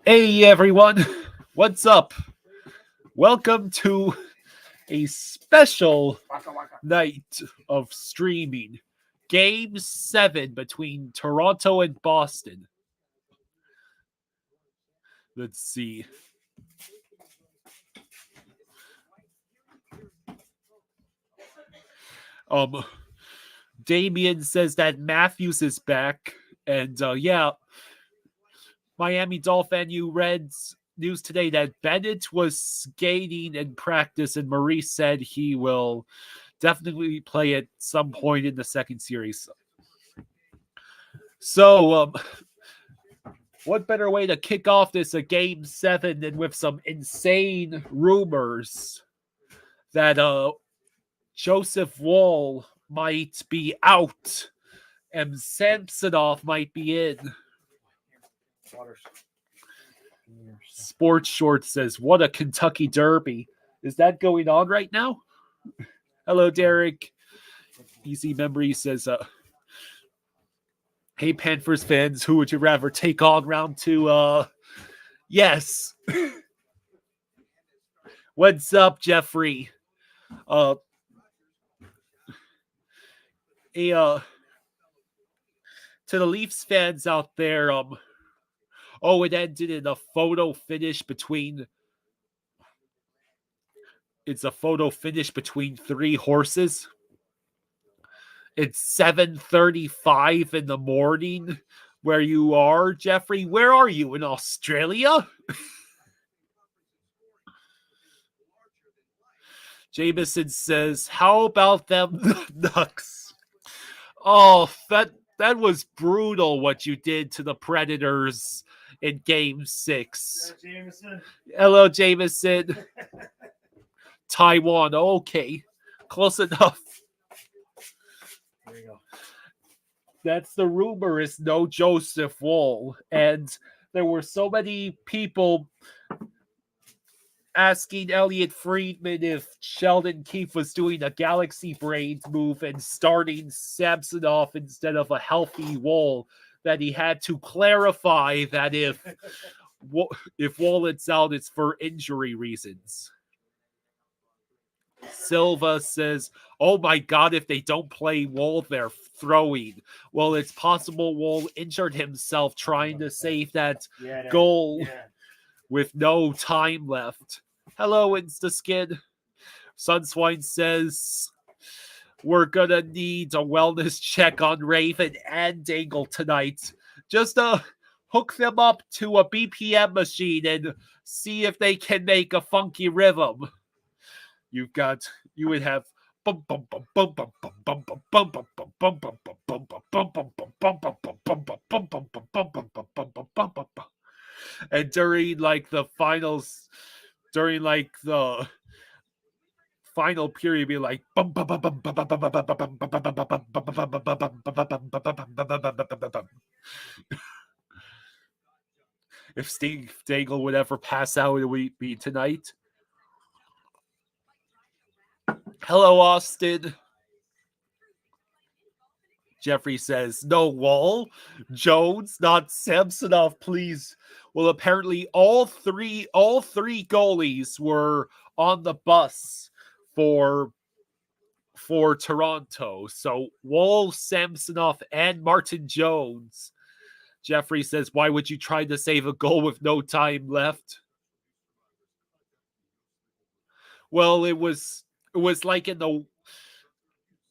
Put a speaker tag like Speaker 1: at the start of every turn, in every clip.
Speaker 1: Hey everyone, what's up? Welcome to a special night of streaming. Game 7 between Toronto and Boston. Let's see. Um, Damien says that Matthews is back, and Miami Dolphin you Reds news today that Bennett was skating in practice, and Maurice said he will definitely play at some point in the second series. So, what better way to kick off this a game 7 than with some insane rumors that Joseph Wall might be out and Samsonov might be in. Sports Short says, what a Kentucky Derby. Is that going on right now? Hello, Derek. Easy Memory says, hey, Panthers fans, who would you rather take on round 2? Yes. What's up, Jeffrey? To the Leafs fans out there, it ended in a photo finish between three horses. It's 7:35 in the morning where you are, Jeffrey. Where are you, in Australia? Jameson says, how about them Ducks? Oh, that was brutal what you did to the Predators in Game 6. Hello, Jameson. Taiwan, okay. Close enough. There you go. That's the rumor, is no Joseph Wall. And there were so many people asking Elliot Friedman if Sheldon Keefe was doing a Galaxy Brains move and starting Samsonov instead of a healthy Wall, that he had to clarify that if Wallet's out, it's for injury reasons. Silva says, oh my God, if they don't play Wall, they're throwing. Well, it's possible Wall injured himself trying to save that goal with no time left. Hello, InstaSkid. Sunswine says, we're going to need a wellness check on Raven and Dangle tonight. Just hook them up to a BPM machine and see if they can make a funky rhythm. You would have and during the final period, be like if Steve Dangle would ever pass out, it would be tonight. Hello, Austin. Jeffrey says, no Wall, Jones, not Samsonov, please. Well, apparently all three goalies were on the bus for Toronto. So Wall, Samsonov, and Martin Jones. Jeffrey says, why would you try to save a goal with no time left? Well, it was like in the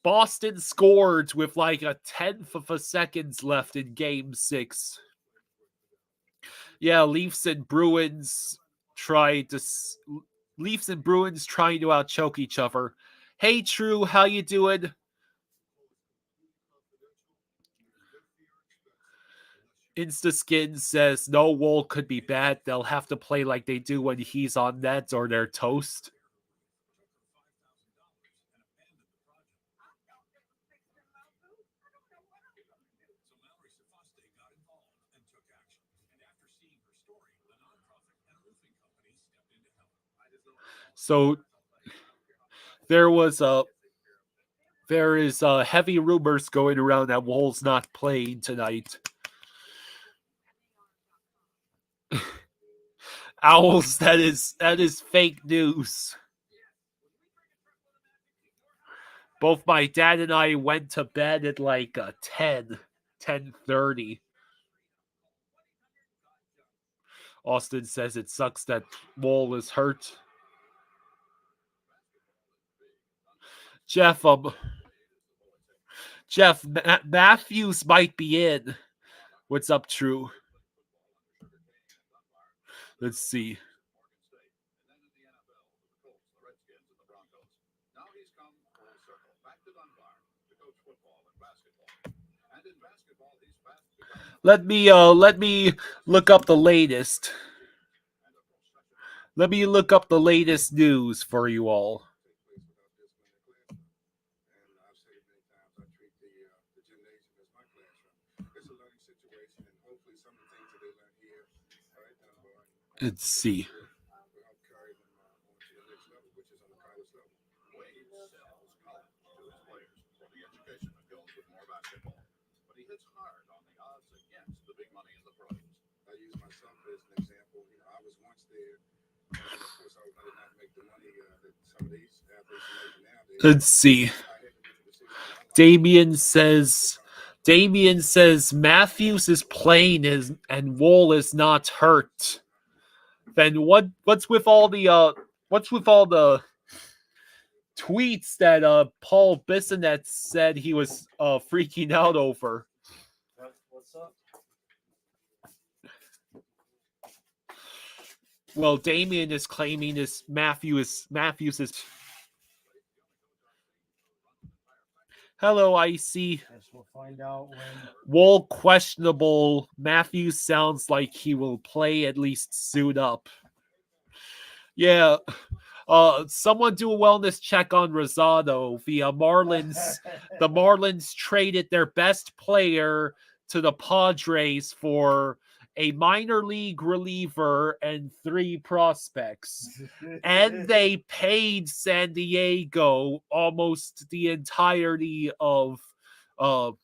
Speaker 1: Boston scored with like a 10th of a seconds left in Game 6. Yeah, Leafs and Bruins trying to outchoke each other. Hey, True, how you doing? InstaSkin says, no, Wall could be bad. They'll have to play like they do when he's on net or they're toast. So there is heavy rumors going around that Wall's not playing tonight. Owls, that is fake news. Both my dad and I went to bed at like 10:30. Austin says it sucks that Wall is hurt. Jeff, Matthews might be in. What's up, True? Let's see. Let me look up the latest. Let me look up the latest news for you all. Let's see. Let's see. Damien says Matthews is playing and Wall is not hurt. Then what's with all the tweets that Paul Bissonnette said he was freaking out over?
Speaker 2: What's up?
Speaker 1: Well, Damien is claiming Matthews is. Hello, Icy.
Speaker 2: Guess we'll find out when.
Speaker 1: Wall questionable. Matthews sounds like he will play, at least suit up. Yeah. Someone do a wellness check on Rosado. The Marlins traded their best player to the Padres for a minor league reliever and 3 prospects. And they paid San Diego almost the entirety of the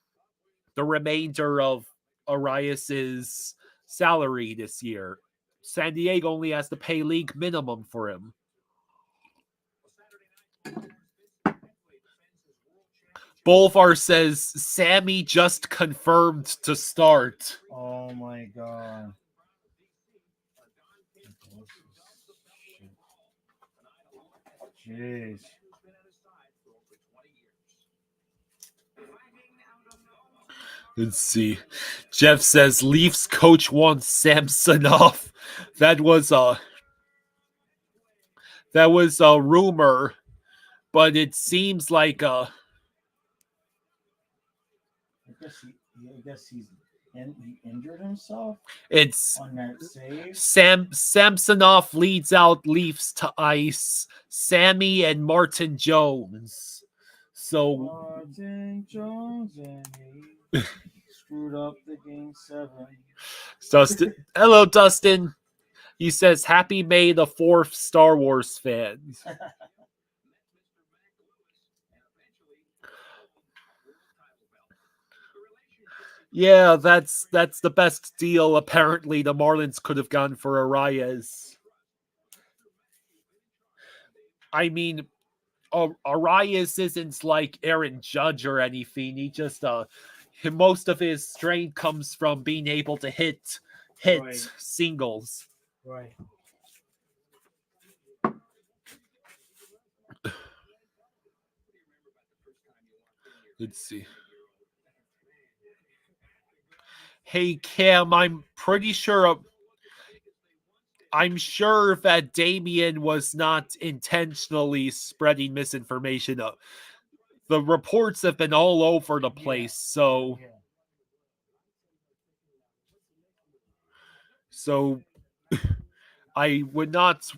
Speaker 1: remainder of Arias's salary this year. San Diego only has to pay league minimum for him. Bolvar says Sammy just confirmed to start.
Speaker 2: Oh my god. Jeez.
Speaker 1: Let's see. Jeff says Leafs coach wants Samsonov. That was a rumor, but it seems like
Speaker 2: I guess he injured himself.
Speaker 1: It's
Speaker 2: on that save.
Speaker 1: Samsonov leads out Leafs to ice Sammy and Martin Jones. So
Speaker 2: Martin Jones and he screwed up the game 7.
Speaker 1: Dustin, hello Dustin. He says Happy May the 4th, Star Wars fans. Yeah, that's the best deal apparently the Marlins could have gotten for Arias. I mean, Arias isn't like Aaron Judge or anything. He just most of his strength comes from being able to hit right. Singles.
Speaker 2: Right.
Speaker 1: Let's see. Hey Cam, I'm sure that Damien was not intentionally spreading misinformation. The reports have been all over the place, so I would not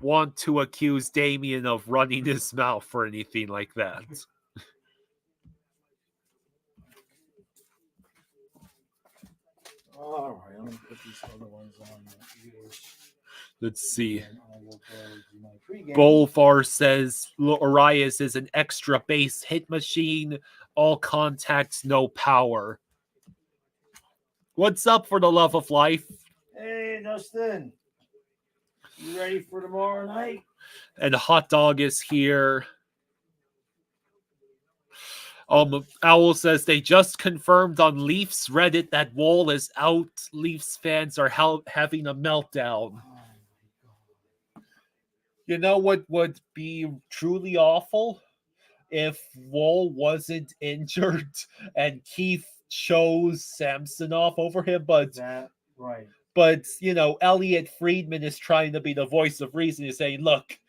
Speaker 1: want to accuse Damien of running his mouth or anything like that.
Speaker 2: All right, let me put these other ones on.
Speaker 1: Let's see. Bolfar says Arias is an extra base hit machine, all contacts, no power. What's up for the love of life?
Speaker 2: Hey, Okay, Dustin. You ready for tomorrow night?
Speaker 1: And Hot Dog is here. Owl says they just confirmed on Leafs Reddit that Wall is out. Leafs fans are having a meltdown. You know what would be truly awful? If Wall wasn't injured and Keith chose Samsonov over him, but
Speaker 2: right.
Speaker 1: But Elliot Friedman is trying to be the voice of reason. Is saying, look,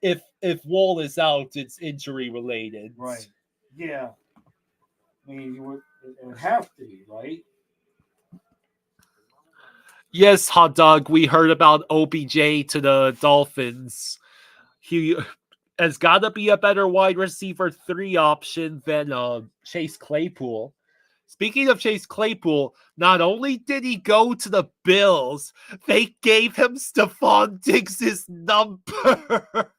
Speaker 1: if Wall is out, it's injury related.
Speaker 2: Right. Yeah. I mean, it would have to be, right?
Speaker 1: Yes, Hot Dog. We heard about OBJ to the Dolphins. He has got to be a better wide receiver 3 option than Chase Claypool. Speaking of Chase Claypool, not only did he go to the Bills, they gave him Stephon Diggs' number.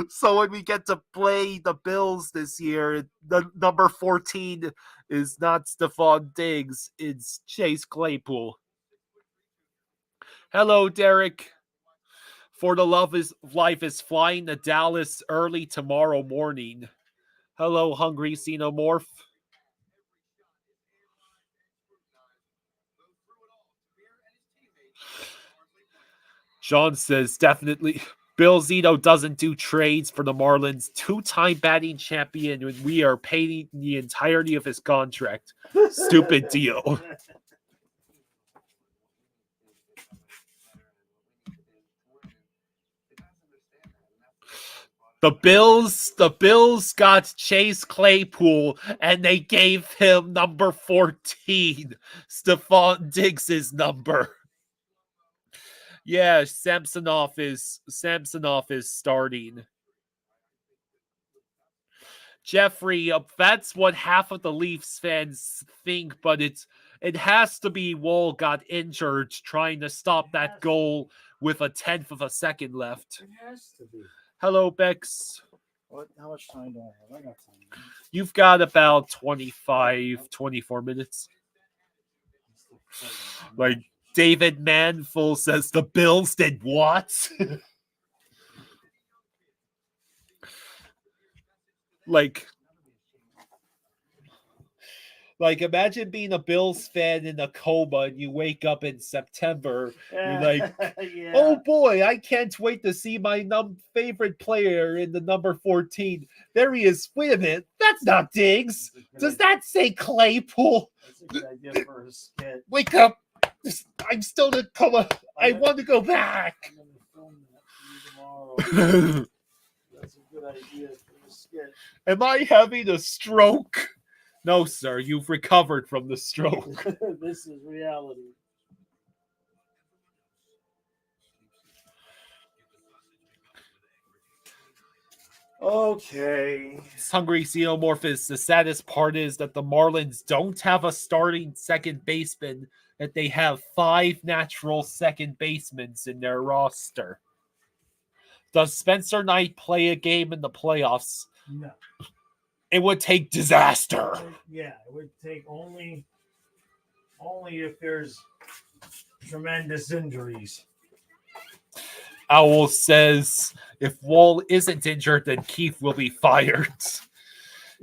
Speaker 1: So when we get to play the Bills this year, the number 14 is not Stephon Diggs, it's Chase Claypool. Hello, Derek. For the Love is Life is flying to Dallas early tomorrow morning. Hello, Hungry Xenomorph. John says, definitely. Bill Zito doesn't do trades for the Marlins. 2-time batting champion when we are paying the entirety of his contract. Stupid deal. The Bills got Chase Claypool and they gave him number 14, Stephon Diggs' number. Yeah, Samsonov is starting. Jeffrey, that's what half of the Leafs fans think, but it has to be Wall got injured trying to stop that goal with a 1/10 of a second left.
Speaker 2: It has to be.
Speaker 1: Hello, Bex.
Speaker 2: How much time do I have? I got time.
Speaker 1: You've got about 24 minutes. Like David Manful says, the Bills did what? Like, imagine being a Bills fan in a coma and you wake up in September. You're like,
Speaker 2: yeah.
Speaker 1: Oh boy, I can't wait to see my favorite player in the number 14. There he is. Wait a minute. That's not Diggs. Does that say Claypool?
Speaker 2: That's a good idea for a skit.
Speaker 1: Wake up. I'm still in a coma. I want to go back.
Speaker 2: I'm going to film that for you tomorrow. That's a good idea for a skit.
Speaker 1: Am I having a stroke? No, sir. You've recovered from the stroke.
Speaker 2: This is reality. Okay.
Speaker 1: Hungry Xenomorphus, the saddest part is that the Marlins don't have a starting second baseman, that they have 5 natural second basemen in their roster. Does Spencer Knight play a game in the playoffs?
Speaker 2: No.
Speaker 1: It would take disaster.
Speaker 2: Yeah, it would take only if there's tremendous injuries.
Speaker 1: Owl says if Wall isn't injured, then Keith will be fired.
Speaker 2: It's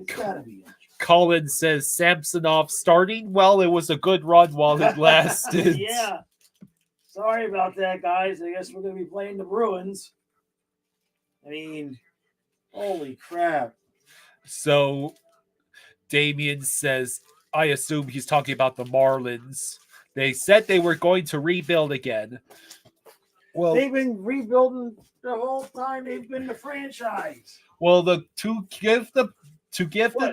Speaker 2: gotta be injured.
Speaker 1: Colin says Samsonov starting. Well, it was a good run while it lasted.
Speaker 2: Yeah. Sorry about that, guys. I guess we're going to be playing the Bruins. I mean, holy crap.
Speaker 1: So Damien says, I assume he's talking about the Marlins. They said they were going to rebuild again. Well,
Speaker 2: they've been rebuilding the whole time they've been the franchise.
Speaker 1: Well, to give the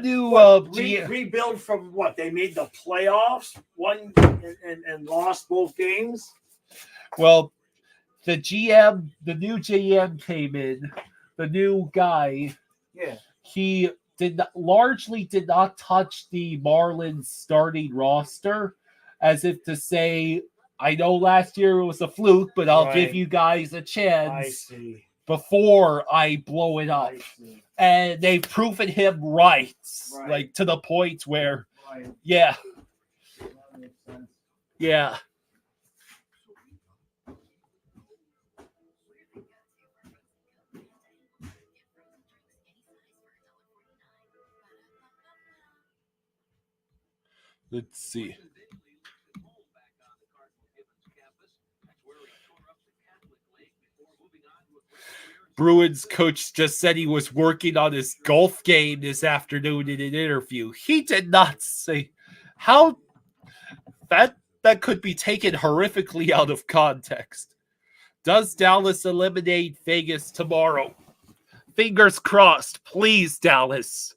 Speaker 1: new
Speaker 2: rebuild from what? They made the playoffs, won and lost both games.
Speaker 1: Well, the new GM came in, the new guy.
Speaker 2: Yeah.
Speaker 1: He largely did not touch the Marlins starting roster, as if to say, I know last year it was a fluke, but I'll give you guys a chance before I blow it up. And they've proven him right, like to the point where, yeah. Yeah. Let's see. Bruins coach just said he was working on his golf game this afternoon in an interview. He did not say how that could be taken horrifically out of context. Does Dallas eliminate Vegas tomorrow? Fingers crossed. Please, Dallas.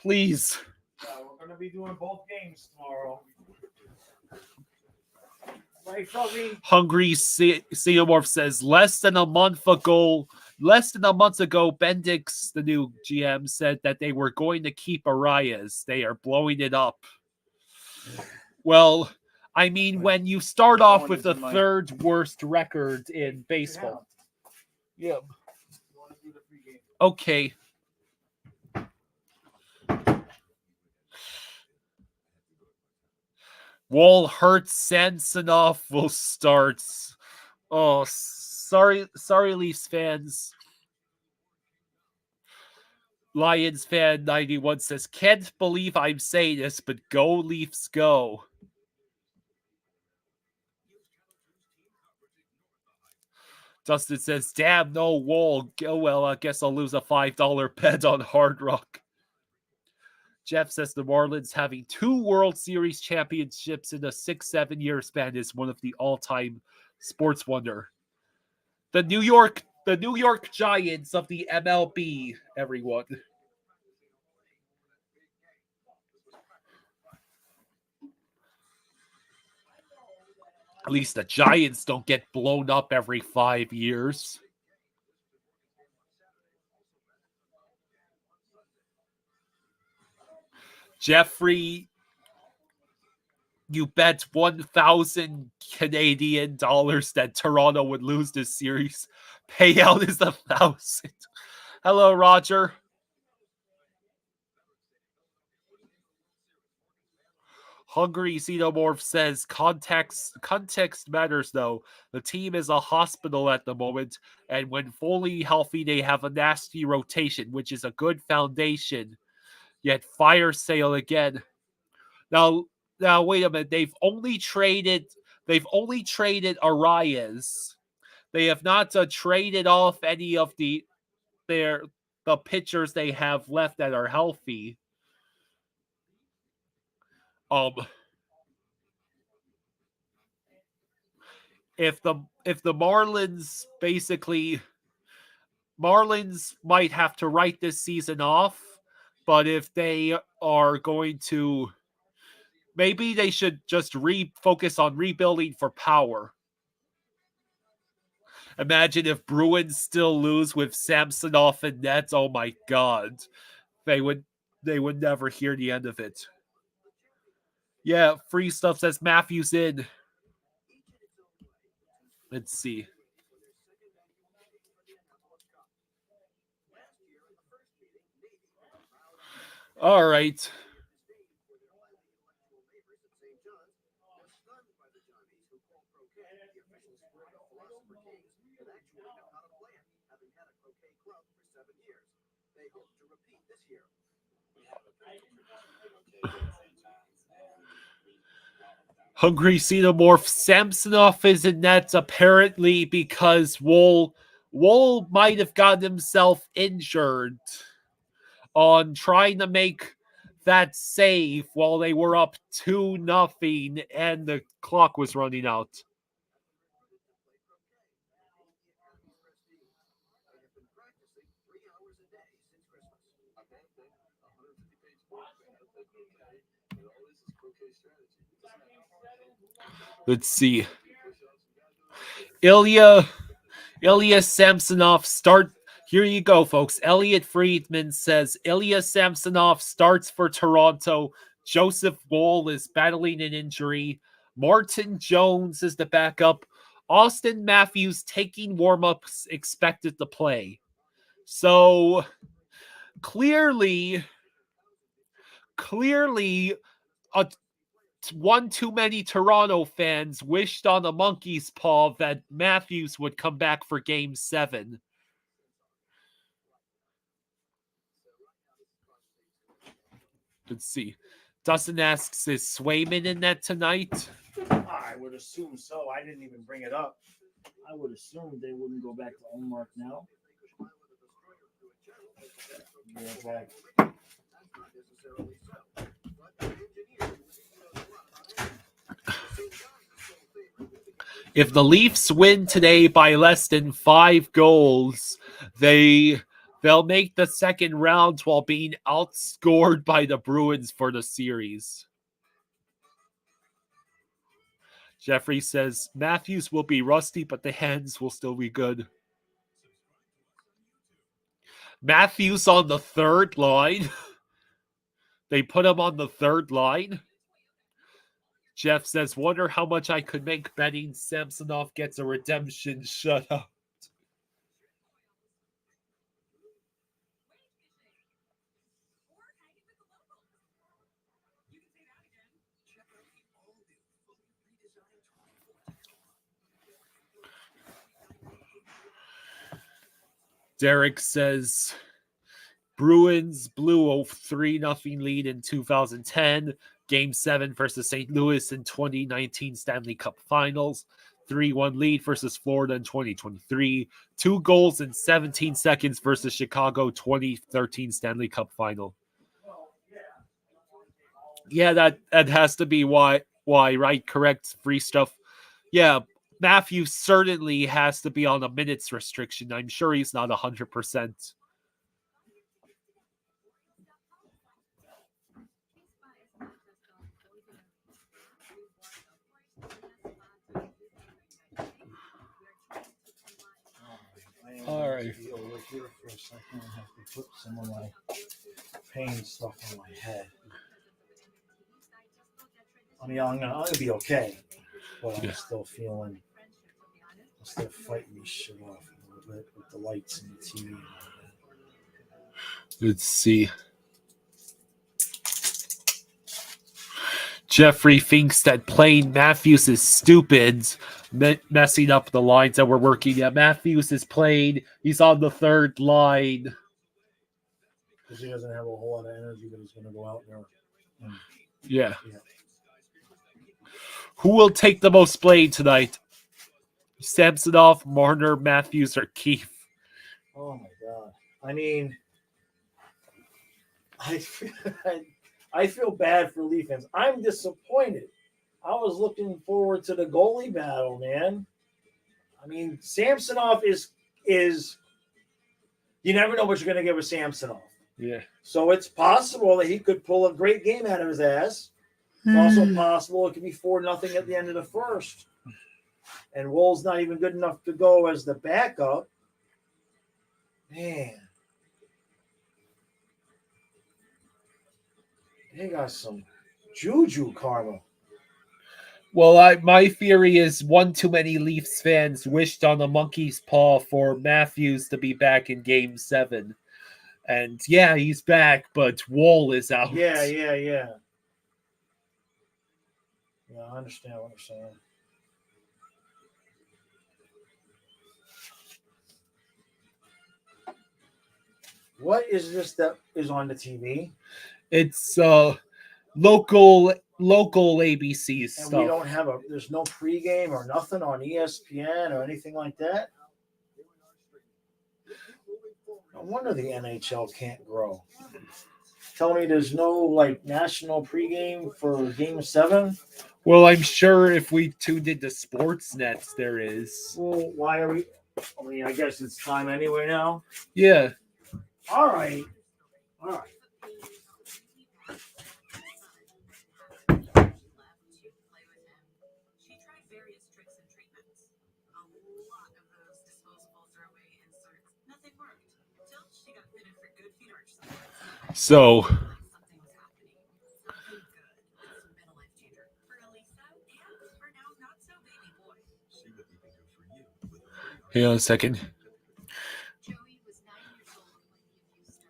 Speaker 1: Please.
Speaker 2: We're going to be doing both games tomorrow. Right, Froggy?
Speaker 1: Hungry Xenomorph says less than a month ago, Bendix, the new GM, said that they were going to keep Arias. They are blowing it up. Well, I mean, when you start off with the third worst record in baseball. Yeah. Okay. Wall hurts, Samsonov will start. Oh, sorry, Leafs fans. Lions fan 91 says, can't believe I'm saying this, but go Leafs go. Dustin says, damn, no Wall. Oh, well, I guess I'll lose a $5 bet on Hard Rock. Jeff says the Marlins having 2 World Series championships in a 6-7 year span is one of the all-time sports wonder. The New York Giants of the MLB, everyone. At least the Giants don't get blown up every 5 years. Jeffrey, you bet 1,000 Canadian dollars that Toronto would lose this series. Payout is 1,000. Hello, Roger. Hungry Xenomorph says context matters though. The team is a hospital at the moment, and when fully healthy, they have a nasty rotation, which is a good foundation. Yet fire sale again. Now wait a minute. They've only traded Arias. They have not traded off any of the pitchers they have left that are healthy. If the Marlins might have to write this season off, but if they are going to, maybe they should just focus on rebuilding for power. Imagine if Bruins still lose with Samsonov and Nets. Oh my God, they would never hear the end of it. Yeah, free stuff says Matthews in. Let's see. All right. Hungry Xenomorph, Samsonov is in nets apparently because Wool might have gotten himself injured on trying to make that save while they were up 2-0 and the clock was running out. Let's see. Ilya Samsonov start. Here you go, folks. Elliot Friedman says Ilya Samsonov starts for Toronto. Joseph Woll is battling an injury. Martin Jones is the backup. Austin Matthews taking warm-ups, expected to play. So clearly one too many Toronto fans wished on a monkey's paw that Matthews would come back for Game 7. Let's see. Dustin asks, is Swayman in that tonight?
Speaker 2: I would assume so. I didn't even bring it up. I would assume they wouldn't go back to Allmark now. Yeah, back.
Speaker 1: If the Leafs win today by less than 5 goals, they'll make the second round while being outscored by the Bruins for the series. Jeffrey says Matthews will be rusty, but the hands will still be good. Matthews on the third line. They put him on the third line. Jeff says, wonder how much I could make betting Samsonov gets a redemption shutout. Derek says, Bruins blew a 3-0 lead in 2010. Game 7 versus St. Louis in 2019 Stanley Cup Finals. 3-1 lead versus Florida in 2023. 2 goals in 17 seconds versus Chicago 2013 Stanley Cup Final. Yeah, that has to be why, right? Correct, free stuff. Yeah, Matthews certainly has to be on a minutes restriction. I'm sure he's not 100%. All right.
Speaker 2: Over here for a second. I have to put some of my pain stuff on my head. I mean, I'm gonna be okay, but I'm still fighting these shit off a little bit with the lights and the TV.
Speaker 1: Let's see. Jeffrey thinks that playing Matthews is stupid, messing up the lines that we're working at. Matthews is playing. He's on the third line.
Speaker 2: Because he doesn't have a whole lot of energy, but he's going to go out there.
Speaker 1: Yeah. Who will take the most blame tonight? Samsonov, Marner, Matthews, or Keefe?
Speaker 2: Oh, my God. I mean, I feel bad for Leaf fans. I'm disappointed. I was looking forward to the goalie battle, man. I mean, Samsonov is you never know what you're going to get with Samsonov.
Speaker 1: Yeah.
Speaker 2: So it's possible that he could pull a great game out of his ass. It's also possible it could be 4-0 at the end of the first. And Wool's not even good enough to go as the backup. Man. They got some juju karma.
Speaker 1: Well, my theory is one too many Leafs fans wished on a monkey's paw for Matthews to be back in Game 7. And yeah, he's back, but Wool is out.
Speaker 2: Yeah. Yeah, I understand what you're saying. What is this that is on the TV?
Speaker 1: It's local ABC stuff.
Speaker 2: And we don't have there's no pregame or nothing on ESPN or anything like that? No wonder the NHL can't grow. Tell me there's no national pregame for Game 7?
Speaker 1: Well, I'm sure if we tuned into Sportsnet, there is.
Speaker 2: Well, why are we? I mean, I guess it's time anyway now.
Speaker 1: Yeah.
Speaker 2: All right.
Speaker 1: So, hang on a second.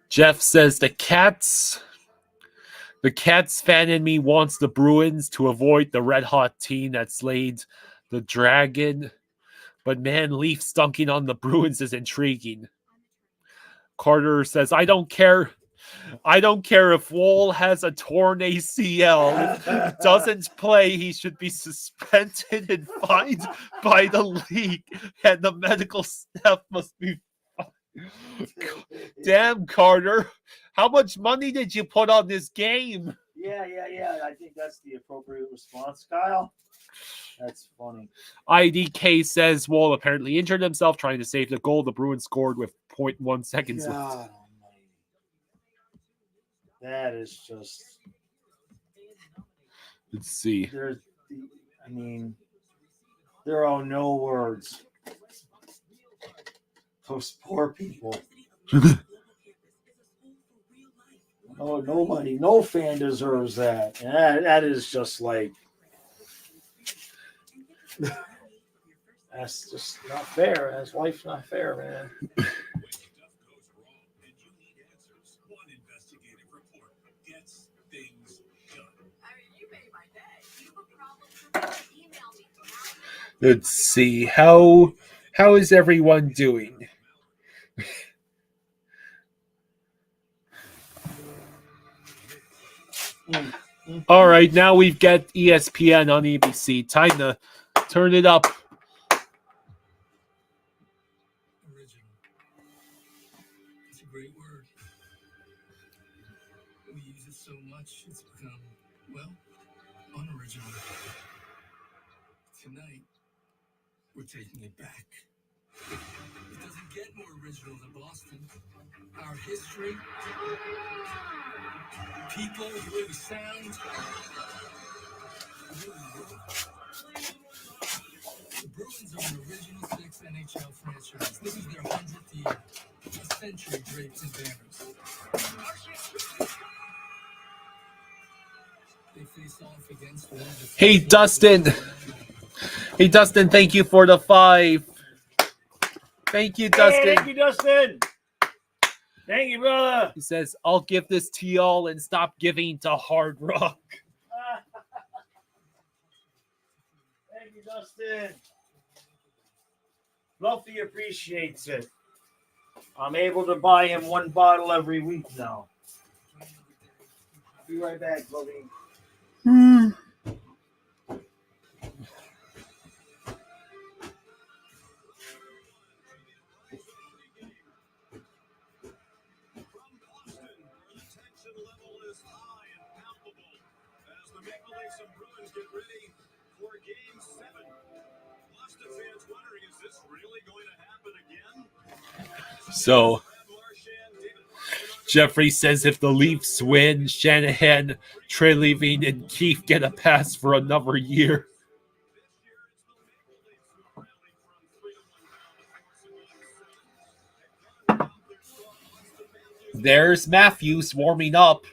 Speaker 1: Jeff says the Cats The Cats fan in me wants the Bruins to avoid the red-hot team that slayed the Dragon. But man, Leafs dunking on the Bruins is intriguing. Carter says, I don't care. I don't care if Woll has a torn ACL. If he doesn't play, he should be suspended and fined by the league. And the medical staff must be Damn, Carter. How much money did you put on this game?
Speaker 2: Yeah. I think that's the appropriate response, Kyle. That's funny.
Speaker 1: IDK says Woll apparently injured himself trying to save the goal the Bruins scored with 0.1 seconds left.
Speaker 2: God almighty. That is just...
Speaker 1: Let's see.
Speaker 2: There are no words. Those poor people. Oh, nobody, no fan deserves that. That is just like... That's just not fair. That's life's not fair, man.
Speaker 1: Let's see. How is everyone doing? All right, now we've got ESPN on ABC. Time to turn it up.
Speaker 3: Original. It's a great word. We use it so much, it's become, well, unoriginal. Tonight, we're taking it back. It doesn't get more original than Boston. Our history, people, the way we sound. The Bruins are an original 6 NHL franchise. This is their 100th year. A century draped in banners. They face off against one of the...
Speaker 1: Hey, Dustin. Hey, Dustin, thank you for the 5. Thank you, Dustin.
Speaker 2: Hey, thank you, Dustin. Thank you, brother.
Speaker 1: He says, I'll give this to y'all and stop giving to Hard Rock.
Speaker 2: Thank you, Dustin. Fluffy appreciates it. I'm able to buy him 1 bottle every week now. I'll be right back, Fluffy.
Speaker 4: Get ready for Game 7. Boston fans wondering, is this really going to happen again?
Speaker 1: So, Jeffrey says if the Leafs win, Shanahan, Treliving, and Keefe get a pass for another year. There's Matthews warming up.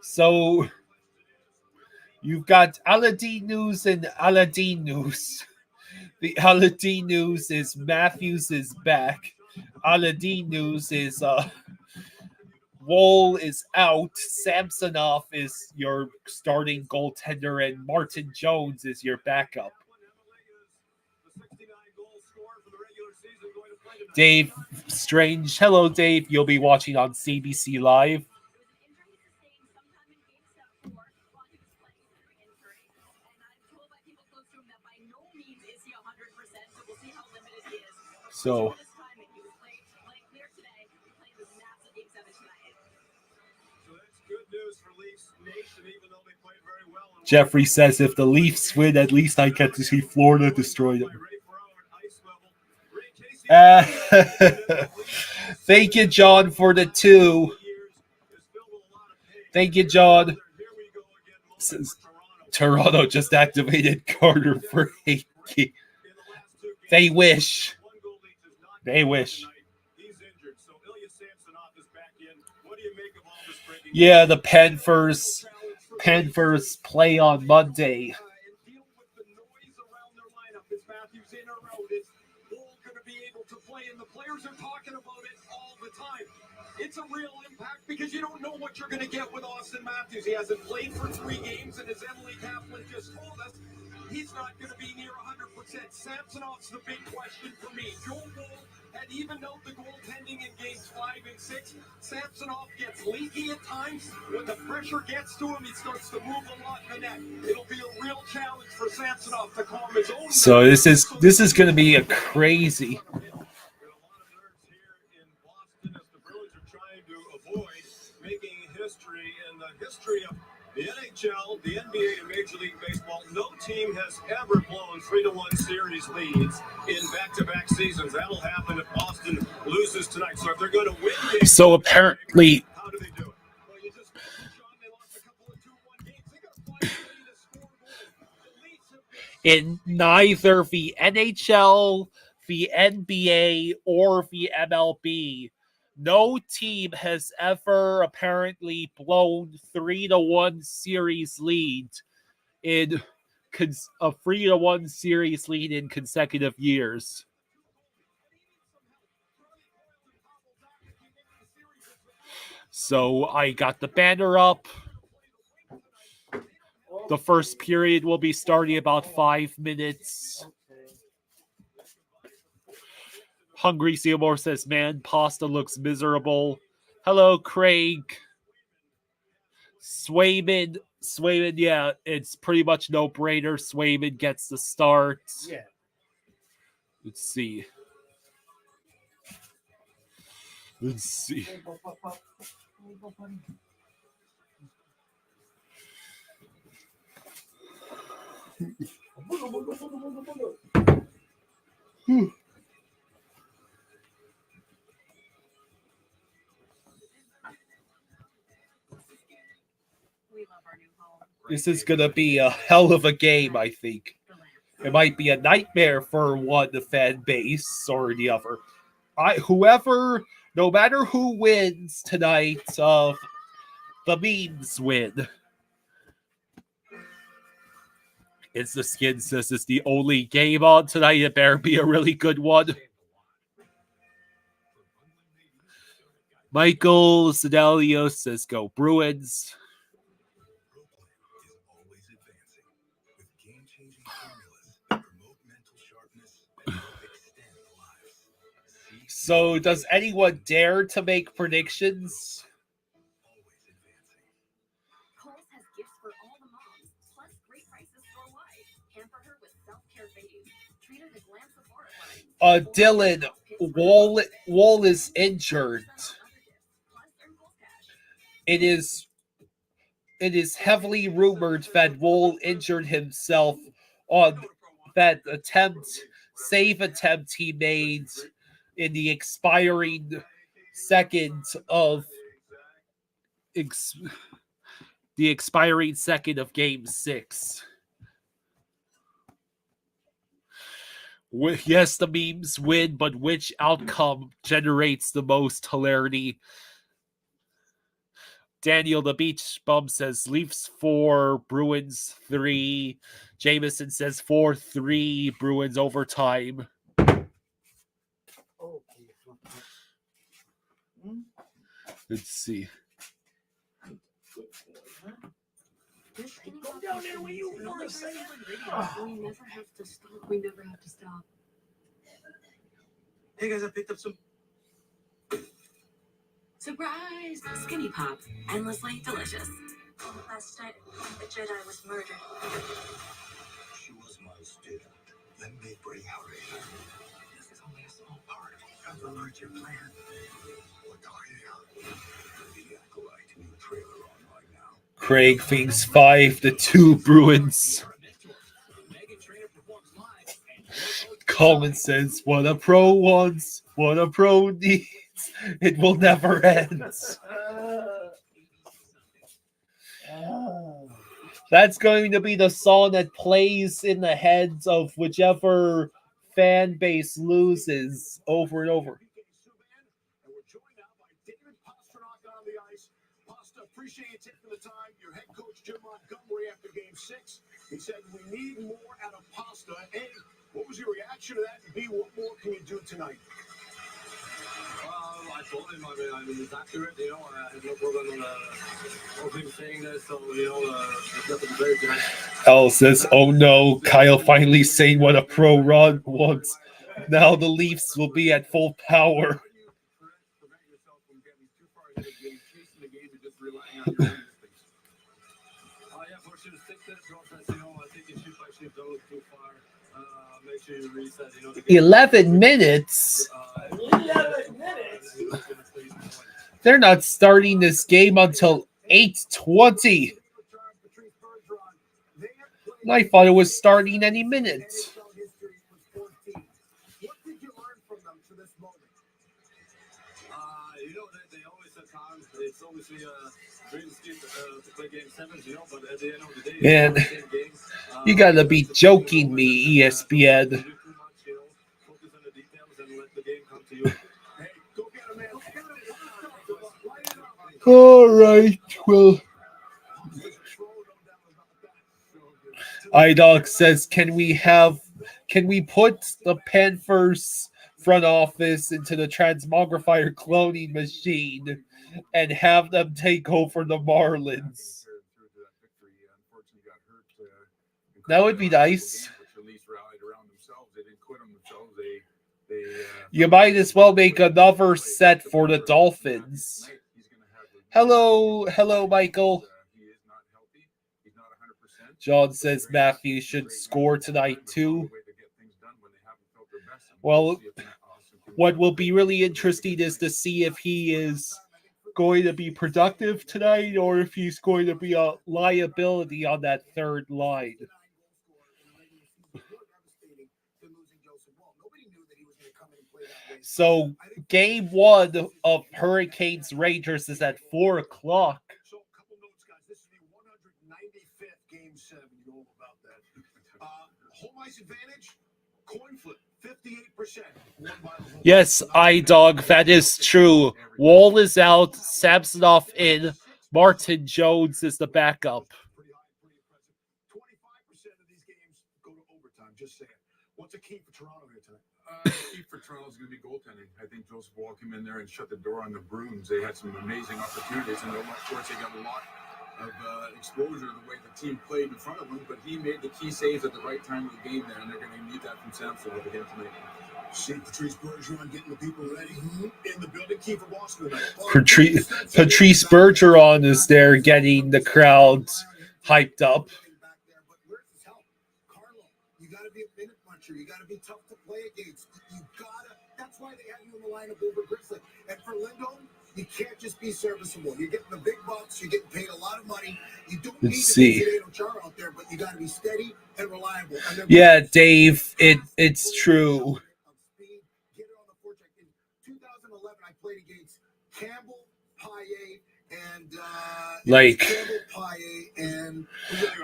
Speaker 1: So... You've got Aladdin news and Aladdin news. The Aladdin news is Matthews is back. Aladdin news is Woll is out. Samsonov is your starting goaltender, and Martin Jones is your backup. Dave Strange. Hello, Dave. You'll be watching on CBC Live. So, Jeffrey says if the Leafs win, at least I get to see Florida destroy them. Thank you, John, for the 2. Thank you, John. Says, Toronto just activated Carter for Hakey. They wish. They wish. Yeah, the Panthers play on Monday.
Speaker 4: It's a real impact because you don't know what you're going to get with Austin Matthews. He hasn't played for 3 games, and as Emily Kaplan just told us, he's not going to be near 100%. Samsonov's the big question for me. Joe Wool had evened out the goaltending in games 5 and 6. Samsonov gets leaky at times. When the pressure gets to him, he starts to move a lot in the net. It'll be a real challenge for Samsonov to calm his own.
Speaker 1: So this is going to be a crazy.
Speaker 4: Making history in the history of the NHL, the NBA, and Major League Baseball. No team has ever blown 3-1 series leads in back-to-back seasons. That'll happen if Boston loses tonight. So if they're going to win games,
Speaker 1: So apparently,
Speaker 4: how do they do it? Well, you just Sean, they lost a couple of 2-1 games. They got to find a way to score goals. The Leafs have been
Speaker 1: in neither the NHL, the NBA, or the MLB, no team has ever apparently blown 3-1 series lead in a 3-1 series lead in consecutive years. So I got the banner up. The first period will be starting about 5 minutes. Hungry Seymour says, man, pasta looks miserable. Hello, Craig. Swayman, yeah, it's pretty much no-brainer. Swayman gets the start.
Speaker 2: Yeah.
Speaker 1: Let's see. This is going to be a hell of a game, I think. It might be a nightmare for one fan base or the other. No matter who wins tonight, the memes win. It's the Skin says it's the only game on tonight. It better be a really good one. Michael Sedelio says, go Bruins. So, does anyone dare to make predictions?
Speaker 5: Kohl's has gifts for all the moms, plus great prices store-wide. Pamper her with self-care babies. Treat her to glam Sephora
Speaker 1: Dylan, Wall is injured. It is heavily rumored that Wall injured himself on that save attempt he made in the expiring second of Game 6. Yes, the memes win, but which outcome generates the most hilarity? Daniel the Beach Bum says Leafs 4, Bruins 3. Jameson says 4-3, Bruins overtime. Let's see.
Speaker 5: Go down there where you want to say. We never have to stop. We never have to stop.
Speaker 3: Hey guys, I picked up some.
Speaker 5: Surprise! Skinny Pop. Endlessly delicious.
Speaker 6: Last night, a Jedi was murdered.
Speaker 3: She was my student. Let me bring her in.
Speaker 5: This is only a small part
Speaker 3: of the larger plan. What are you? The Acolyte new trailer online now.
Speaker 1: Craig thinks 5-2 Bruins. Coleman says, what a pro wants, what a pro needs. It will never end. That's going to be the song that plays in the heads of whichever fan base loses over and over.
Speaker 4: And we're joined now by David Pastrnak on the ice. Pasta, appreciate you taking the time. Your head coach, Jim Montgomery, after Game 6, he said, we need more out of Pasta. A, what was your reaction to that? And B, what more can you do tonight?
Speaker 3: I told him I was accurate, I had no problem of him saying that, so, it's nothing very good.
Speaker 1: Al says, oh no, Kyle finally saying what a pro Rod wants. Now the Leafs will be at full power.
Speaker 3: Prevent yourself from getting too far ahead of the game, chasing the game, and just relying on your own instincts. Yeah, for sure, 6 minutes offense, I think you should actually go too far. Make sure you reset, the game.
Speaker 1: 11 minutes?
Speaker 2: 11 minutes.
Speaker 1: They're not starting this game until 8:20. I thought it was starting any minute.
Speaker 3: They always have time. It's obviously great to play game 7, but at the end of the day,
Speaker 1: Man,
Speaker 3: it's the same game.
Speaker 1: you gotta be joking me, ESPN.
Speaker 3: Do too much, focus on the details and let the game come to you. Hey, go get him, man.
Speaker 1: All right, well. iDog says, can we put the Panthers front office into the transmogrifier cloning machine and have them take over the Marlins? That would be nice. You might as well make another set for the Dolphins. Hello, Michael. John says Matthews should score tonight too. Well, what will be really interesting is to see if he is going to be productive tonight or if he's going to be a liability on that third line. So game 1 of Hurricanes Rangers is at 4:00.
Speaker 4: So a couple notes, guys. This is the 195th game 7. You know about that. Home ice advantage, coin flip, 58%. Won by the home.
Speaker 1: Yes, iDog, that is true. Wall is out, Samsonov in, Martin Jones is the backup.
Speaker 4: Pretty high, pretty impressive. 25% of these games go to overtime. Just saying. What's the key for Toronto here tonight?
Speaker 7: The key for Toronto is going to be goaltending. I think Joseph Wall came in there and shut the door on the Bruins. They had some amazing opportunities, and of course they got a lot of exposure the way the team played in front of them, but he made the key saves at the right time of the game there, and they're going to need that from Samson over him tonight.
Speaker 4: See Patrice Bergeron getting the people ready in the building. Key for Boston tonight.
Speaker 1: Patrice Bergeron is there getting the crowds hyped up.
Speaker 4: But where's his help? Carlo, you got to be a minute puncher. You got to be tough to play against. You gotta. That's why they have you in the lineup over Grizzly. And for Lindholm, you can't just be serviceable. You're getting the big bucks. You're getting paid a lot of money. You don't need to be Zdeno Chara out there, but you got to be steady and reliable. And
Speaker 1: Yeah, Dave, it's true.
Speaker 4: Get it on the forecheck. In 2011, I played against Campbell, Paille, and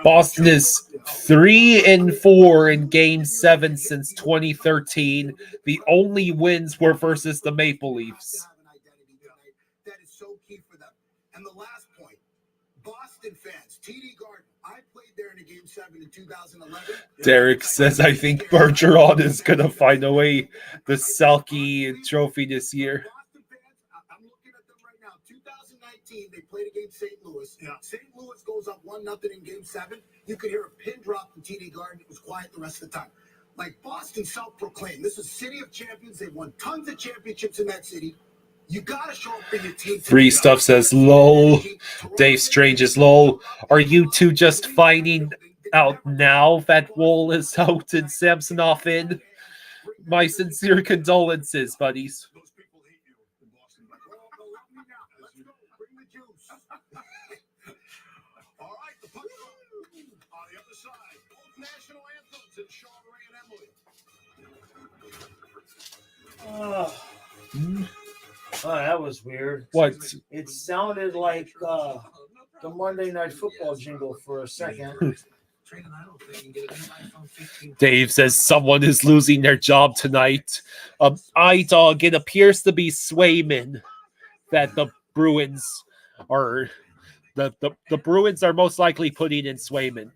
Speaker 1: Boston is 3-4 in Game 7 since 2013. The only wins were versus the Maple Leafs.
Speaker 4: That is so key for them. And the last point, Boston fans, TD Garden. I played there in a Game 7 in 2011.
Speaker 1: Derek says, I think Bergeron is going to find a way the Selke trophy this year.
Speaker 4: Boston fans, I'm looking at them right now. 2019, they played against St. Louis. St. Louis goes up 1-0 in Game 7. You could hear a pin drop from TD Garden. It was quiet the rest of the time. Like Boston self-proclaimed. This is City of Champions. They've won tons of championships in that city. You gotta show up for your team.
Speaker 1: Free Stuff says, lol. Dave Strange is lol. Are you two just finding out now that Wall is out and Samsonov in? My sincere condolences, buddies.
Speaker 4: Those people hate you in Boston. Well, let me now. Let's go. Bring the juice. All right, the puck on the other side. Both national anthems in Sean Ray and Emily.
Speaker 2: Oh, that was weird.
Speaker 1: What?
Speaker 2: It sounded like the Monday Night Football jingle for a second.
Speaker 1: Dave says someone is losing their job tonight. iDog, it appears to be Swayman that the Bruins are the Bruins are most likely putting in Swayman.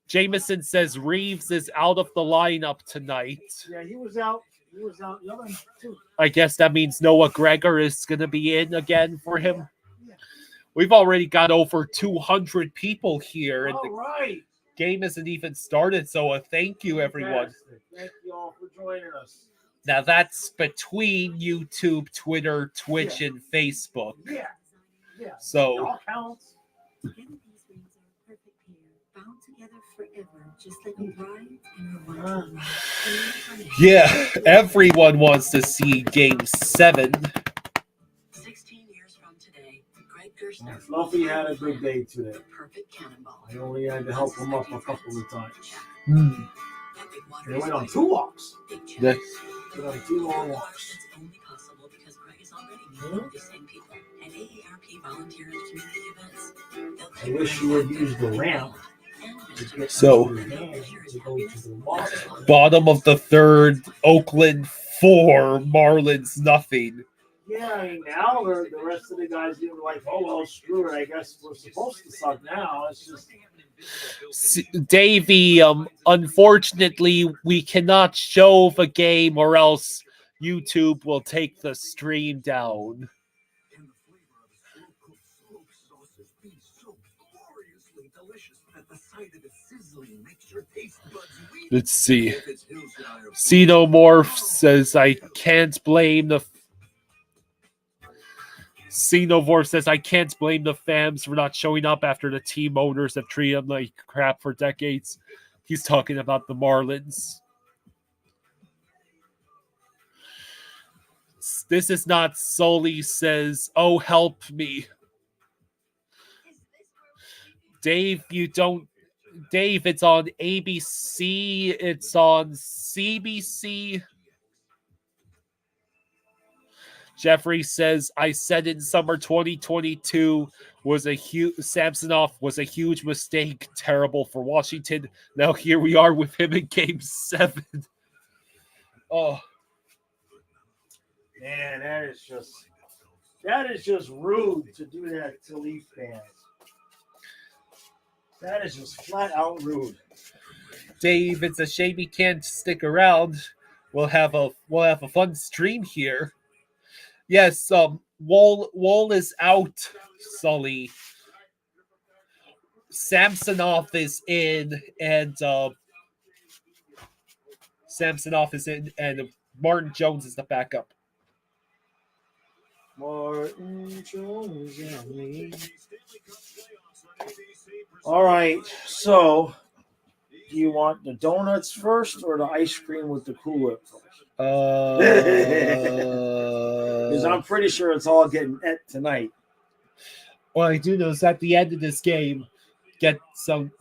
Speaker 1: Jameson says Reeves is out of the lineup tonight.
Speaker 2: Yeah, he was out. He was out the other night, too.
Speaker 1: I guess that means Noah Gregor is going to be in again for him.
Speaker 2: Yeah.
Speaker 1: We've already got over 200 people here, and
Speaker 2: All
Speaker 1: the
Speaker 2: right.
Speaker 1: game isn't even started, so a thank you, everyone.
Speaker 2: Fantastic. Thank you all for joining us.
Speaker 1: Now, that's between YouTube, Twitter, Twitch, and Facebook.
Speaker 2: Yeah. Yeah.
Speaker 1: So,
Speaker 2: It all counts.
Speaker 6: Together these rings are a perfect pair, bound together forever, just like a bride and her one.
Speaker 1: yeah, everyone wants to see Game 7.
Speaker 6: 16 years from today, Greg Gerstner.
Speaker 2: Fluffy had a good day today.
Speaker 6: The perfect cannonball.
Speaker 2: I only had to help him up a couple of times.
Speaker 1: Hmm.
Speaker 2: They went on 2 walks.
Speaker 1: Yeah.
Speaker 2: Went on 2 long walks.
Speaker 6: It's only possible because Greg is already meeting with the same people and AARP volunteer at community events.
Speaker 2: I wish you would use the ramp to get
Speaker 1: So-
Speaker 2: to the van to go to the water.
Speaker 1: Bottom of the third, Oakland 4, Marlins nothing.
Speaker 2: Yeah, I mean, now the rest of the guys even like, oh, well, screw it. I guess we're supposed to suck now. It's just.
Speaker 1: Davey, unfortunately, we cannot show the game or else YouTube will take the stream down.
Speaker 4: And the flavor of slow-cooked smoked sausage be so gloriously delicious that the sight of it sizzling makes your taste buds weep.
Speaker 1: Let's see.
Speaker 4: If it's Hillside or
Speaker 1: Xenomorph says, I can't blame the... Xenomorph says, I can't blame the fans for not showing up after the team owners have treated them like crap for decades. He's talking about the Marlins. This is not Sully says, oh, help me. Dave, you don't... Dave, it's on ABC. It's on CBC. Jeffrey says, I said in summer 2022 was a huge Samsonov was a huge mistake, terrible for Washington. Now here we are with him in Game 7. Oh,
Speaker 2: Man, that is just rude to do that to Leaf fans. That is just flat out rude.
Speaker 1: Dave, it's a shame he can't stick around. We'll have a fun stream here. Yes, Wall is out, Sully. Samsonov is in, and Martin Jones is the backup.
Speaker 2: Martin Jones and me. All right, so do you want the donuts first or the ice cream with the Cool Whip first? Because I'm pretty sure it's all getting et tonight.
Speaker 1: Well, I do know is at the end of this game,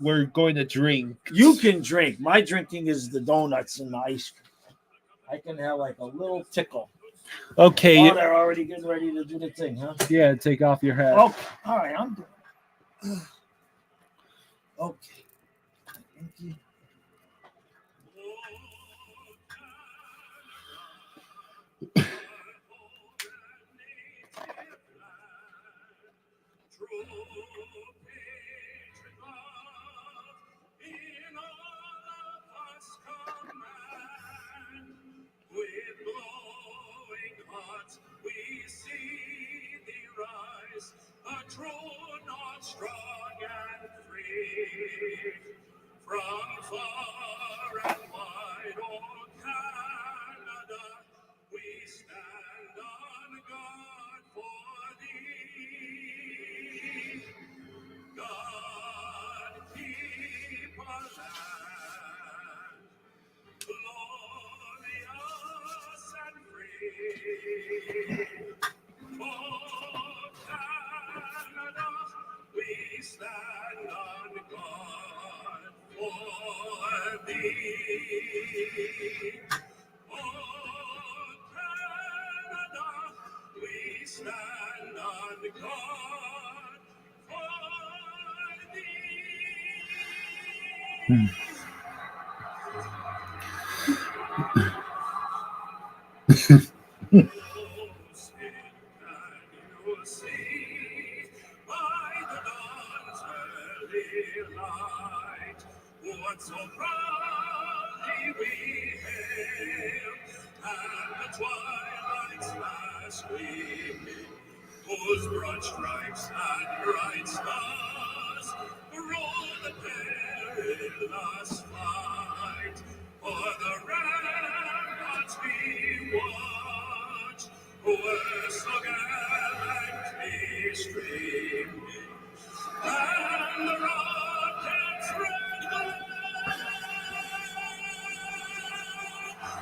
Speaker 1: we're going to drink.
Speaker 2: You can drink. My drinking is the donuts and the ice cream. I can have like a little tickle.
Speaker 1: Okay.
Speaker 2: Oh, they're already getting ready to do the thing, huh?
Speaker 1: Yeah, take off your hat.
Speaker 2: Okay. All right, I'm doing it. Okay. Thank you.
Speaker 8: Not strong and free from far and wide, oh Canada, we stand on guard for thee. God keep our land glorious and free. Oh Canada, we stand on guard for thee. Oh Canada, we stand on guard for thee. So proudly we hail, and the twilight's last gleaming, whose broad stripes and bright stars roll the perilous fight. For the ramparts we watch, were so gallantly streaming, and the rockets red glare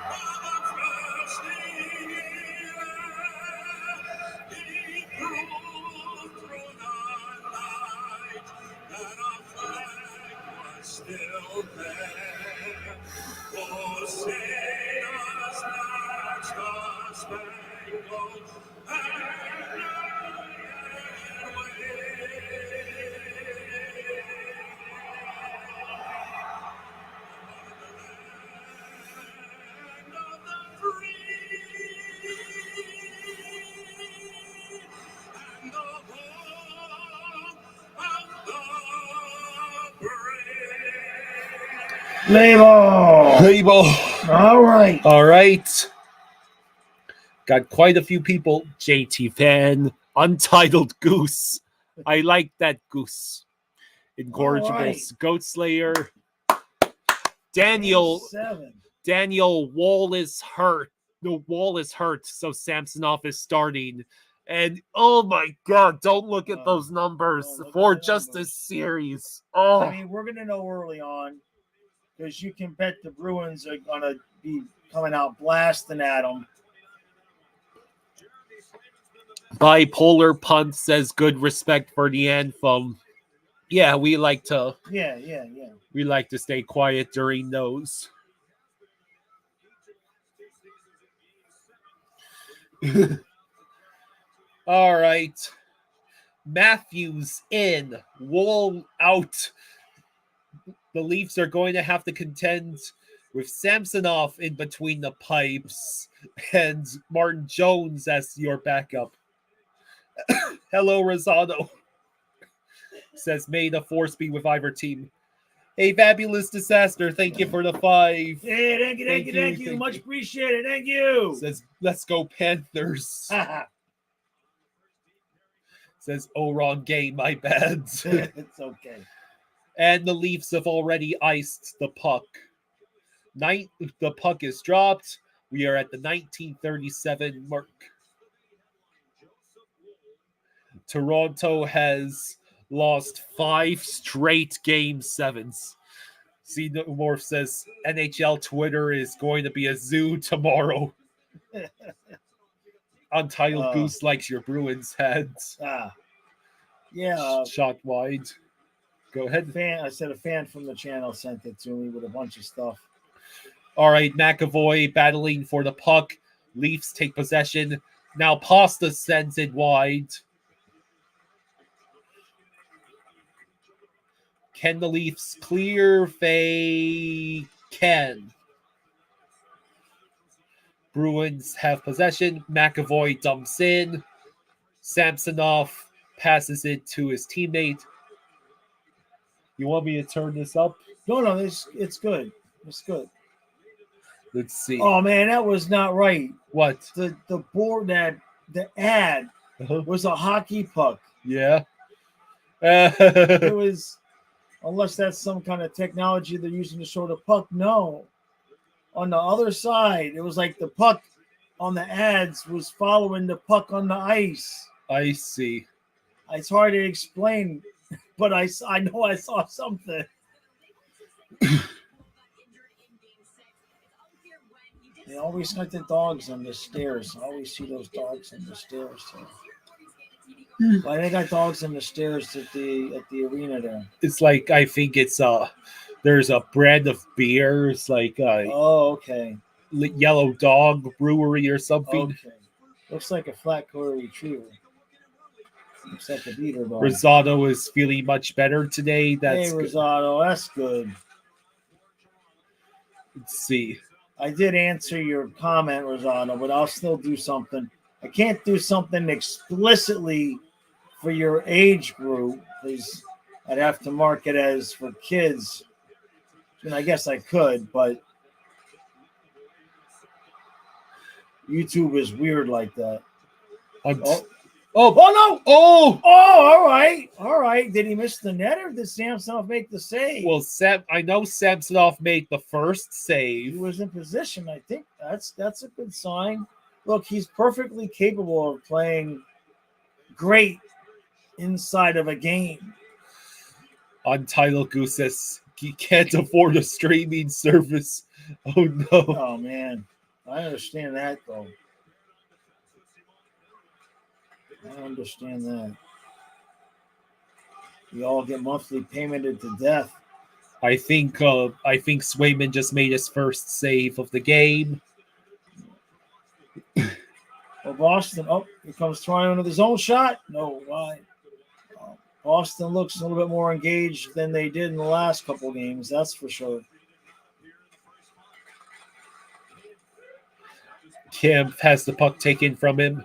Speaker 8: of a bursting air. He proved through the night that our flag was still there. Oh, sailors, that's the spangled banner
Speaker 2: Label.
Speaker 1: Label.
Speaker 2: All right.
Speaker 1: All right. Got quite a few people. JT Fan, Untitled Goose. I like that goose. Incorrigible
Speaker 2: All right.
Speaker 1: Goat Slayer. Daniel
Speaker 2: 7.
Speaker 1: Wall is hurt. The Wall is hurt, so Samsonov is starting. And oh my God, don't look at those numbers
Speaker 2: don't look
Speaker 1: for
Speaker 2: at the
Speaker 1: just
Speaker 2: numbers.
Speaker 1: this series. Oh,
Speaker 2: I mean, we're going to know early on because you can bet the Bruins are going to be coming out blasting at them.
Speaker 1: Bipolar Punt says good respect for the anthem. Yeah, we like to
Speaker 2: Yeah.
Speaker 1: stay quiet during those. All right. Matthews in, Wool out. The Leafs are going to have to contend with Samsonov in between the pipes and Martin Jones as your backup. Hello, Rosado. Says, may the force be with either team. Hey, Fabulous Disaster, thank you for the 5.
Speaker 2: Hey, thank you. Much appreciated. Thank you.
Speaker 1: Says, let's go Panthers. Says, oh, wrong game, my bad.
Speaker 2: It's okay.
Speaker 1: And the Leafs have already iced the puck. The puck is dropped. We are at the 1937 mark. Toronto has lost 5 straight game 7s. Xenomorph says NHL Twitter is going to be a zoo tomorrow. Untitled Goose likes your Bruins heads.
Speaker 2: Yeah.
Speaker 1: Shot wide. Go ahead.
Speaker 2: I said a fan from the channel sent it to me with a bunch of stuff.
Speaker 1: All right, McAvoy battling for the puck. Leafs take possession. Now Pasta sends it wide. Can the Leafs clear? They can. Bruins have possession. McAvoy dumps in. Samsonov passes it to his teammate. You want me to turn this up?
Speaker 2: No, it's good. It's good.
Speaker 1: Let's see.
Speaker 2: Oh man, that was not right.
Speaker 1: What?
Speaker 2: The board that the ad was a hockey puck.
Speaker 1: Yeah.
Speaker 2: It was, unless that's some kind of technology they're using to show the puck. No. On the other side, it was like the puck on the ads was following the puck on the ice.
Speaker 1: I see.
Speaker 2: It's hard to explain, but I know I saw something. They always got the dogs on the stairs. I always see those dogs on the stairs. So. Why they got dogs on the stairs at the arena there?
Speaker 1: It's like, I think it's there's a brand of beer. It's like
Speaker 2: okay.
Speaker 1: Yellow Dog Brewery or something.
Speaker 2: Okay. Looks like a flat coated retriever. Looks like a beater dog.
Speaker 1: Rosado is feeling much better today. That's
Speaker 2: hey, Rosado, that's good.
Speaker 1: Let's see.
Speaker 2: I did answer your comment, Rosado, but I'll still do something. I can't do something explicitly for your age group because I'd have to mark it as for kids. And I guess I could, but YouTube is weird like that.
Speaker 1: Oh,
Speaker 2: no!
Speaker 1: oh!
Speaker 2: All right. Did he miss the net, or did Samsonov make the save?
Speaker 1: Well, I know Samsonov made the first
Speaker 2: He
Speaker 1: save.
Speaker 2: was in position. I think that's a good sign. Look, he's perfectly capable of playing great inside of a game.
Speaker 1: Untitled Goose says he can't afford a streaming service. Oh no!
Speaker 2: Oh man, I understand that though. I understand that. We all get monthly paymented to death.
Speaker 1: I think Swayman just made his first save of the game.
Speaker 2: Well, Boston. Oh, here comes Toronto with his own shot. No, why? Boston looks a little bit more engaged than they did in the last couple games. That's for sure.
Speaker 1: Kemp has the puck taken from him.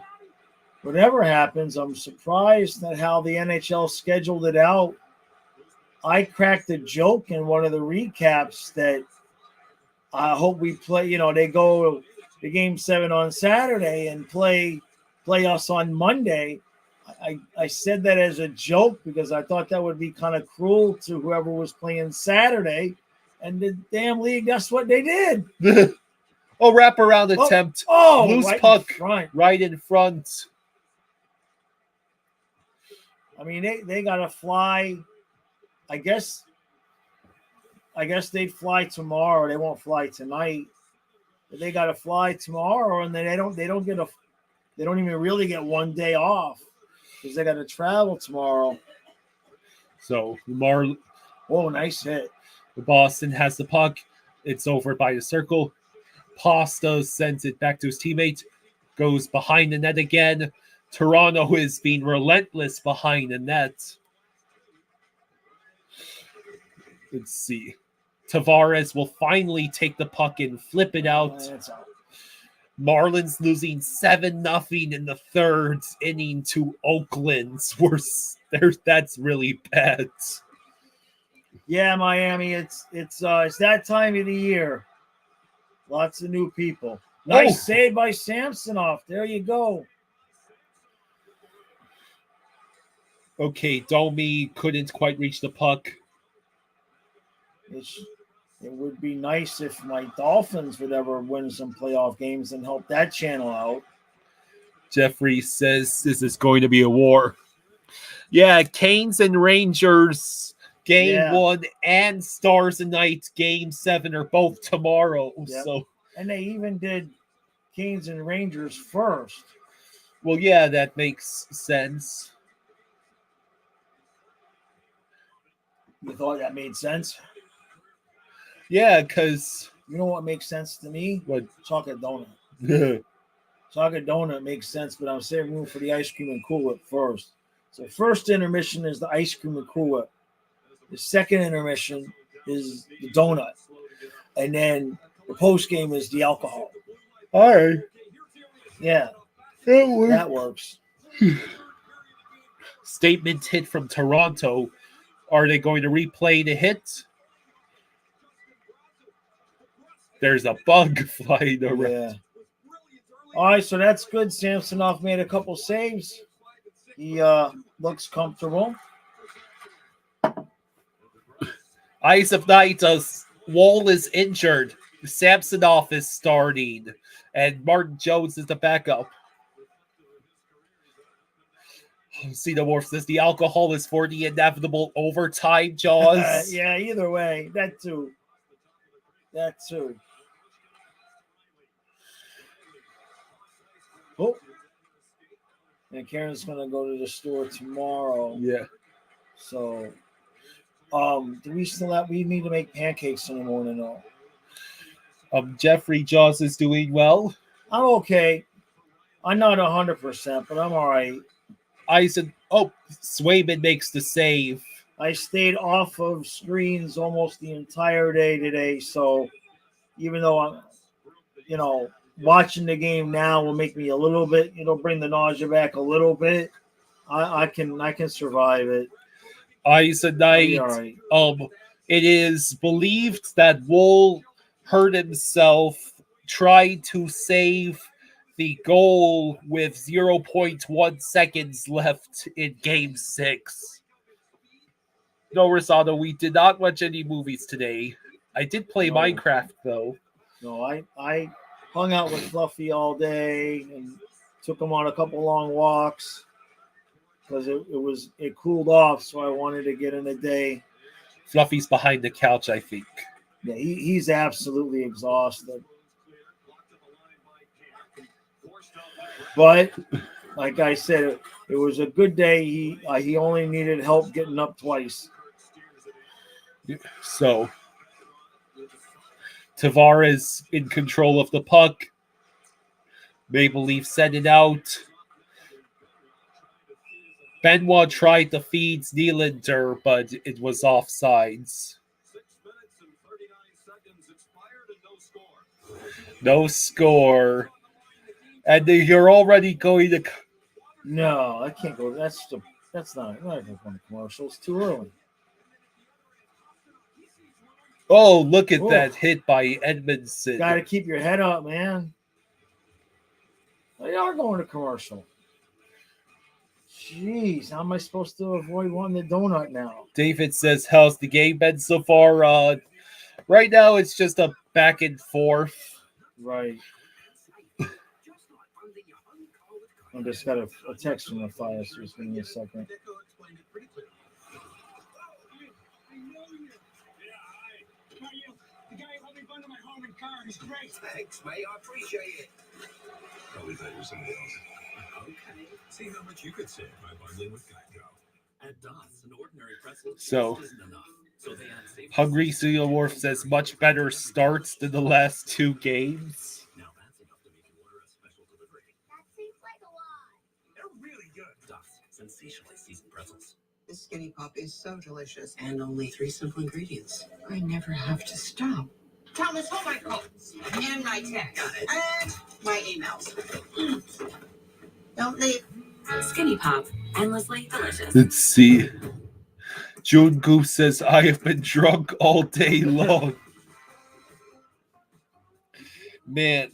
Speaker 2: Whatever happens, I'm surprised at how the NHL scheduled it out. I cracked a joke in one of the recaps that I hope we play. They go to Game 7 on Saturday and play us on Monday. I said that as a joke because I thought that would be kind of cruel to whoever was playing Saturday. And the damn league, that's what they did.
Speaker 1: Wraparound attempt. Loose
Speaker 2: right
Speaker 1: puck
Speaker 2: right in front. I mean, they got to fly. I guess they'd fly tomorrow. They won't fly tonight. But they got to fly tomorrow, and then they don't even really get one day off because they got to travel tomorrow.
Speaker 1: So
Speaker 2: nice hit.
Speaker 1: Boston has the puck. It's over by the circle. Pasta sends it back to his teammate. Goes behind the net again. Toronto is being relentless behind the net. Let's see. Tavares will finally take the puck and flip it out. Marlins losing 7-0 in the third inning to Oakland's. That's really bad.
Speaker 2: Yeah, Miami. It's that time of the year. Lots of new people. Nice save by Samsonov. There you go.
Speaker 1: Okay, Domi couldn't quite reach the puck.
Speaker 2: It would be nice if my Dolphins would ever win some playoff games and help that channel out.
Speaker 1: Jeffrey says this is going to be a war. Yeah, Canes and Rangers Game 1 and Stars and Knights Game 7 are both tomorrow.
Speaker 2: Yep.
Speaker 1: So,
Speaker 2: and they even did Canes and Rangers first.
Speaker 1: Well, yeah, that makes sense.
Speaker 2: You thought that made sense?
Speaker 1: Yeah, because...
Speaker 2: You know what makes sense to me?
Speaker 1: What?
Speaker 2: Chocolate donut. Chocolate donut makes sense, but I'm saving room for the ice cream and Cool Whip first. So first intermission is the ice cream and Cool Whip. The second intermission is the donut. And then the post game is the alcohol.
Speaker 1: All right.
Speaker 2: Yeah. That works.
Speaker 1: Statement hit from Toronto. Are they going to replay the hit? There's a bug flying around.
Speaker 2: Yeah. All right, so that's good. Samsonov made a couple saves. He looks comfortable.
Speaker 1: Ice of Night, Wall is injured. Samsonov is starting. And Martin Jones is the backup. Xenomorph says the alcohol is for the inevitable overtime, Jaws.
Speaker 2: Yeah, either way. That too. Oh. And Karen's going to go to the store tomorrow.
Speaker 1: Yeah.
Speaker 2: So, do we need to make pancakes in the morning? No.
Speaker 1: Jeffrey Jaws is doing well.
Speaker 2: I'm okay. I'm not 100%, but I'm all right.
Speaker 1: Swayman makes the save.
Speaker 2: I stayed off of screens almost the entire day today, so even though I'm, watching the game now will make me a little bit, it'll bring the nausea back a little bit. I can survive it.
Speaker 1: Ice and Night.
Speaker 2: Right.
Speaker 1: It is believed that Wool hurt himself trying to save the goal with 0.1 seconds left in Game 6. No, Rosado, we did not watch any movies today. I did play
Speaker 2: No.
Speaker 1: Minecraft, though.
Speaker 2: No, I hung out with Fluffy all day and took him on a couple long walks because it cooled off, so I wanted to get in a day.
Speaker 1: Fluffy's behind the couch, I think.
Speaker 2: Yeah, he's absolutely exhausted. But like I said, it was a good day. He only needed help getting up twice.
Speaker 1: So Tavares in control of the puck. Maple Leaf sent it out. Benoit tried to feed Nylander, but it was offsides.
Speaker 3: 6 minutes and 39 seconds expired and no score.
Speaker 1: No score. And you're already going to...
Speaker 2: No, I can't go. That's not going to commercial. It's too early.
Speaker 1: Oh, look at
Speaker 2: Oh.
Speaker 1: that hit by Edmondson.
Speaker 2: Got to keep your head up, man. They are going to commercial. Jeez, how am I supposed to avoid wanting the donut now?
Speaker 1: David says, how's the game been so far? Right now, it's just a back and forth.
Speaker 2: Right. I just got a text from Matthias. Just give me a second.
Speaker 8: The guy helped me bundle my home and car. He's great.
Speaker 4: Thanks, mate. I appreciate it.
Speaker 3: Probably thought you were somebody else.
Speaker 4: Okay. See how much you could save by bundling with Geico.
Speaker 9: At Dots, an ordinary pretzel
Speaker 1: So,
Speaker 9: just isn't enough. So they add safety.
Speaker 1: Hungry Seal Wolf says, much better starts than the last 2 games.
Speaker 9: Now that's enough to make you order a special delivery.
Speaker 5: That seems like a lot.
Speaker 9: They're really good. Dots, sensationally seasoned pretzels.
Speaker 10: This skinny pop is so delicious. And only 3 simple ingredients. I never have to stop. Thomas, hold my calls and my texts and my emails. Don't leave.
Speaker 6: Skinny Pop, endlessly delicious.
Speaker 1: Let's see. June Goose says, I have been drunk all day long. Man,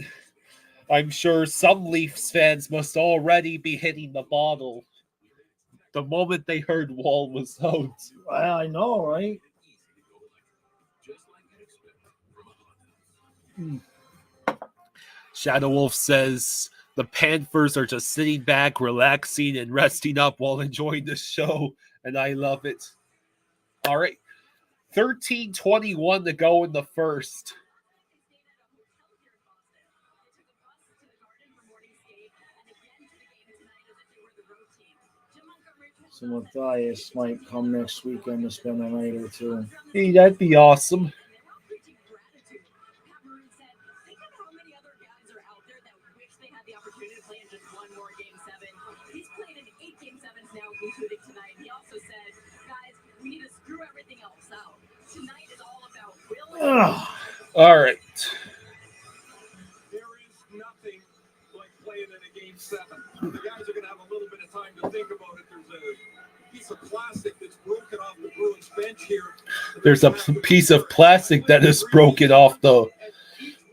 Speaker 1: I'm sure some Leafs fans must already be hitting the bottle the moment they heard Wall was out.
Speaker 2: Well, I know, right?
Speaker 1: Shadow Wolf says, the Panthers are just sitting back, relaxing, and resting up while enjoying the show, and I love it. All right. 13:21 to go in the first.
Speaker 2: So Matthias might come next weekend to spend a night or two.
Speaker 1: Hey, that'd be awesome.
Speaker 5: He's played in 8 Game 7s now, including tonight. He also said, guys, we need to screw everything else out. Tonight is all about will.
Speaker 1: All right.
Speaker 3: There is nothing like playing in a Game 7. The guys are going to have a little bit of time to think about it. There's a piece of plastic that's broken off the Bruins bench here.
Speaker 1: There's a piece of plastic that is broken off the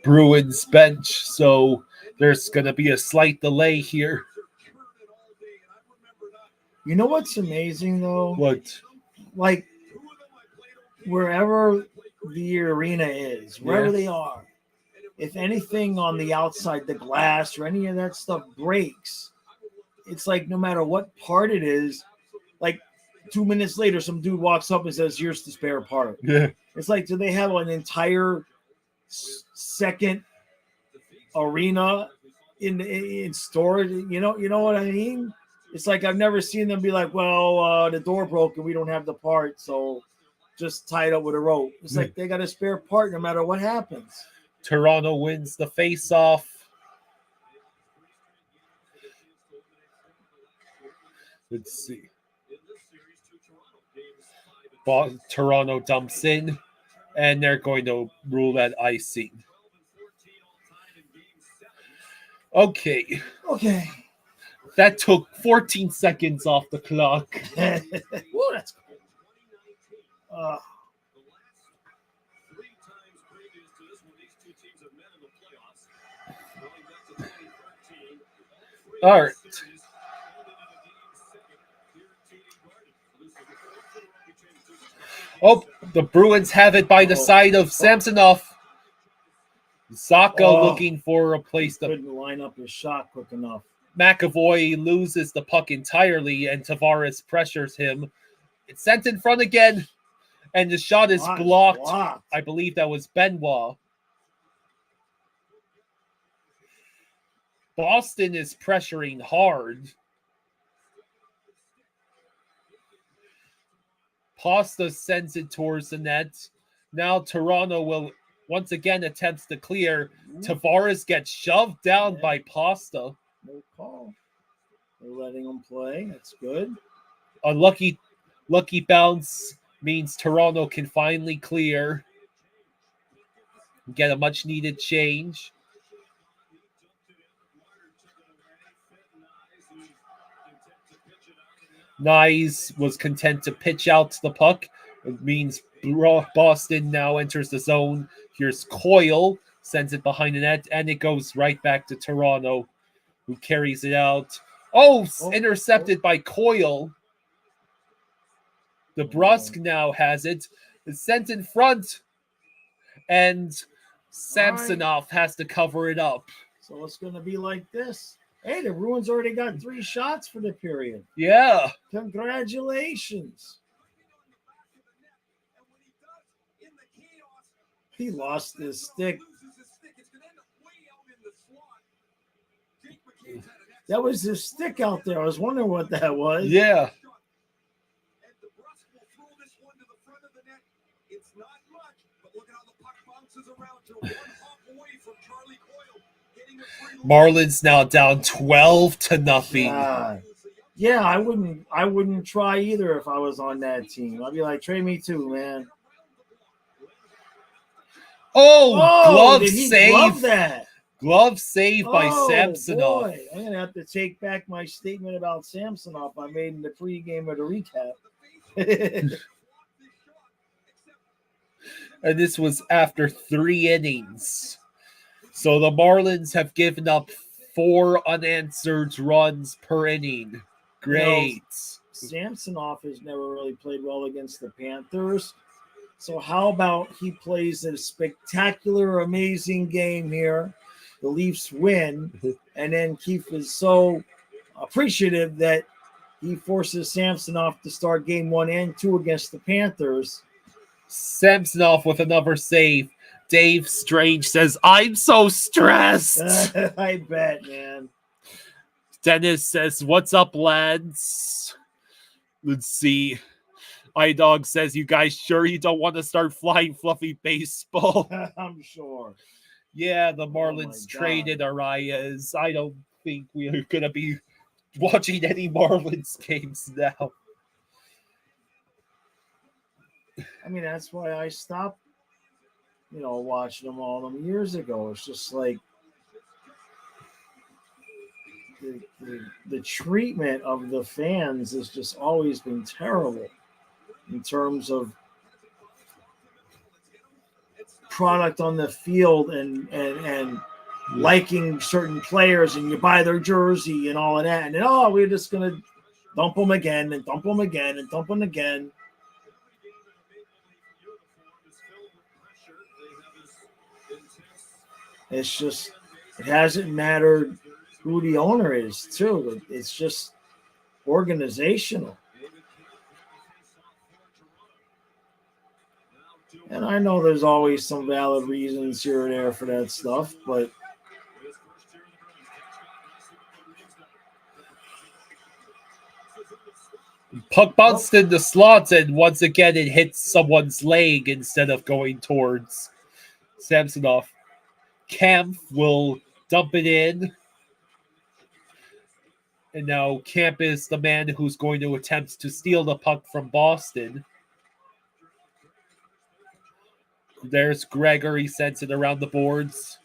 Speaker 1: Bruins bench, so there's going to be a slight delay here.
Speaker 2: You know what's amazing though?
Speaker 1: What?
Speaker 2: Like wherever the arena is, wherever they are, if anything on the outside, the glass or any of that stuff breaks, it's like no matter what part it is, like 2 minutes later, some dude walks up and says, "Here's the spare part."
Speaker 1: Yeah.
Speaker 2: It's like, do they have an entire second arena in storage? You know what I mean? It's like I've never seen them be like, well, the door broke and we don't have the part, so just tie it up with a rope. It's like they got a spare part no matter what happens.
Speaker 1: Toronto wins the face-off. Let's see. Toronto dumps in, and they're going to rule that icing. Okay. That took 14 seconds off the clock.
Speaker 2: Whoa, that's cool.
Speaker 1: All right. Oh, the Bruins have it by the side of Samsonov. Zaka looking for a place to...
Speaker 2: Couldn't line up his shot quick enough.
Speaker 1: McAvoy loses the puck entirely, and Tavares pressures him. It's sent in front again, and the shot is blocked. I believe that was Benoit. Boston is pressuring hard. Pasta sends it towards the net. Now Toronto will once again attempt to clear. Tavares gets shoved down by Pasta.
Speaker 2: No call. They're letting him play. That's good.
Speaker 1: A lucky bounce means Toronto can finally clear. Get a much needed change. Nyes was content to pitch out the puck. It means Boston now enters the zone. Here's Coyle, sends it behind the net, and it goes right back to Toronto, who carries it out. Intercepted by Coyle. DeBrusque now has it. It's sent in front, and Samsonov has to cover it up.
Speaker 2: So it's going to be like this. Hey, the Bruins already got 3 shots for the period.
Speaker 1: Yeah.
Speaker 2: Congratulations. He lost his stick. That was his stick out there. I was wondering what that was.
Speaker 1: Yeah. Marlins now down 12-0.
Speaker 2: Yeah, I wouldn't try either if I was on that team. I'd be like, trade me too, man.
Speaker 1: Glove save.
Speaker 2: Glove that?
Speaker 1: Glove save by Samsonov.
Speaker 2: Boy. I'm going to have to take back my statement about Samsonov I made in the pregame or the recap.
Speaker 1: And this was after 3 innings. So the Marlins have given up 4 unanswered runs per inning. Great.
Speaker 2: Samsonov has never really played well against the Panthers. So how about he plays a spectacular, amazing game here? The Leafs win. And then Keefe is so appreciative that he forces Samsonov to start game 1 and 2 against the Panthers.
Speaker 1: Samsonov with another save. Dave Strange says, I'm so stressed.
Speaker 2: I bet, man.
Speaker 1: Dennis says, what's up, lads? Let's see. iDog says, you guys sure you don't want to start flying fluffy baseball?
Speaker 2: I'm sure.
Speaker 1: Yeah, the Marlins traded Arias. I don't think we're going to be watching any Marlins games now.
Speaker 2: I mean, that's why I stopped, watching them all them years ago. It's just like the treatment of the fans has just always been terrible in terms of product on the field and liking certain players, and you buy their jersey and all of that. And then, we're just going to dump them again and dump them again and dump them again. It's just, it hasn't mattered who the owner is, too. It's just organizational. And I know there's always some valid reasons here or there for that stuff, but
Speaker 1: puck bounced in the slots, and once again it hits someone's leg instead of going towards Samsonov. Camp will dump it in. And now Camp is the man who's going to attempt to steal the puck from Boston. There's Gregory, sends it around the boards.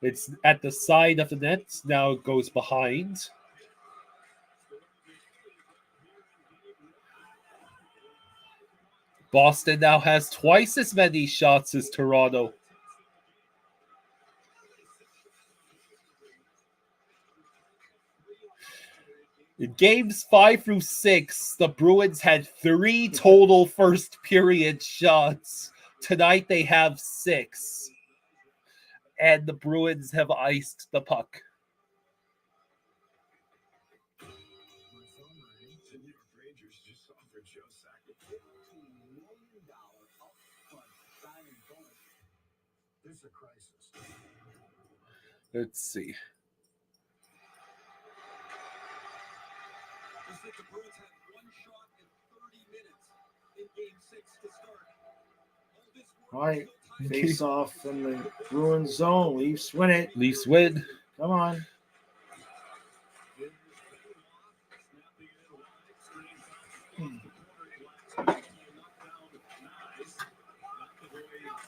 Speaker 1: It's at the side of the net. Now it goes behind. Boston now has twice as many shots as Toronto. In games 5 through 6, the Bruins had 3 total first period shots. Tonight they have 6. And the Bruins have iced the puck.
Speaker 3: This is a crisis.
Speaker 1: Let's see.
Speaker 4: Just like the Bruins had 1 shot in 30 minutes in Game 6 to start.
Speaker 2: All right, face off from the Bruins zone. Leafs win it.
Speaker 1: Leafs win.
Speaker 2: Come on.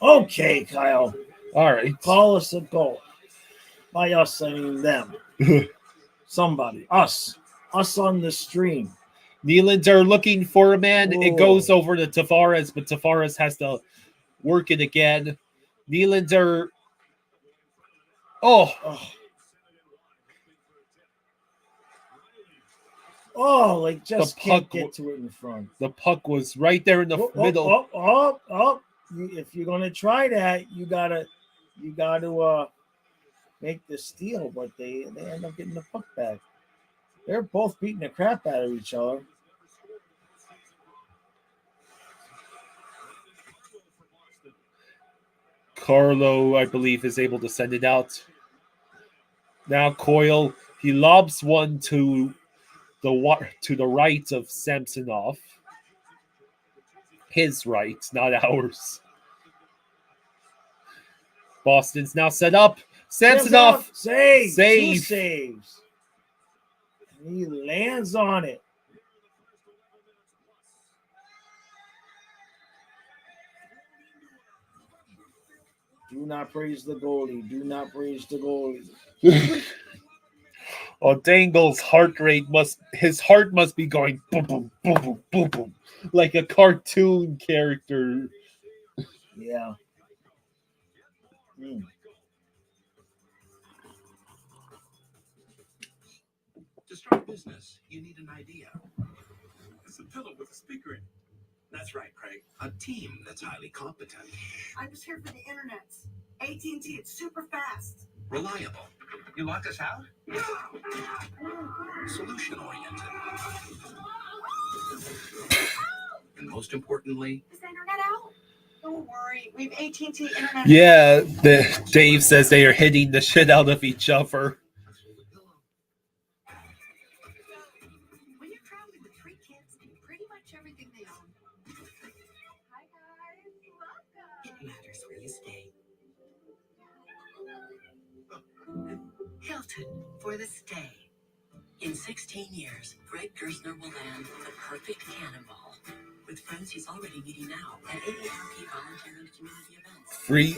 Speaker 2: Okay, Kyle.
Speaker 1: All right.
Speaker 2: Call us a goal. By us, I mean them. Somebody. Us. Us on the stream.
Speaker 1: Nylander looking for a man.
Speaker 2: Whoa.
Speaker 1: It goes over to Tavares, but Tavares has to work it again. Nylander. Oh.
Speaker 2: Like just can't get to it in front.
Speaker 1: The puck was right there in the middle.
Speaker 2: If you're gonna try that, you gotta make the steal, but they end up getting the puck back. They're both beating the crap out of each other.
Speaker 1: Carlo, I believe, is able to send it out. Now Coyle, he lobs one to the right of Samsonov. His right, not ours. Boston's now set up. Samsonov
Speaker 2: save. 2
Speaker 1: save.
Speaker 2: saves. And he lands on it. Do not praise the goalie. Do not praise the goalie.
Speaker 1: Oh, Dangle's heart must be going boom, boom, boom, boom, boom, boom, like a cartoon character.
Speaker 2: Yeah.
Speaker 9: To start a business, you need an idea.
Speaker 3: It's a pillow with a speaker in.
Speaker 9: That's right, Craig. A team that's highly competent.
Speaker 10: I'm just here for the internet. AT&T, it's super fast.
Speaker 9: Reliable. You locked us out? Solution-oriented. And most importantly...
Speaker 10: Is the internet out? Don't worry, we have AT&T internet.
Speaker 1: Yeah, Dave says they are hitting the shit out of each other.
Speaker 5: When you're traveling with 3 kids and pretty much everything they own. Hi guys, welcome.
Speaker 10: It matters where you stay. Hilton for the stay. In 16 years, Greg Gerstner will land the perfect cannonball. With friends he's already meeting now at AARP volunteering community events.
Speaker 1: Free.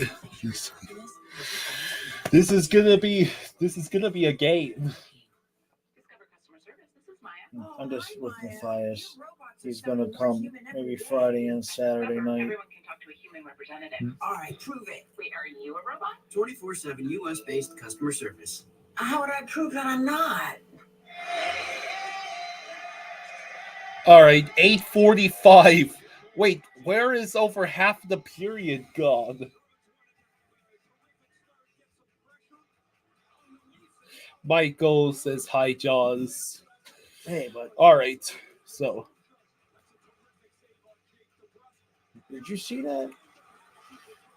Speaker 1: This is gonna be a game.
Speaker 2: I'm just with Matthias. He's gonna come maybe Friday and Saturday night.
Speaker 11: Everyone can talk to a human representative.
Speaker 10: All right, prove it.
Speaker 11: Wait, are you a robot?
Speaker 10: 24/7 U.S.-based customer service. How would I prove that I'm not?
Speaker 1: All right, 8:45. Wait, where is over half the period gone? Michael says hi, Jaws.
Speaker 2: Hey, but
Speaker 1: all right, so
Speaker 2: did you see that?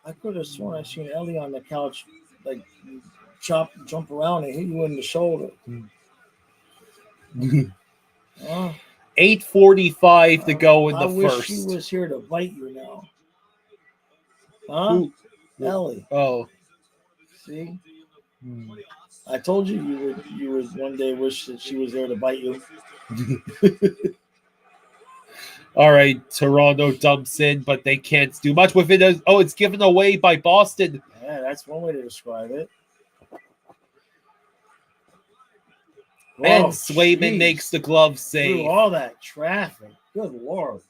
Speaker 2: I could have sworn I seen Ellie on the couch, like jump around and hit you in the shoulder.
Speaker 1: 8:45 to go in the
Speaker 2: I wish
Speaker 1: first.
Speaker 2: she was here to bite you now. Huh?
Speaker 1: Ooh.
Speaker 2: Ellie.
Speaker 1: Oh.
Speaker 2: See? I told you you would one day wish that she was there to bite you.
Speaker 1: All right, Toronto dumps in, but they can't do much with it. It's given away by Boston.
Speaker 2: Yeah, that's one way to describe it.
Speaker 1: And Swayman makes the glove save.
Speaker 2: Through all that traffic. Good Lord.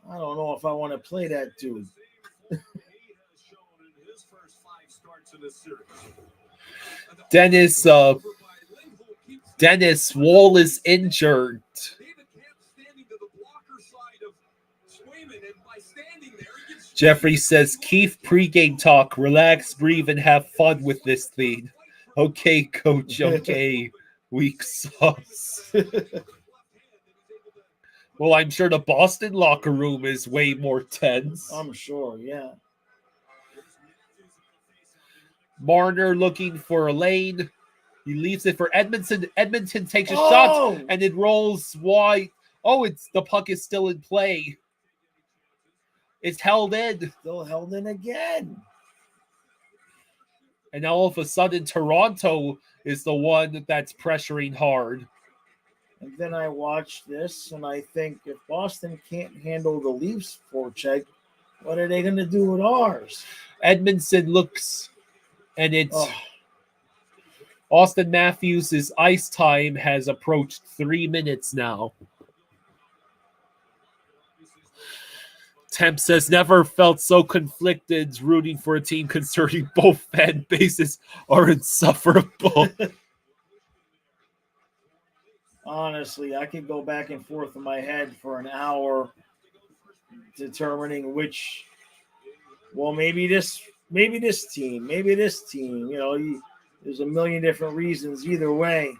Speaker 2: I don't know if I want to play that dude.
Speaker 1: Dennis Wall is injured.
Speaker 4: David Camp standing to the blocker side of Swayman, and by standing there, he gets
Speaker 1: Jeffrey says, Keith, pregame talk. Relax, breathe, and have fun with this thing. Okay, coach, okay. Weak sauce. Well, I'm sure the Boston locker room is way more tense.
Speaker 2: I'm sure, yeah.
Speaker 1: Marner looking for a lane. He leaves it for Edmondson. Edmonton takes a shot, and it rolls wide. Oh, the puck is still in play. It's held in.
Speaker 2: Still held in again.
Speaker 1: And now all of a sudden, Toronto is the one that's pressuring hard.
Speaker 2: And then I watch this, and I think if Boston can't handle the Leafs forecheck, what are they going to do with ours?
Speaker 1: Edmondson looks, and it's Austin Matthews' ice time has approached 3 minutes now. Temp says, never felt so conflicted rooting for a team concerning both fan bases are insufferable.
Speaker 2: Honestly, I could go back and forth in my head for an hour determining which, well, maybe this team. You know, there's a million different reasons either way.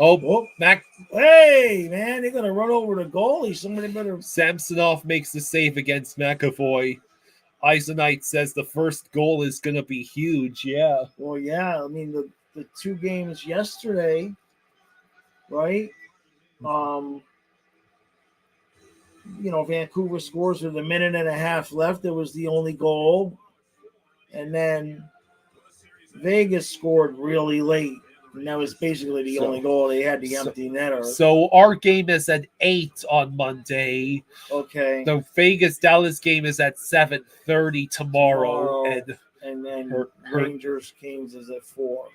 Speaker 1: Oh, Mac.
Speaker 2: Hey, man, they're going to run over the goalie. Somebody better.
Speaker 1: Samsonov makes the save against McAvoy. Eisenite says the first goal is going to be huge. Yeah.
Speaker 2: Well, yeah. I mean, the two games yesterday, right? You know, Vancouver scores with a minute and a half left. It was the only goal. And then Vegas scored really late. And that was basically the only goal. They had the empty netter.
Speaker 1: So our game is at 8 on Monday.
Speaker 2: Okay.
Speaker 1: The Vegas-Dallas game is at 7:30 tomorrow.
Speaker 2: And then Rangers games is at 4.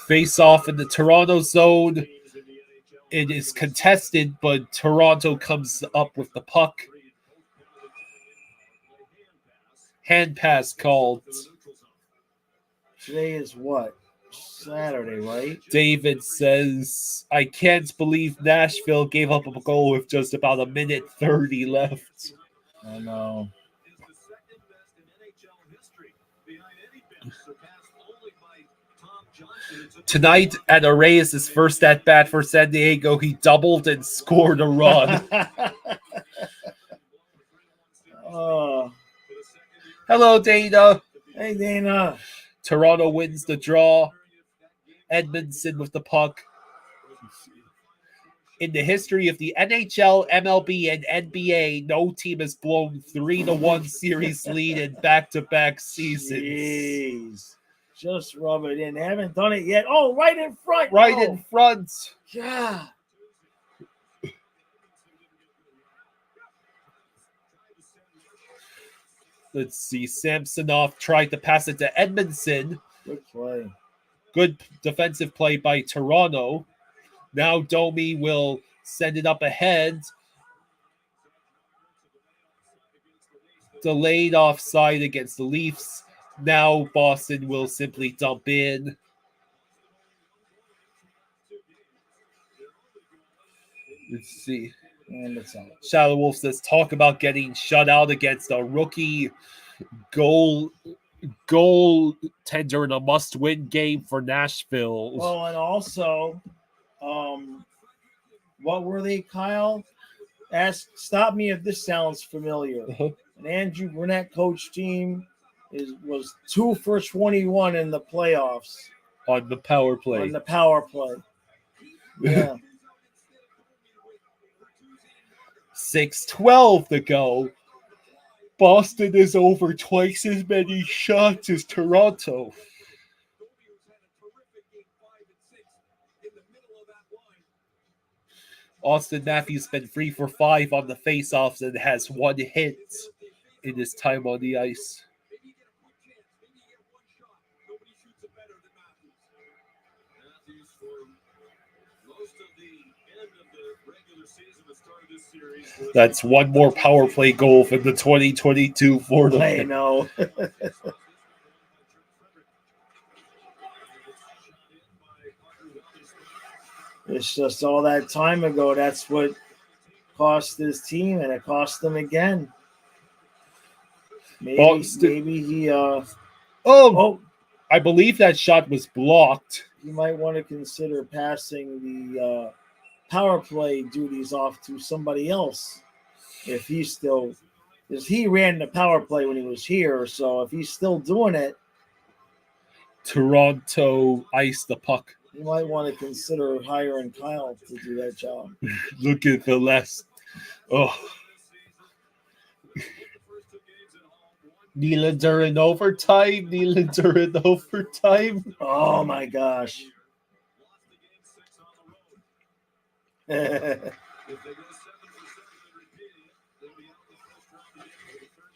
Speaker 1: Face off in the Toronto zone. It is contested, but Toronto comes up with the puck. Hand pass called.
Speaker 2: Today is what? Saturday, right?
Speaker 1: David says, I can't believe Nashville gave up a goal with just about a minute 30 left.
Speaker 2: I know.
Speaker 1: Tonight at Reyes' first at-bat for San Diego, he doubled and scored a run. Hello, Dana.
Speaker 2: Hey, Dana.
Speaker 1: Toronto wins the draw. Edmondson with the puck. In the history of the NHL, MLB, and NBA, no team has blown 3-1 series lead in back-to-back seasons.
Speaker 2: Jeez. Just rub it in. They haven't done it yet. Oh, right in front.
Speaker 1: In front.
Speaker 2: Yeah.
Speaker 1: Let's see. Samsonov tried to pass it to Edmondson.
Speaker 2: Good play.
Speaker 1: Good defensive play by Toronto. Now Domi will send it up ahead. Delayed offside against the Leafs. Now Boston will simply dump in. Let's see.
Speaker 2: And it's out.
Speaker 1: Shadow Wolf says, talk about getting shut out against a rookie goal tender in a must-win game for Nashville.
Speaker 2: Well, and also, what were they, Kyle? Stop me if this sounds familiar. An Andrew Burnett coach team was 2 for 21 in the playoffs.
Speaker 1: On the power play.
Speaker 2: Yeah.
Speaker 1: 6:12 to go. Boston is over twice as many shots as Toronto. Austin Matthews been 3 for 5 on the faceoffs and has 1 hit in his time on the ice. That's one more power play goal for the 2022 Florida.
Speaker 2: I know. It's just all that time ago. That's what cost this team, and it cost them again. Maybe he.
Speaker 1: I believe that shot was blocked.
Speaker 2: You might want to consider passing the power play duties off to somebody else if he's still, because he ran the power play when he was here. So if he's still doing it,
Speaker 1: Toronto iced the puck.
Speaker 2: you might want to consider hiring Kyle to do that job.
Speaker 1: Look at the last. Oh. Nylander in overtime.
Speaker 2: Oh my gosh.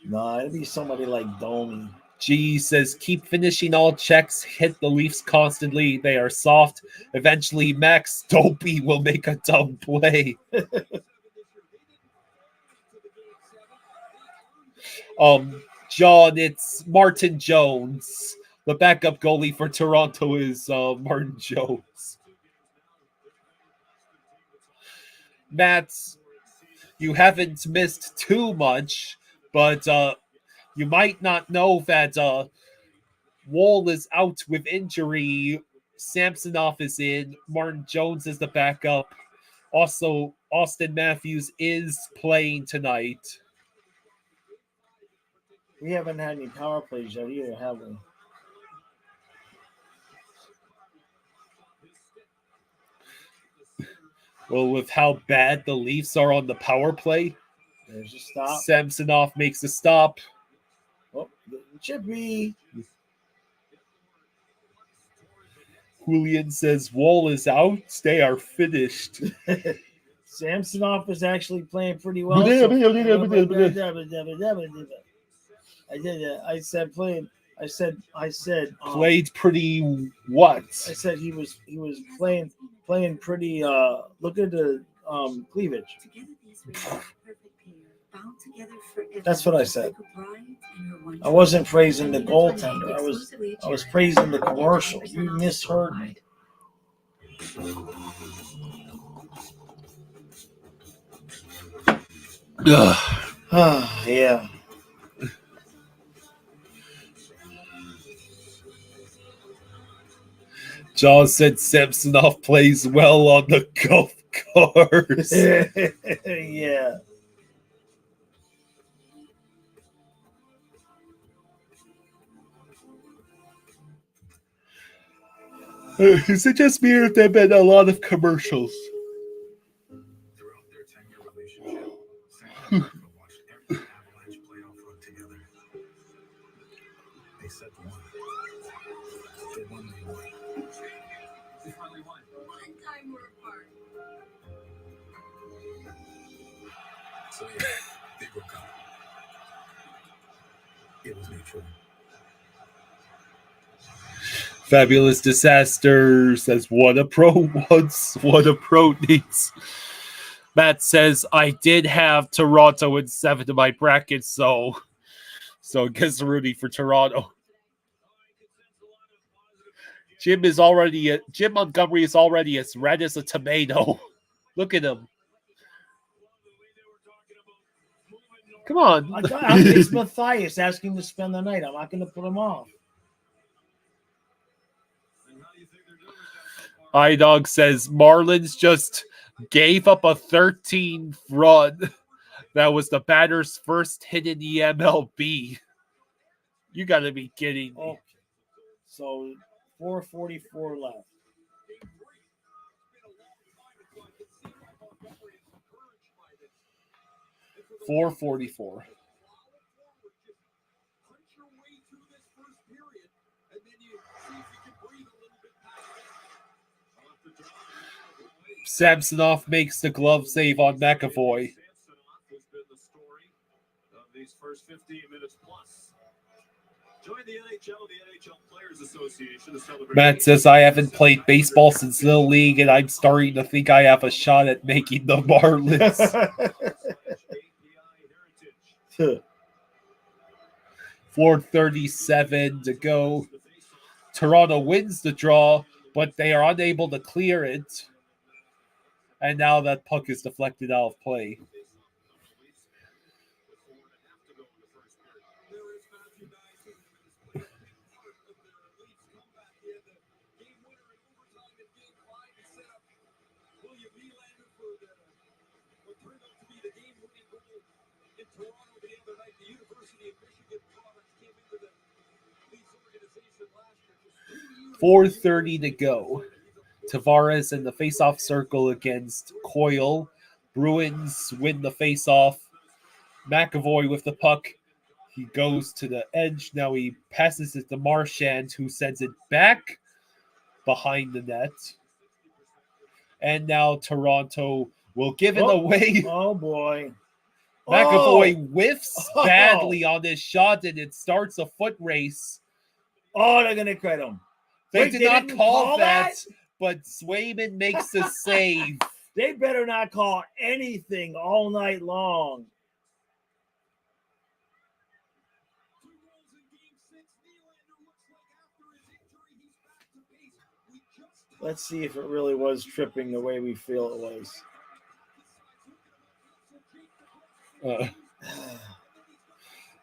Speaker 2: No, it'd be somebody like Domi.
Speaker 1: G says, keep finishing all checks, hit the Leafs constantly. They are soft. Eventually, Max Dopey will make a dumb play. John, it's Martin Jones. The backup goalie for Toronto is Martin Jones. Matt, you haven't missed too much, but you might not know that Wall is out with injury. Samsonov is in. Martin Jones is the backup. Also, Austin Matthews is playing tonight.
Speaker 2: We haven't had any power plays yet either, have we?
Speaker 1: Well, with how bad the Leafs are on the power play,
Speaker 2: there's a stop.
Speaker 1: Samsonov makes a stop.
Speaker 2: Oh, Chippy.
Speaker 1: Julian says Wall is out. They are finished.
Speaker 2: Samsonov is actually playing pretty well. I said playing. I said
Speaker 1: played pretty what?
Speaker 2: I said he was playing pretty. Look at the cleavage. That's what I said. I wasn't praising the goaltender. I was praising the commercial. You misheard me. Yeah.
Speaker 1: John said Samsonov plays well on the golf course.
Speaker 2: Yeah.
Speaker 1: Is it just me or have there been a lot of commercials?
Speaker 7: Throughout their 10-year relationship, Sam watched every Avalanche playoff run together. They said they won. They won. They finally won.
Speaker 5: One time we're apart.
Speaker 7: So yeah, they broke up. It was mutual.
Speaker 1: Fabulous Disaster says, what a pro wants, what a pro needs. Matt says, I did have Toronto in 7 to my bracket, so guess Rudy for Toronto. Jim Montgomery is already as red as a tomato. Look at him. Come on.
Speaker 2: It's Matthias asking to spend the night. I'm not going to put him off.
Speaker 1: iDog says Marlins just gave up a 13th run. That was the batter's first hit in the MLB. You got to be kidding me.
Speaker 2: Okay. So 4:44 left.
Speaker 1: .444. Samsonov makes the glove save on McAvoy.
Speaker 3: These first 15 minutes plus. Join the NHL, the NHL Players Association, to celebrate.
Speaker 1: Matt says, I haven't played baseball since Little League, and I'm starting to think I have a shot at making the Marlins. 4:37 to go. Toronto wins the draw, but they are unable to clear it. And now that puck is deflected out of play. .430 to go. Tavares in the faceoff circle against Coyle. Bruins win the faceoff. McAvoy with the puck. He goes to the edge. Now he passes it to Marchand, who sends it back behind the net. And now Toronto will give it away.
Speaker 2: Oh, boy.
Speaker 1: McAvoy whiffs badly on this shot, and it starts a foot race.
Speaker 2: Oh, they're going to credit him.
Speaker 1: They
Speaker 2: Wait,
Speaker 1: did
Speaker 2: they
Speaker 1: not
Speaker 2: didn't
Speaker 1: call that,
Speaker 2: that,
Speaker 1: but Swayman makes the save.
Speaker 2: They better not call anything all night long. Let's see if it really was tripping the way we feel it was.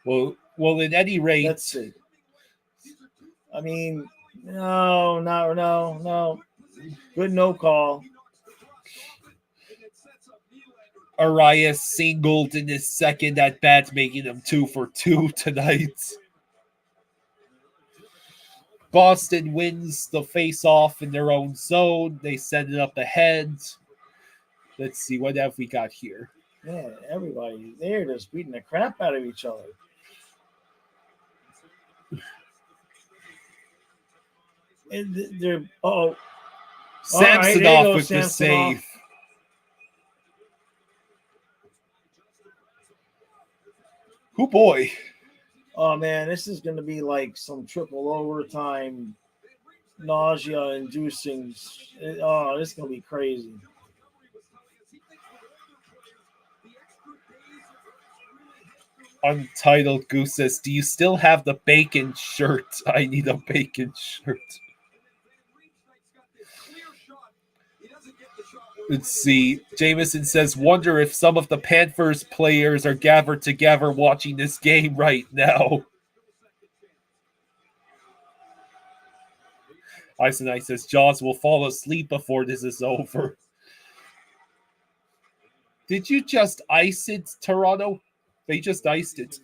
Speaker 1: Well, at any rate,
Speaker 2: let's see. I mean, no. Good no call.
Speaker 1: Arias singled in his second at bat, making him 2 for 2 tonight. Boston wins the face-off in their own zone. They send it up ahead. Let's see, what have we got here?
Speaker 2: Yeah, everybody, they're just beating the crap out of each other. And they're
Speaker 1: Samsonov with the save. Oh boy.
Speaker 2: Oh man, this is going to be like some triple overtime, nausea-inducing. Oh, this is going to be crazy.
Speaker 1: Untitled Goose says, do you still have the bacon shirt? I need a bacon shirt. Let's see. Jameson says, wonder if some of the Panthers players are gathered together watching this game right now. Eisenite says, Jaws will fall asleep before this is over. Did you just ice it, Toronto? They just iced it.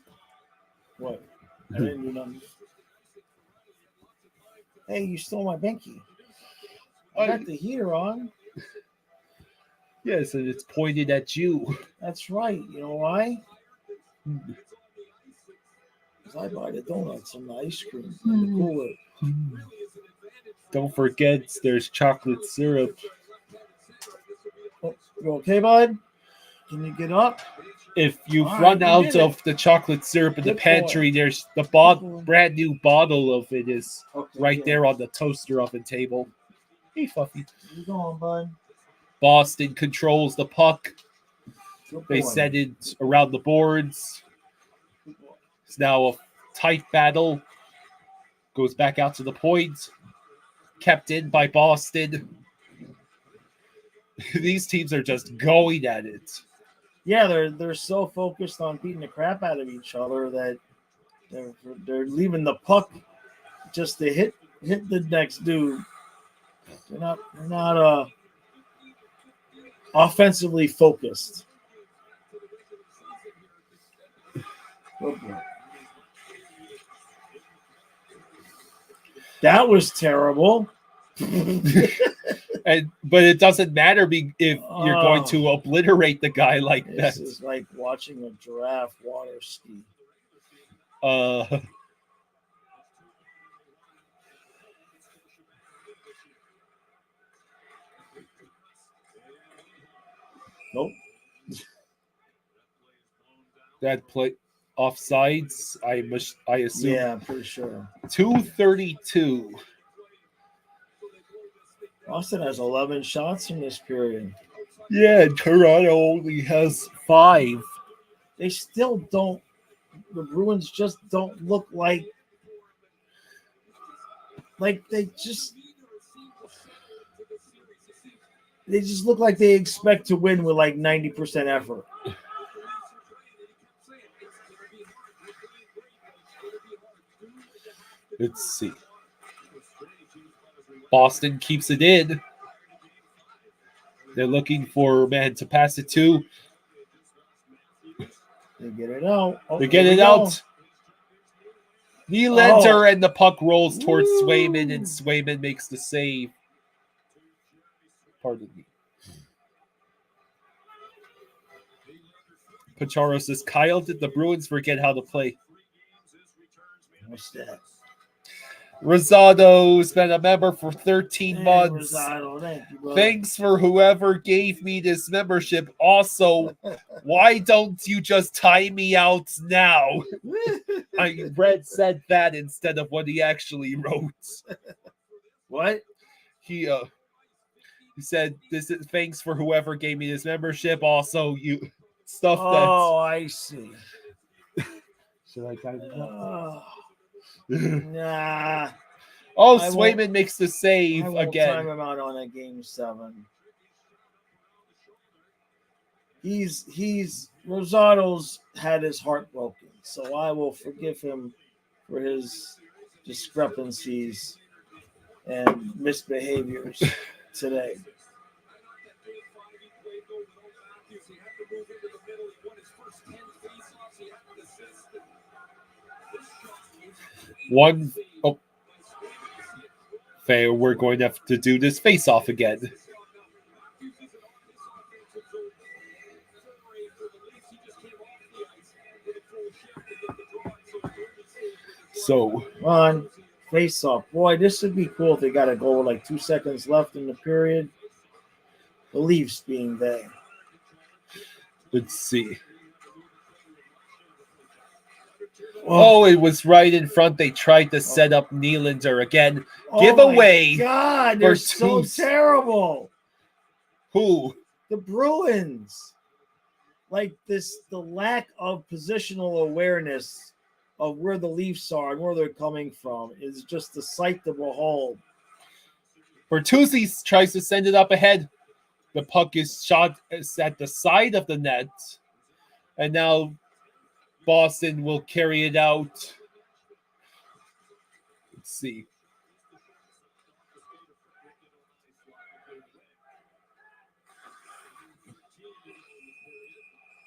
Speaker 2: What? I didn't do nothing. Hey, you stole my binky. I got the heater on.
Speaker 1: Yes, and it's pointed at you.
Speaker 2: That's right. You know why? Because I buy the donuts and the ice cream in the cooler.
Speaker 1: Don't forget, there's chocolate syrup.
Speaker 2: Oh, you okay, bud? Can you get up?
Speaker 1: If you've run out of the chocolate syrup in the pantry, there's the brand new bottle of it is there on the toaster oven table. Hey, Fluffy.
Speaker 2: Where you going, bud?
Speaker 1: Boston controls the puck. They send it around the boards. It's now a tight battle. Goes back out to the point. Kept in by Boston. These teams are just going at it.
Speaker 2: Yeah, they're so focused on beating the crap out of each other that they're leaving the puck just to hit the next dude. They're not offensively focused. Okay. That was terrible.
Speaker 1: But it doesn't matter if you're going to obliterate the guy like that.
Speaker 2: This is like watching a giraffe water ski. Nope.
Speaker 1: That play. offsides. I assume.
Speaker 2: Yeah, I'm pretty sure.
Speaker 1: 2:32.
Speaker 2: Boston has 11 shots in this period.
Speaker 1: Yeah, and Toronto only has 5.
Speaker 2: They still don't. The Bruins just don't look like they just look like they expect to win with like 90% effort.
Speaker 1: Let's see. Boston keeps it in. They're looking for a man to pass it to.
Speaker 2: They get it out. Oh,
Speaker 1: They get it out. Nylander and the puck rolls towards Swayman, and Swayman makes the save. Pardon me. Pacharo says, Kyle, did the Bruins forget how to play?
Speaker 2: What's that?
Speaker 1: Rosado's been a member for 13 months.
Speaker 2: Rosado, thank you, brother.
Speaker 1: Thanks for whoever gave me this membership. Also, why don't you just tie me out now? Red said that instead of what he actually wrote.
Speaker 2: What?
Speaker 1: He said, "This is thanks for whoever gave me this membership. Also, you stuff that."
Speaker 2: Oh, I see.
Speaker 1: Should I tie him up?
Speaker 2: Nah.
Speaker 1: Oh,
Speaker 2: I
Speaker 1: Swayman
Speaker 2: won't-
Speaker 1: makes the save
Speaker 2: I won't
Speaker 1: again.
Speaker 2: time him out on a game 7. He's Rosado's had his heart broken, so I will forgive him for his discrepancies and misbehaviors today.
Speaker 1: Fair, we're going to have to do this face-off again. So,
Speaker 2: Come on, face off. Boy, this would be cool if they got a goal with like 2 seconds left in the period. The Leafs being there.
Speaker 1: let's see. Oh, it was right in front. They tried to set up Nylander again. Giveaway.
Speaker 2: Oh God, they're so terrible.
Speaker 1: Who?
Speaker 2: The Bruins. Like this, the lack of positional awareness of where the Leafs are and where they're coming from is just a sight to behold.
Speaker 1: Bertuzzi tries to send it up ahead. The puck is shot at the side of the net. And now Boston will carry it out. Let's see.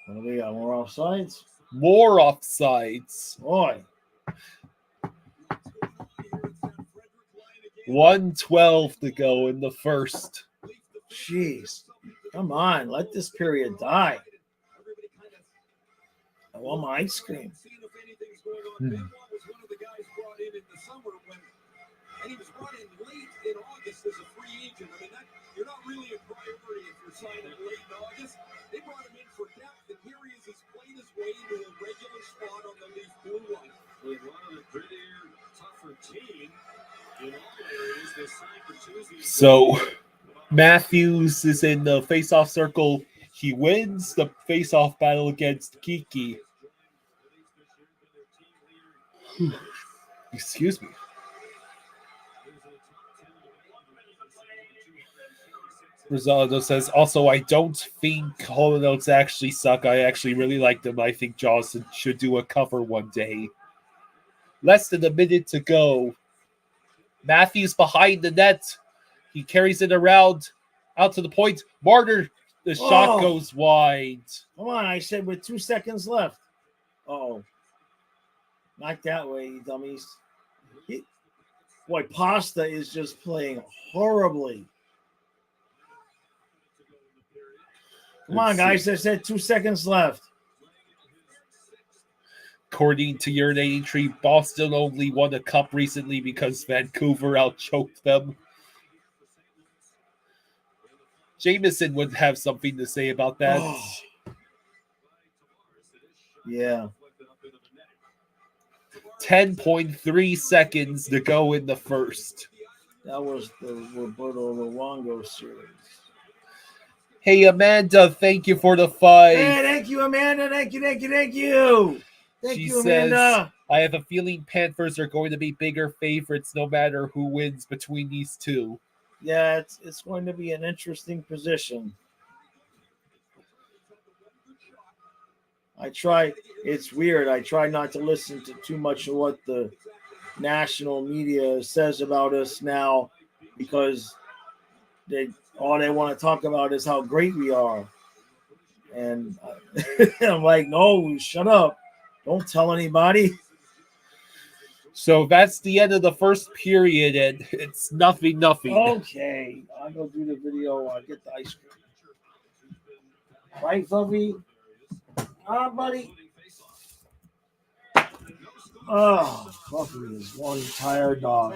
Speaker 2: What do we got? More offsides?
Speaker 1: More offsides.
Speaker 2: Boy.
Speaker 1: 1:12 to go in the first.
Speaker 2: Jeez. Come on. Let this period die. I want my ice cream.
Speaker 4: And he was brought in late in August as a free agent. I mean, you're not really a priority if you're signing late in August. They brought him in for depth, and here he is. He's played his way into a regular spot on the Leaf blue line.
Speaker 3: With one of the grittier, tougher team in all areas, they signed Bertuzzi.
Speaker 1: So Matthews is in the face-off circle. He wins the face-off battle against Kiki. Excuse me. Rosado says, also, I don't think Holo Notes actually suck. I actually really like them. I think Johnson should do a cover one day. Less than a minute to go. Matthews behind the net. He carries it around out to the point. Martyr, the shot goes wide.
Speaker 2: Come on, I said with 2 seconds left. Uh-oh. Not that way, you dummies. Boy, Pasta is just playing horribly. Come on, guys. I said 2 seconds left.
Speaker 1: According to Urinating Tree, Boston only won a cup recently because Vancouver outchoked them. Jameson would have something to say about that.
Speaker 2: Oh. Yeah.
Speaker 1: 10.3 seconds to go in the first.
Speaker 2: That was the Roberto Luongo series.
Speaker 1: Hey, Amanda, thank you for the fight.
Speaker 2: Hey, thank you, Amanda. Thank you. Thank you,
Speaker 1: She
Speaker 2: Amanda.
Speaker 1: says, I have a feeling Panthers are going to be bigger favorites no matter who wins between these two.
Speaker 2: Yeah, it's going to be an interesting position. It's weird. I try not to listen to too much of what the national media says about us now because all they want to talk about is how great we are. And I'm like, no, shut up. Don't tell anybody.
Speaker 1: So that's the end of the first period, and it's 0-0.
Speaker 2: Okay. I'll go do the video. I'll get the ice cream. Right, Fluffy? Buddy. Oh, Fluffy is one tired dog.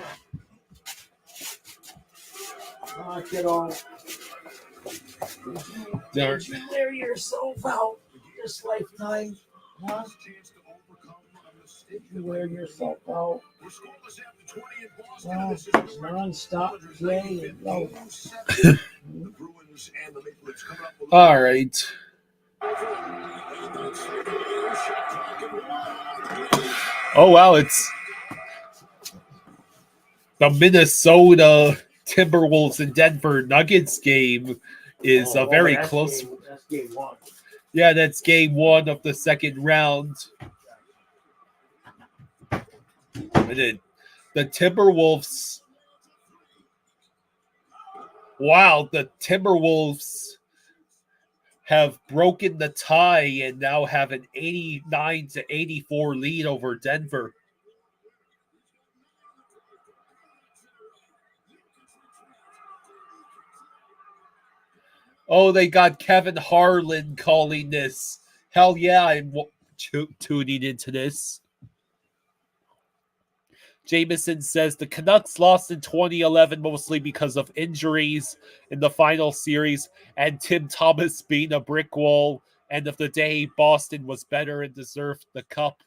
Speaker 2: Kiddo. Did you wear yourself out this lifetime? Huh? Did you wear yourself out? Non-stop play. No.
Speaker 1: All right. Oh, wow. It's the Minnesota Timberwolves and Denver Nuggets game is very close.
Speaker 2: That's game one.
Speaker 1: Yeah, that's game one of the second round. And then the Timberwolves. Wow, the Timberwolves have broken the tie and now have an 89-84 lead over Denver. Oh, they got Kevin Harlan calling this. Hell yeah, I'm tuning into this. Jameson says the Canucks lost in 2011 mostly because of injuries in the final series and Tim Thomas being a brick wall. End of the day, Boston was better and deserved the cup.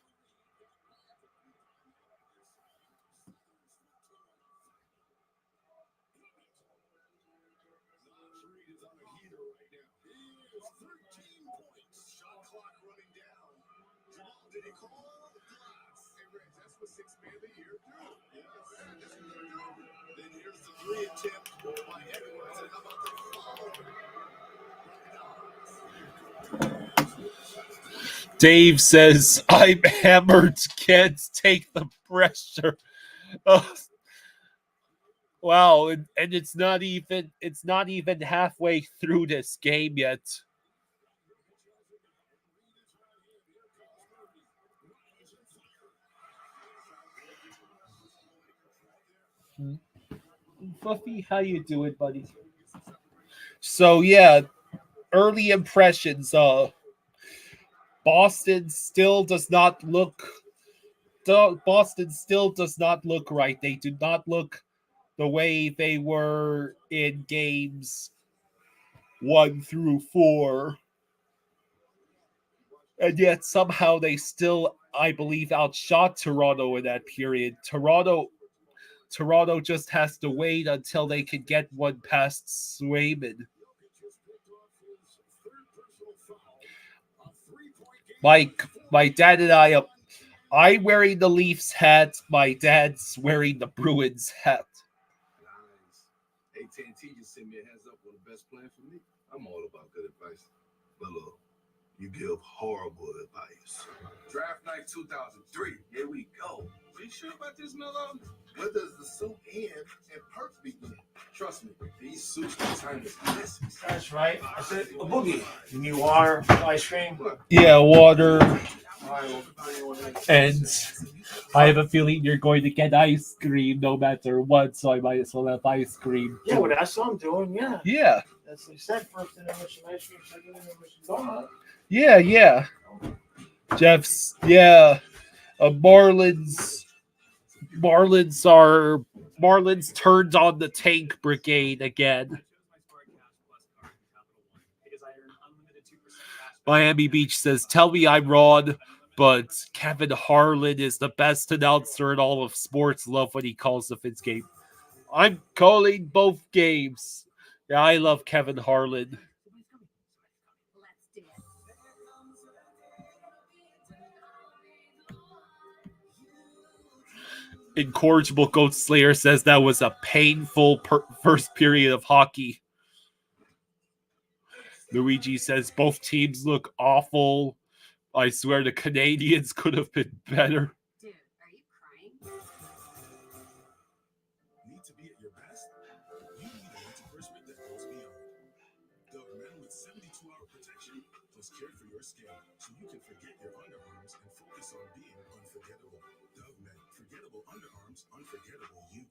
Speaker 1: Dave says, I'm hammered, can't take the pressure. Wow, and it's not even halfway through this game yet. Fluffy, how you doing, buddy? So yeah, early impressions. Boston still does not look right. They do not look the way they were in games 1 through 4. And yet somehow they still, I believe, outshot Toronto in that period. Toronto just has to wait until they can get one past Swayman. My dad and I'm wearing the Leafs hat. My dad's wearing the Bruins hat.
Speaker 7: Nice. AT&T just sent me a heads up on the best plan for me. I'm all about good advice. But look, you give horrible advice. Draft night 2003. Here we go. Are you sure about this, Melo? Where does the soup end and perks begin? Trust me, these soups can turn this messy.
Speaker 2: That's right. I said a boogie. You need water, ice cream?
Speaker 1: Yeah, water. And I have a feeling you're going to get ice cream no matter what, so I might as well have ice cream.
Speaker 2: Yeah, well, that's what I'm doing, yeah.
Speaker 1: Yeah.
Speaker 2: That's what he said, first intermission ice cream, second intermission donut.
Speaker 1: Yeah. Jeff's, yeah. Marlins turned on the tank brigade again. Miami Beach says, tell me I'm wrong. But Kevin Harlan is the best announcer in all of sports. Love when he calls the Finns game. I'm calling both games. Yeah, I love Kevin Harlan.
Speaker 5: Let's do it.
Speaker 1: Incorrigible Goat Slayer says that was a painful first period of hockey. Luigi says both teams look awful. I swear the Canadians could have been better.
Speaker 5: Dude, are you crying?
Speaker 7: Need to be at your best? You need an antiperspirant that goes beyond. Dove Men with 72-hour protection plus care for your skin, so you can forget your underarms and focus on being unforgettable. Dove Men, forgettable underarms, unforgettable you.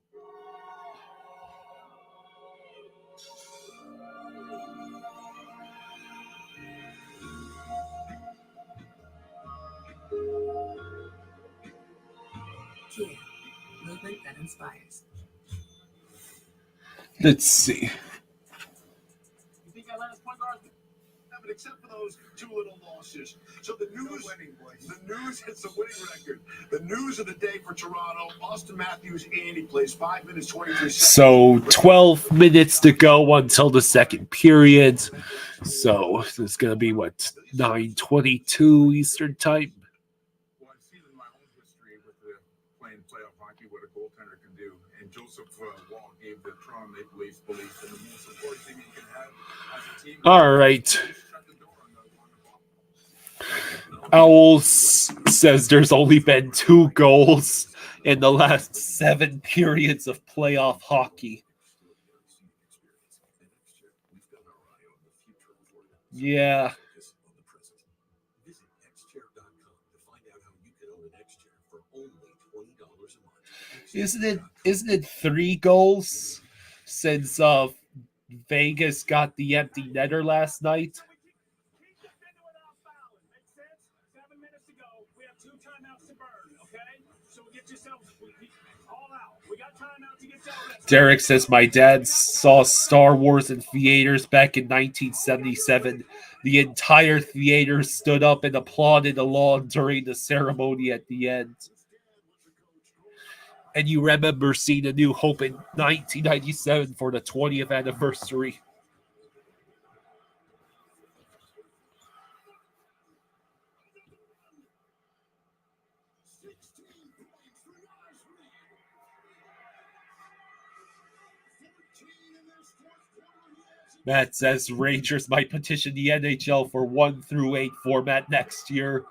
Speaker 6: Kia, movement that inspires.
Speaker 1: Let's see.
Speaker 3: You think our last point guard? Yeah, but except for those two little losses. So the news, the news hits a winning record. The news of the day for Toronto: Austin Matthews, and he plays 5 minutes 23 seconds.
Speaker 1: So 12 minutes to go until the second period. So it's going to be, 9:22 Eastern time?
Speaker 7: Well, I've seen in my own history with the playing playoff hockey what a goaltender can do. And Joseph Wall gave the Toronto Maple Leafs belief in the most important thing you can have as a team.
Speaker 1: All right.
Speaker 7: Shut the door on the ball.
Speaker 1: Owls says there's only been 2 goals in the last 7 periods of playoff hockey. Yeah.
Speaker 9: Visit xchair.com to find out how you can own an xchair for only $20 a month.
Speaker 1: Isn't it 3 goals since Vegas got the empty netter last night?
Speaker 8: Keep defending without fouling. Makes sense? 7 minutes to go. We have 2 timeouts to burn, okay? So get yourself all out. We got timeout to get settled.
Speaker 1: Derek says my dad saw Star Wars in theaters back in 1977. The entire theater stood up and applauded along during the ceremony at the end. And you remember seeing A New Hope in 1997 for the 20th anniversary. Matt says Rangers might petition the NHL for 1-8 format next year.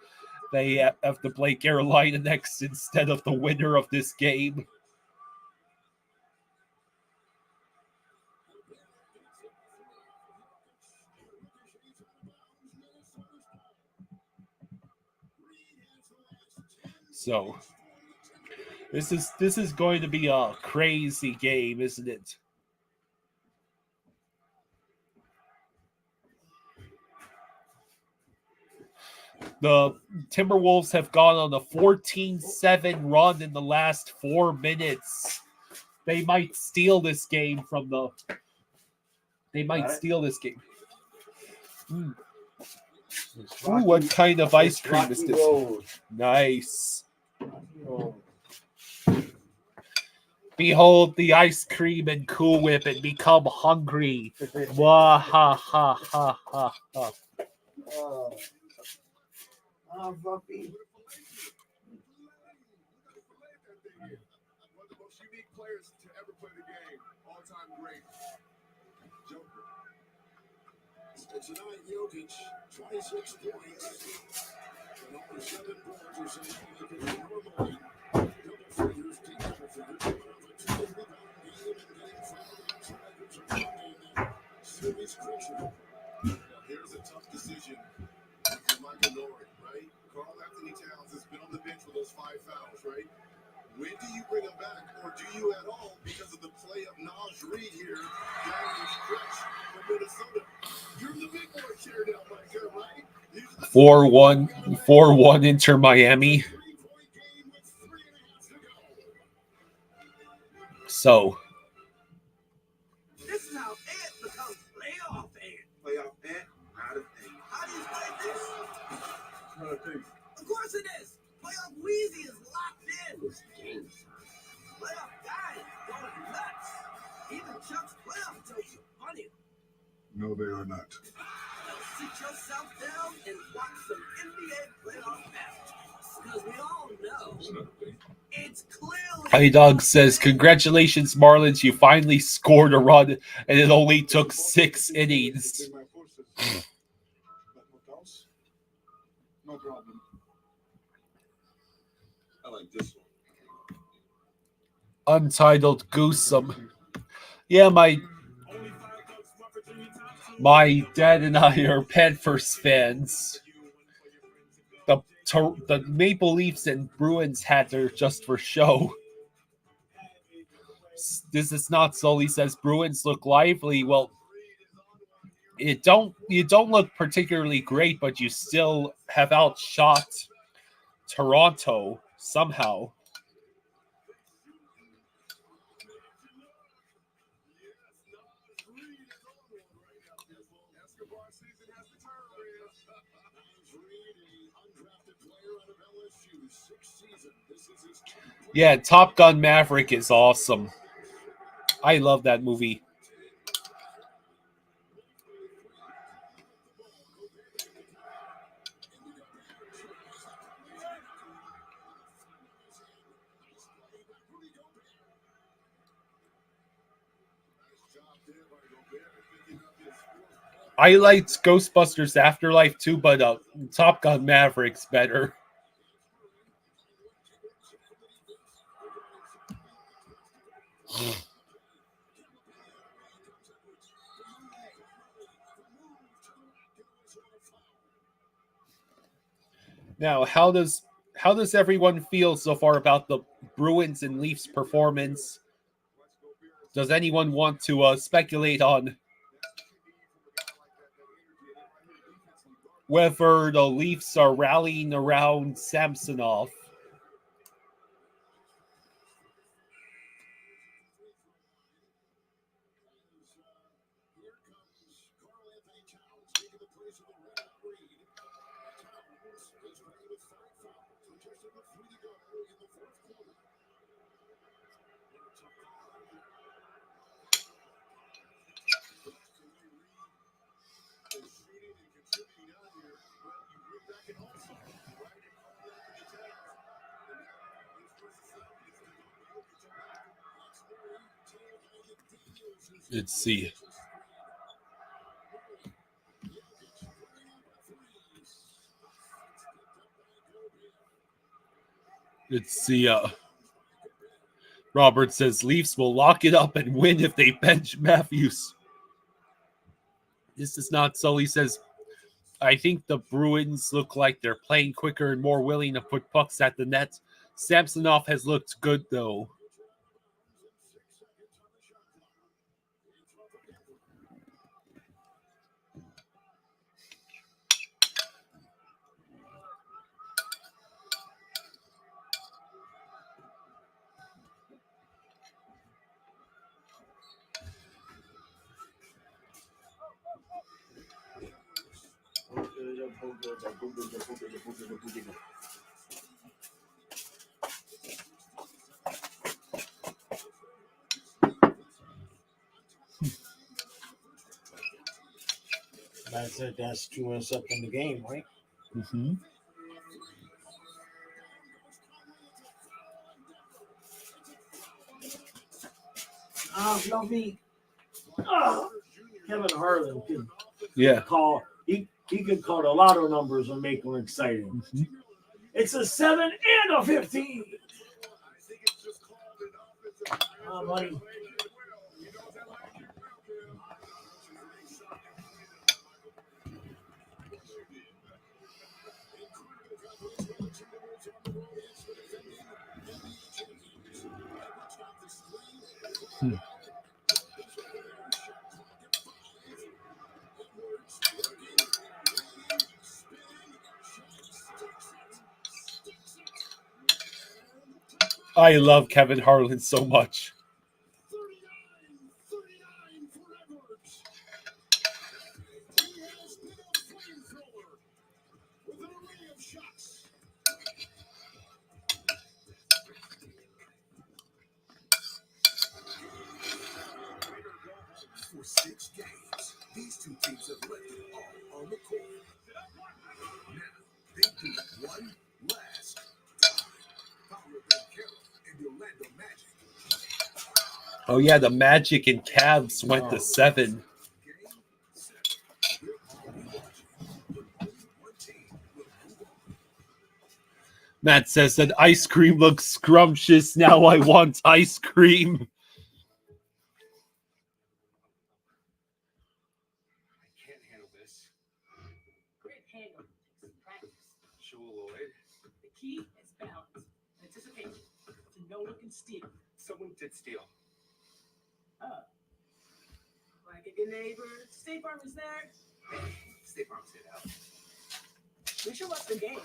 Speaker 1: They have to play Carolina next instead of the winner of this game. So this is going to be a crazy game, isn't it? The Timberwolves have gone on a 14-7 run in the last 4 minutes. They might steal this game from the... They might steal this game. Ooh, what kind of ice cream is this? Nice. Behold the ice cream and Cool Whip and become hungry. Wah ha ha ha ha ha.
Speaker 2: Buffy.
Speaker 7: One of the most unique players to ever play the game. All-time great. Joker. Tonight, Jokic, 26 points. And over 7 boards or something like it normally. Double figures, deep double figures. Series crucial. Now, here's a tough decision. Michael, right? Carl Anthony Towns has been on the bench for those 5 fouls, right? When do you bring him back, or do you at all, because of the play of Naj Reid here down the stretch from Minnesota? You're the big boy here now, Micah, right?
Speaker 1: 4-1 Inter Miami. So
Speaker 3: This is how Ant becomes playoff Ant.
Speaker 7: Playoff Ant, not a thing.
Speaker 3: How do you play this?
Speaker 7: Not a thing.
Speaker 3: Of course
Speaker 10: course it is. Playoff Wheezy is locked in. This game, playoff guys going nuts. Even Chuck's playoff jokes are funny.
Speaker 7: No, they are not.
Speaker 10: Now sit yourself down and watch some NBA playoff matches. Because we all know it's clearly.
Speaker 1: Hey Doug says, congratulations, Marlins. You finally scored a run, and it only took 6 innings.
Speaker 7: No problem. I like this one.
Speaker 1: Untitled Goosum. Yeah, my dad and I are Panthers fans. The Maple Leafs and Bruins hats are just for show. This is not Sully says Bruins look lively. Well, you don't look particularly great, but you still have outshot Toronto somehow. Yeah, Top Gun Maverick is awesome. I love that movie. I liked Ghostbusters Afterlife too, but Top Gun Maverick's better. Now, how does everyone feel so far about the Bruins and Leafs performance? Does anyone want to speculate on whether the Leafs are rallying around Samsonov? Let's see. Robert says Leafs will lock it up and win if they bench Matthews. This is not Sully says, I think the Bruins look like they're playing quicker and more willing to put pucks at the net. Samsonov has looked good, though.
Speaker 2: That's it. That's 2 minutes up in the game, right?
Speaker 1: Mm-hmm.
Speaker 2: Kevin Harlan could
Speaker 1: Yeah.
Speaker 2: call. He could call the lotto numbers and make them exciting.
Speaker 1: Mm-hmm.
Speaker 2: It's a 7 and a 15. Oh, buddy.
Speaker 1: I love Kevin Harlan so much. Oh, yeah, the Magic and Cavs went to 7. Matt says that ice cream looks scrumptious. Now I want ice cream.
Speaker 3: Can't handle this.
Speaker 5: Great handle. Practice.
Speaker 3: Joel Lloyd.
Speaker 5: The key is balance. Anticipation. To know look and steal.
Speaker 3: Someone did steal.
Speaker 5: Like a good neighbor. State Farm is there.
Speaker 3: State Farm stayed out.
Speaker 5: We should watch the game.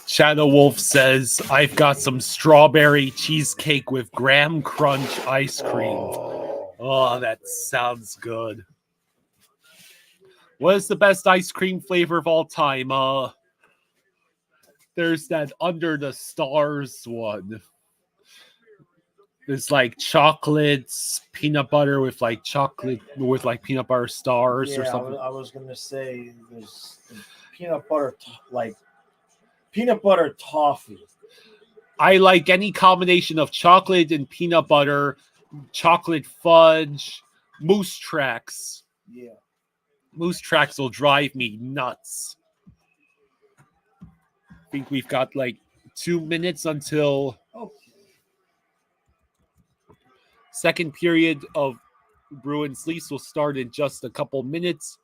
Speaker 1: Shadow Wolf says, I've got some strawberry cheesecake with graham crunch ice cream. Oh, that sounds good. What is the best ice cream flavor of all time? There's that Under the Stars one. There's like chocolates, peanut butter with like chocolate with like peanut butter stars or something.
Speaker 2: I was gonna say there's peanut butter peanut butter toffee.
Speaker 1: I like any combination of chocolate and peanut butter, chocolate fudge, Moose Tracks.
Speaker 2: Yeah.
Speaker 1: Moose Tracks will drive me nuts. I think we've got like 2 minutes until second period of Bruins Leafs will start in just a couple minutes.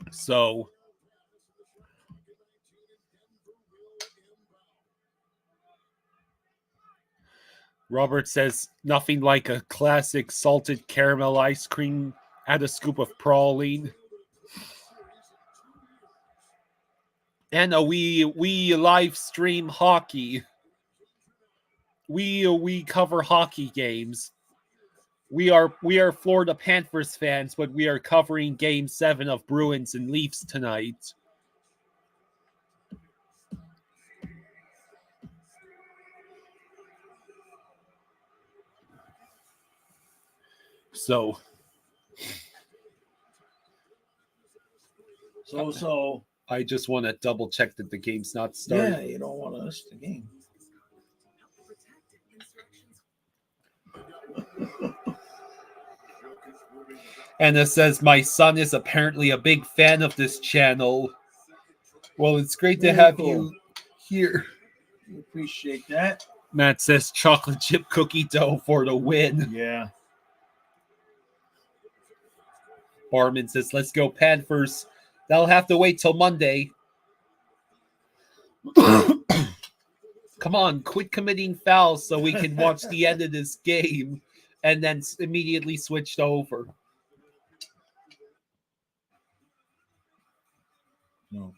Speaker 1: So Robert says nothing like a classic salted caramel ice cream. Add a scoop of praline. And we live stream hockey. We cover hockey games. We are Florida Panthers fans, but we are covering Game 7 of Bruins and Leafs tonight. So I just want to double check that the game's not started.
Speaker 2: Yeah, you don't want to miss the game.
Speaker 1: And it says, my son is apparently a big fan of this channel. Well, it's great to have you here.
Speaker 2: We appreciate that.
Speaker 1: Matt says, chocolate chip cookie dough for the win.
Speaker 2: Yeah.
Speaker 1: Barman says, let's go Panthers. That'll have to wait till Monday. Come on, quit committing fouls so we can watch the end of this game and then immediately switch over.
Speaker 2: No.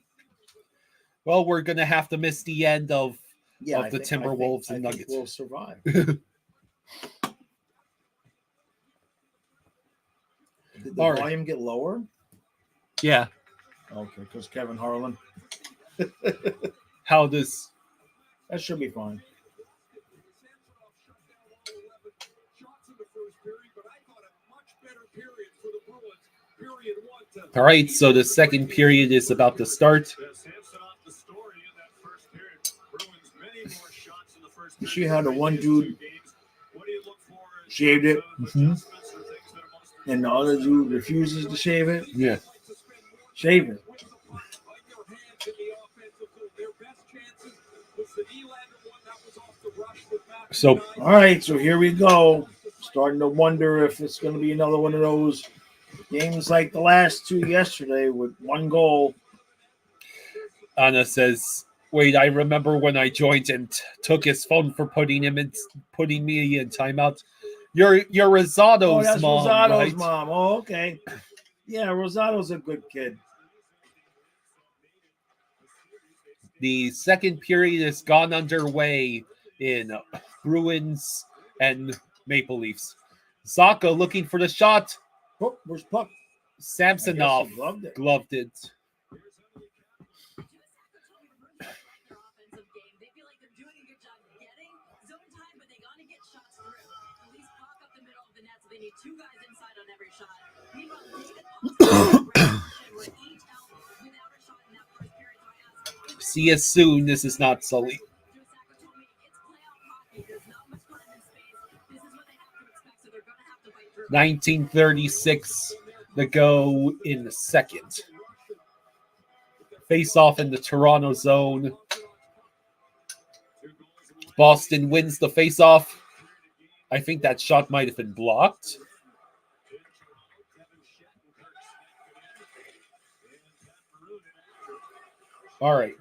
Speaker 1: Well, we're going to have to miss the end of the Timberwolves and
Speaker 2: I
Speaker 1: Nuggets.
Speaker 2: think we'll survive. Did the volume get lower?
Speaker 1: Yeah.
Speaker 2: Okay, because Kevin Harlan.
Speaker 1: How does...
Speaker 2: That should be fine.
Speaker 1: All right, so the second period is about to start.
Speaker 2: You see how the one dude shaved it?
Speaker 1: Mm-hmm.
Speaker 2: And the other dude refuses to shave it?
Speaker 1: Yeah.
Speaker 2: Shave it.
Speaker 1: So,
Speaker 2: all right, so here we go. Starting to wonder if it's going to be another one of those games like the last two yesterday with one goal.
Speaker 1: Anna says, wait, I remember when I joined and took his phone for putting me in timeout. You're Rosado's
Speaker 2: that's
Speaker 1: mom,
Speaker 2: Rosado's
Speaker 1: right?
Speaker 2: mom. Oh, okay. Yeah, Rosado's a good kid.
Speaker 1: The second period has gone underway in Bruins and Maple Leafs. Zaka looking for the shot.
Speaker 2: Oh, where's Puck?
Speaker 1: Samsonov gloved it. See you soon. This is not Sully. 19:36 to go in the second. Face off in the Toronto zone. Boston wins the face-off. I think that shot might have been blocked. All right.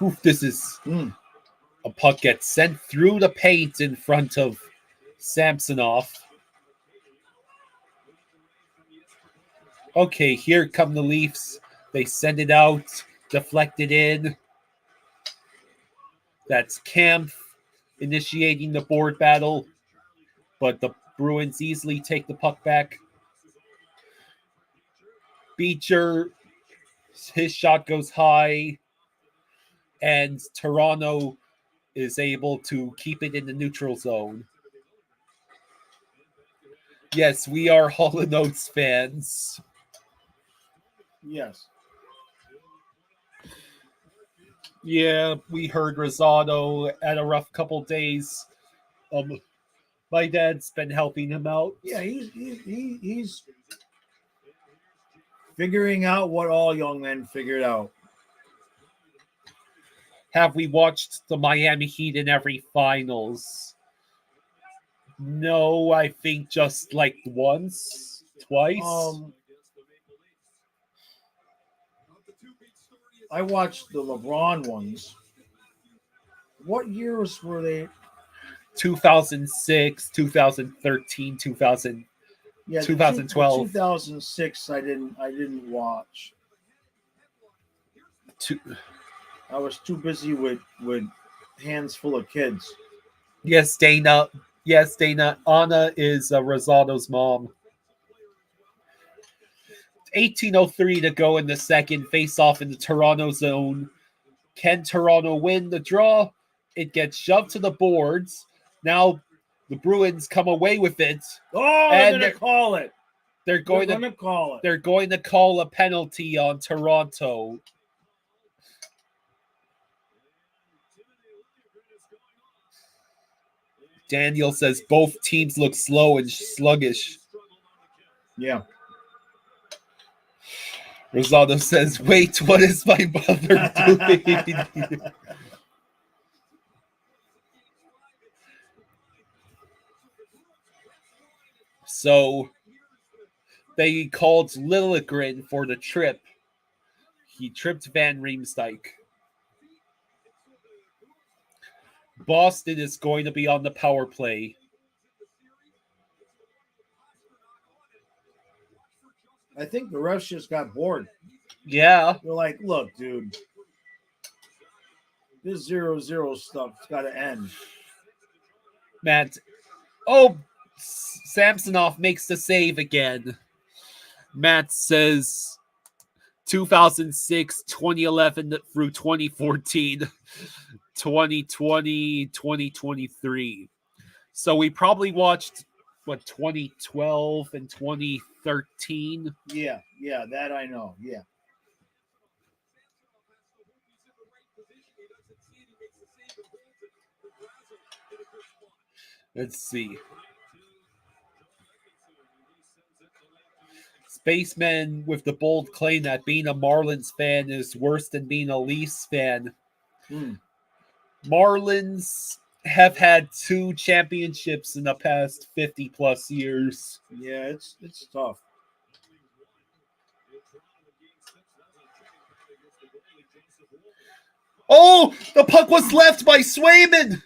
Speaker 1: Oof, this is a puck gets sent through the paint in front of Samsonov. Okay, here come the Leafs. They send it out, deflected in. That's Kampf initiating the board battle, but the Bruins easily take the puck back. Beecher, his shot goes high, and Toronto is able to keep it in the neutral zone. Yes, we are Hall & Oates fans.
Speaker 2: Yes.
Speaker 1: Yeah, we heard Rosado had a rough couple days. My dad's been helping him out.
Speaker 2: Yeah, he's figuring out what all young men figured out.
Speaker 1: Have we watched the Miami Heat in every finals? No, I think just like once, twice.
Speaker 2: I watched the LeBron ones. What years were they?
Speaker 1: 2006, 2013, 2012.
Speaker 2: 2006. I didn't watch. I was too busy with hands full of kids.
Speaker 1: Yes, Dana. Anna is Rosado's mom. 18:03 to go in the second. Face off in the Toronto zone. Can Toronto win the draw? It gets shoved to the boards. Now the Bruins come away with it.
Speaker 2: Oh,
Speaker 1: and
Speaker 2: they're going to call it.
Speaker 1: They're going to
Speaker 2: call it.
Speaker 1: They're going to call a penalty on Toronto. Daniel says both teams look slow and sluggish.
Speaker 2: Yeah.
Speaker 1: Rosado says, wait, what is my mother doing? So they called Liljegren for the trip. He tripped Van Riemsdyk. Boston is going to be on the power play.
Speaker 2: I think the refs just got bored.
Speaker 1: Yeah.
Speaker 2: They're like, look, dude, this 0-0 stuff's got to end.
Speaker 1: Matt. Oh, Samsonov makes the save again. Matt says 2006, 2011 through 2014, 2020, 2023. So we probably watched, 2012 and 2013?
Speaker 2: Yeah, that I know, yeah.
Speaker 1: Let's see. Spaceman with the bold claim that being a Marlins fan is worse than being a Leafs fan. Marlins have had 2 championships in the past 50 plus years.
Speaker 2: Yeah, it's tough.
Speaker 1: Oh, the puck was left by Swayman.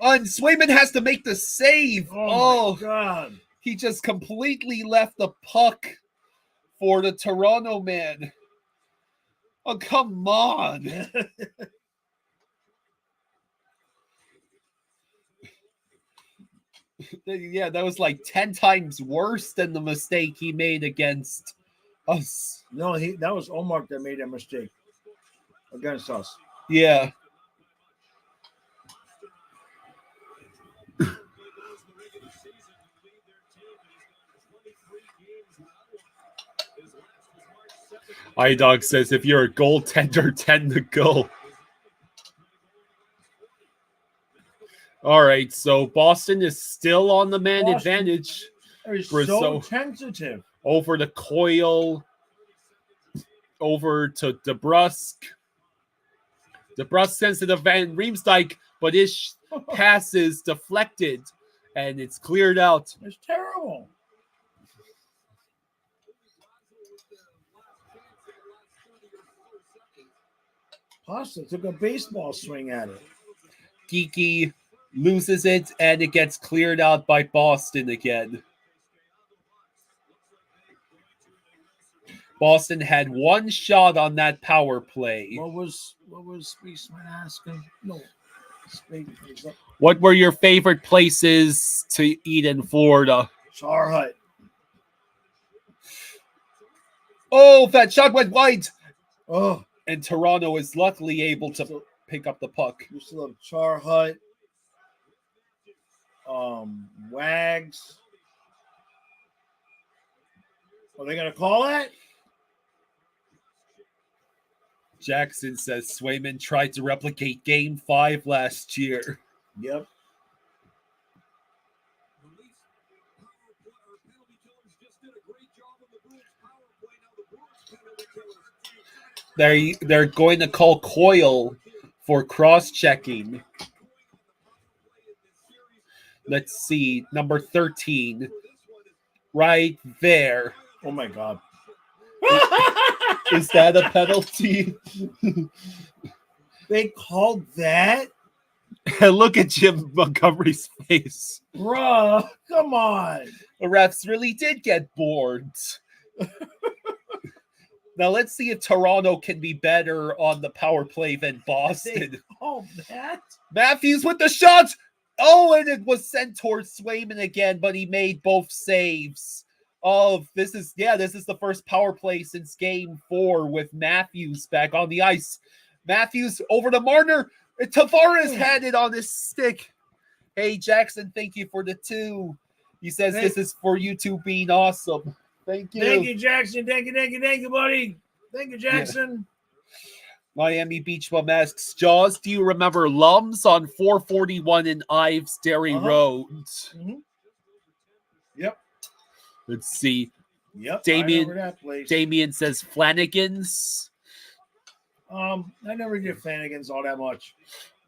Speaker 1: And Swayman has to make the save.
Speaker 2: Oh my God.
Speaker 1: He just completely left the puck for the Toronto man. Oh, come on. Yeah, that was like 10 times worse than the mistake he made against us.
Speaker 2: No, that was Omar that made that mistake against us.
Speaker 1: Yeah. iDog says, if you're a goaltender, 10 to go. All right, so Boston is still on the man advantage.
Speaker 2: They're so tentative.
Speaker 1: Over to Coyle. Over to DeBrusque. DeBrusque sends it to Van Riemsdyk, but his pass is deflected, and it's cleared out.
Speaker 2: It's terrible. Pasta took a baseball swing at it.
Speaker 1: Geeky loses it, and it gets cleared out by Boston again. Boston had one shot on that power play.
Speaker 2: What was Spaceman asking? No.
Speaker 1: What were your favorite places to eat in Florida?
Speaker 2: Char Hut.
Speaker 1: Oh, that shot went wide.
Speaker 2: Oh.
Speaker 1: And Toronto is luckily able to pick up the puck.
Speaker 2: You still have Char Hut. Wags. Are they going to call that?
Speaker 1: Jackson says Swayman tried to replicate Game 5 last year.
Speaker 2: Yep.
Speaker 1: They're going to call Coyle for cross-checking. Let's see. Number 13. Right there.
Speaker 2: Oh, my God.
Speaker 1: Is that a penalty?
Speaker 2: They called that?
Speaker 1: Look at Jim Montgomery's face.
Speaker 2: Bruh, come on.
Speaker 1: The refs really did get bored. Now let's see if Toronto can be better on the power play than Boston.
Speaker 2: They called that?
Speaker 1: Matthews with the shot. Oh, and it was sent towards Swayman again, but he made both saves. This is the first power play since Game 4 with Matthews back on the ice. Matthews over to Marner. Tavares had it on his stick. Hey, Jackson, thank you for the 2. He says this is for you two being awesome. Thank you.
Speaker 2: Thank you, Jackson. Thank you, buddy. Thank you, Jackson.
Speaker 1: Yeah. Miami Beach Bum asks, Jaws, do you remember Lums on 441 in Ives Dairy Road?
Speaker 2: Mm-hmm. Yep.
Speaker 1: Let's see.
Speaker 2: Yep.
Speaker 1: Damien says Flanagan's.
Speaker 2: I never did Flanagan's all that much.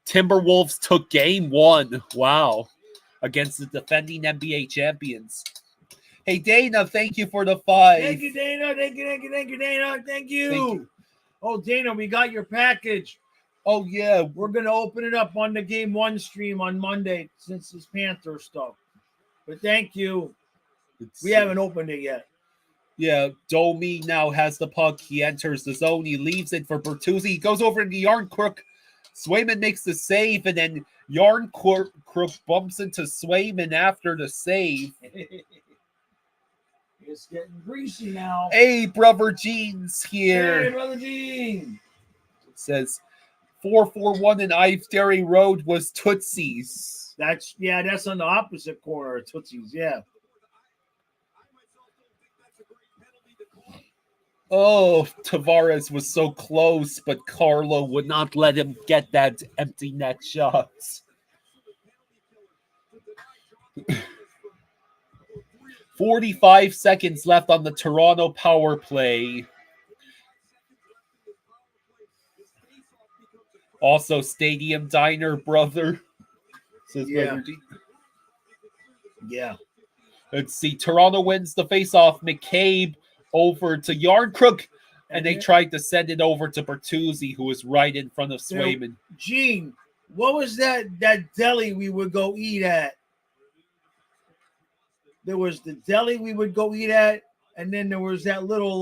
Speaker 1: Timberwolves took Game 1. Wow. Against the defending NBA champions. Hey, Dana, thank you for the 5.
Speaker 2: Thank you, Dana. Thank you, Dana. Thank you. Oh, Dana, we got your package.
Speaker 1: Oh, yeah.
Speaker 2: We're going to open it up on the Game 1 stream on Monday since this Panther stuff. But thank you. We haven't opened it yet.
Speaker 1: Yeah, Domi now has the puck. He enters the zone. He leaves it for Bertuzzi. He goes over into Yarncrook. Swayman makes the save, and then Yarncrook bumps into Swayman after the save.
Speaker 2: It's getting greasy now.
Speaker 1: Hey, brother Jeans here.
Speaker 2: Hey, brother Gene.
Speaker 1: It says 441 in Ives Dairy Road was Tootsie's.
Speaker 2: That's on the opposite corner of Tootsie's, yeah.
Speaker 1: Oh, Tavares was so close, but Carlo would not let him get that empty net shot. 45 seconds left on the Toronto power play. Also, Stadium Diner, brother. Says
Speaker 2: Yeah.
Speaker 1: Let's see. Toronto wins the faceoff. McCabe over to Yarncrook, and they tried to send it over to Bertuzzi, who was right in front of Swayman.
Speaker 2: Gene, what was that deli we would go eat at? There was the deli we would go eat at, and then there was that little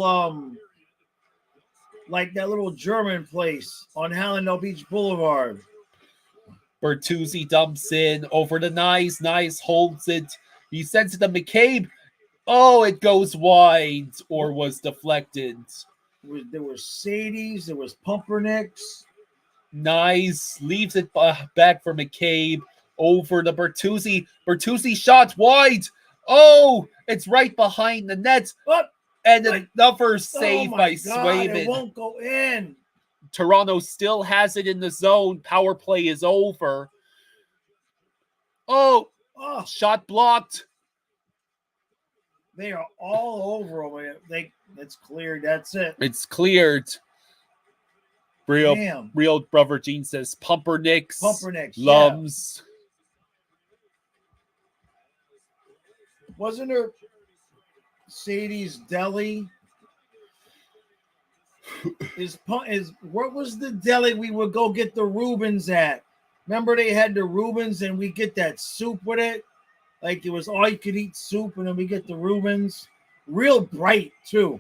Speaker 2: like that little German place on Hallandale Beach Boulevard.
Speaker 1: Bertuzzi dumps in over to Nyes. Nyes holds it. He sends it to McCabe. Oh, it goes wide or was deflected.
Speaker 2: There was Sadie's. There was Pumpernicks.
Speaker 1: Nyes leaves it back for McCabe. Over to Bertuzzi. Bertuzzi shot wide. Oh, it's right behind the net. And
Speaker 2: Like,
Speaker 1: another save
Speaker 2: oh
Speaker 1: by
Speaker 2: my God, it
Speaker 1: Swayman.
Speaker 2: won't go in.
Speaker 1: Toronto still has it in the zone. Power play is over. Oh,
Speaker 2: Oh,
Speaker 1: shot blocked.
Speaker 2: they are all over over it. It's cleared. That's it.
Speaker 1: It's cleared.
Speaker 2: Damn.
Speaker 1: Real brother Gene says Pumpernicks.
Speaker 2: Pumpernicks,
Speaker 1: Lums.
Speaker 2: Wasn't there Sadie's Deli? What was the deli we would go get the Reubens at? Remember they had the Reubens and we get that soup with it? Like it was all you could eat soup, and then we get the Reubens. Real bright too.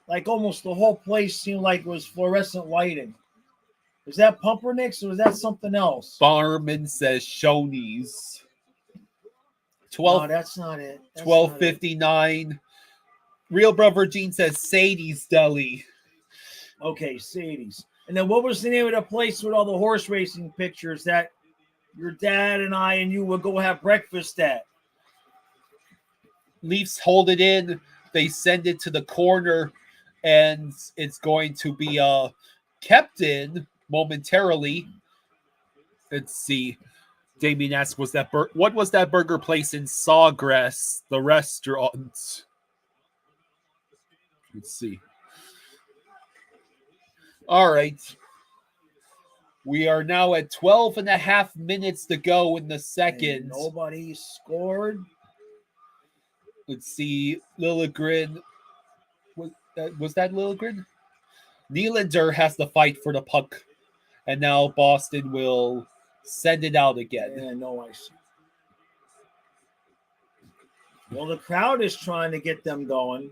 Speaker 2: Like almost the whole place seemed like it was fluorescent lighting. Is that Pumpernicks or is that something else?
Speaker 1: Barman says Shoney's.
Speaker 2: No, that's not it.
Speaker 1: 12:59. Real brother Gene says Sadie's Deli.
Speaker 2: Okay, Sadie's. And then what was the name of the place with all the horse racing pictures that your dad and I and you would go have breakfast at?
Speaker 1: Leafs hold it in. They send it to the corner, and it's going to be kept in momentarily. Let's see. Damien asks, what was that burger place in Sawgrass, the restaurant? Let's see. All right. We are now at 12 and a half minutes to go in the second.
Speaker 2: And nobody scored.
Speaker 1: Let's see. Liljegren. Was that Liljegren? Nylander has to fight for the puck. And now Boston will send it out again.
Speaker 2: Yeah, no, I see. Well, the crowd is trying to get them going.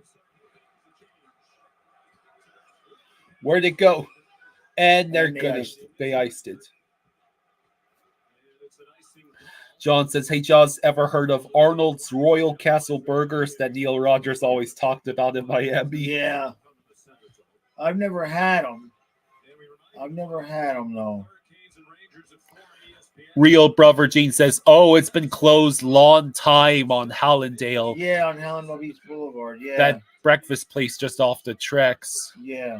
Speaker 1: Where'd it go? And they iced it. John says, hey, John's ever heard of Arnold's Royal Castle Burgers that Neil Rogers always talked about in Miami?
Speaker 2: Yeah. I've never had them. No.
Speaker 1: Real brother Gene says, oh, it's been closed long time on Hallandale.
Speaker 2: Yeah, on Hallandale Beach Boulevard. Yeah.
Speaker 1: That breakfast place just off the tracks.
Speaker 2: Yeah.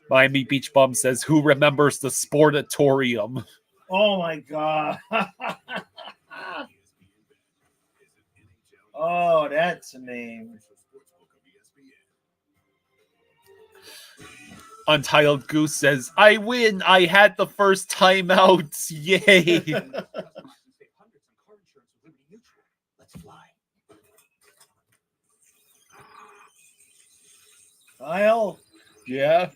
Speaker 1: Miami Beach Bum says, who remembers the Sportatorium?
Speaker 2: Oh, my God. Oh, that's a name.
Speaker 1: Untitled Goose says, I win. I had the first time out. Yay.
Speaker 10: Let's fly.
Speaker 2: Kyle,
Speaker 1: Yeah.